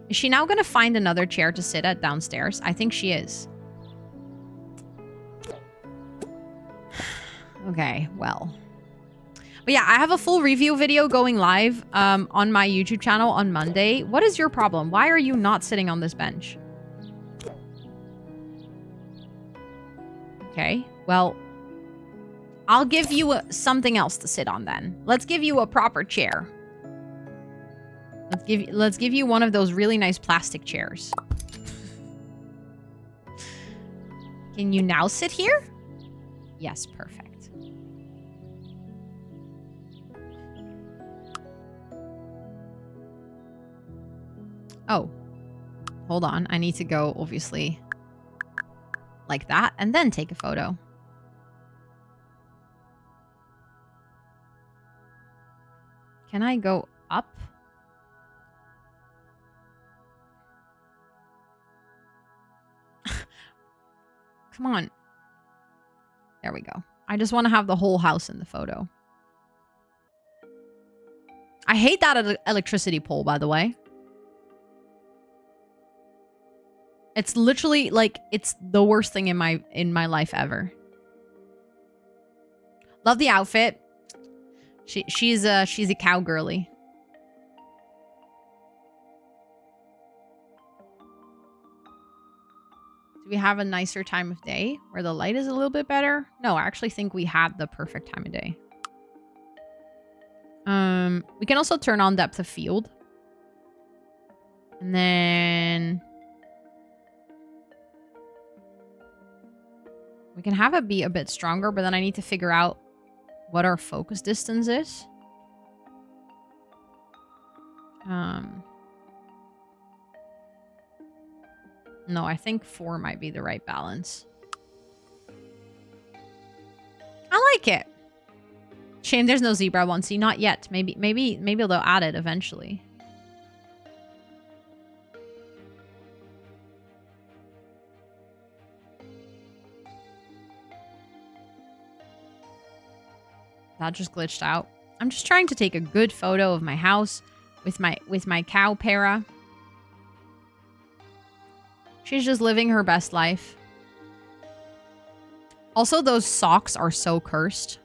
Is she now going to find another chair to sit at downstairs? I think she is. Okay, well. But yeah, I have a full review video going live on my YouTube channel on Monday. What is your problem? Why are you not sitting on this bench? Okay, well... I'll give you something else to sit on then. Let's give you a proper chair. Let's give you one of those really nice plastic chairs. Can you now sit here? Yes, perfect. Oh. Hold on. I need to go, obviously, like that, and then take a photo. Can I go up? Come on. There we go. I just want to have the whole house in the photo. I hate that electricity pole, by the way. It's literally like it's the worst thing in my life ever. Love the outfit. She's a cowgirly. Do we have a nicer time of day where the light is a little bit better? No, I actually think we had the perfect time of day. We can also turn on depth of field. And then we can have it be a bit stronger, but then I need to figure out what our focus distance is. No, I think 4 might be the right balance. I like it. Shame there's no zebra one. See, not yet. Maybe they'll add it eventually. That just glitched out. I'm just trying to take a good photo of my house with my cow Para. She's just living her best life. Also, those socks are so cursed.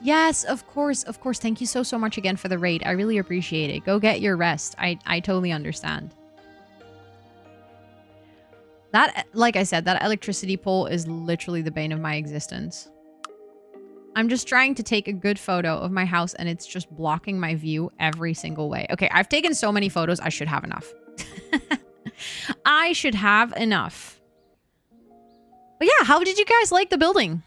Yes, of course, of course. Thank you so, so much again for the raid. I really appreciate it. Go get your rest. I totally understand. That, like I said, that electricity pole is literally the bane of my existence. I'm just trying to take a good photo of my house and it's just blocking my view every single way. Okay, I've taken so many photos, I should have enough. I should have enough. But yeah, how did you guys like the building?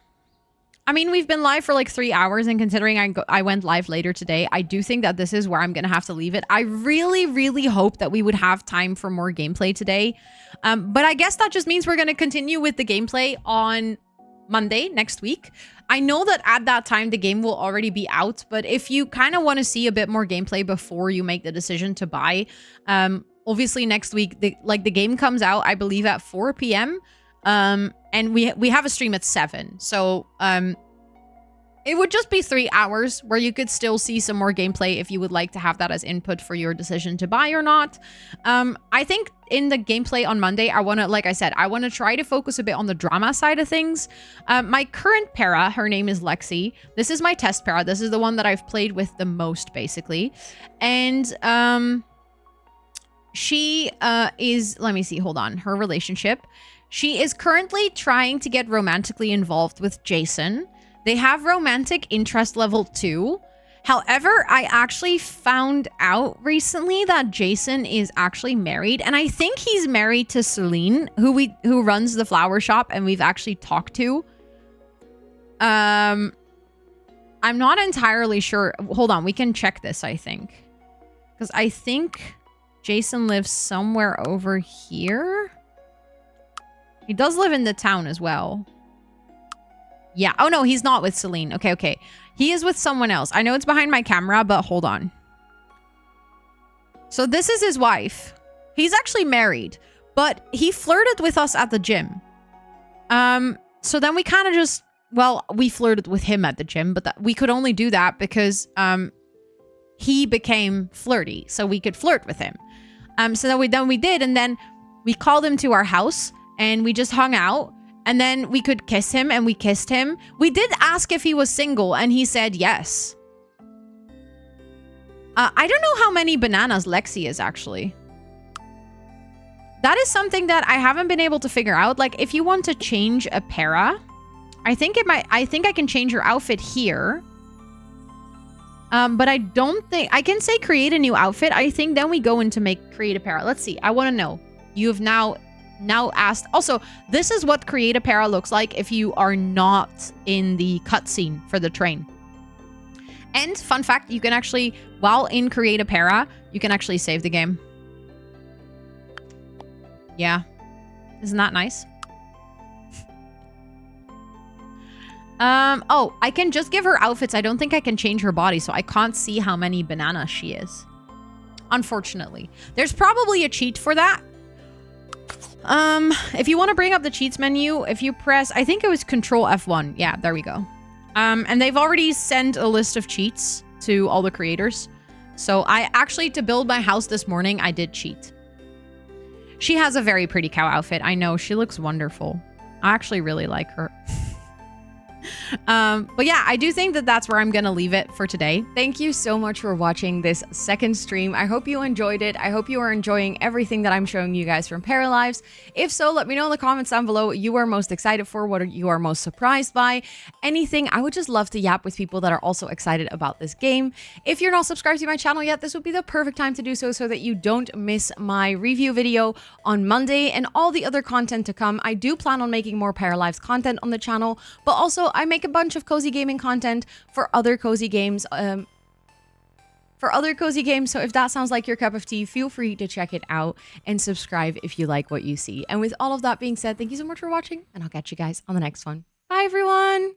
I mean, we've been live for like 3 hours, and considering I went live later today, I do think that this is where I'm going to have to leave it. I really, really hope that we would have time for more gameplay today. But I guess that just means we're going to continue with the gameplay on Monday next week. I know that at that time, the game will already be out, but if you kind of want to see a bit more gameplay before you make the decision to buy, obviously next week, the game comes out, I believe at 4 p.m. And we have a stream at 7. So, it would just be 3 hours where you could still see some more gameplay if you would like to have that as input for your decision to buy or not. I think in the gameplay on Monday, I want to, like I said, I want to try to focus a bit on the drama side of things. My current para, her name is Lexi. This is my test para. This is the one that I've played with the most, basically. And, she is, let me see, hold on, her relationship. She is currently trying to get romantically involved with Jason. They have romantic interest level 2. However, I actually found out recently that Jason is actually married, and I think he's married to Celine, who runs the flower shop, and we've actually talked to. I'm not entirely sure. Hold on, we can check this, I think. Because I think Jason lives somewhere over here. He does live in the town as well. Yeah. Oh, no, he's not with Celine. Okay, okay. He is with someone else. I know it's behind my camera, but hold on. So this is his wife. He's actually married, but he flirted with us at the gym. So then we kind of just, well, we flirted with him at the gym, but we could only do that because he became flirty, so we could flirt with him. So then we did, and then we called him to our house, and we just hung out. And then we could kiss him, and we kissed him. We did ask if he was single, and he said yes. I don't know how many bananas Lexi is, actually. That is something that I haven't been able to figure out. Like, if you want to change a para, I think I can change your outfit here. But I don't think... I can say create a new outfit. I think then we go into create a para. Let's see. I want to know. You have now asked. Also, this is what create a para looks like if you are not in the cutscene for the train. And fun fact, you can actually, while in create a para, you can actually save the game. Yeah. Isn't that nice? Oh, I can just give her outfits. I don't think I can change her body, so I can't see how many bananas she is. Unfortunately. There's probably a cheat for that. If you want to bring up the cheats menu, if you press, I think it was Control F1. Yeah, there we go. And they've already sent a list of cheats to all the creators. So I actually, to build my house this morning, I did cheat. She has a very pretty cow outfit. I know, she looks wonderful. I actually really like her. But yeah, I do think that that's where I'm gonna leave it for today. Thank you so much for watching this second stream. I hope you enjoyed it. I hope you are enjoying everything that I'm showing you guys from Paralives. If so, let me know in the comments down below what you are most excited for, what you are most surprised by, anything. I would just love to yap with people that are also excited about this game. If you're not subscribed to my channel yet, this would be the perfect time to do so that you don't miss my review video on Monday and all the other content to come. I do plan on making more Paralives content on the channel, but also I make a bunch of cozy gaming content for other cozy games. So if that sounds like your cup of tea, feel free to check it out and subscribe if you like what you see. And with all of that being said, thank you so much for watching, and I'll catch you guys on the next one. Bye, everyone.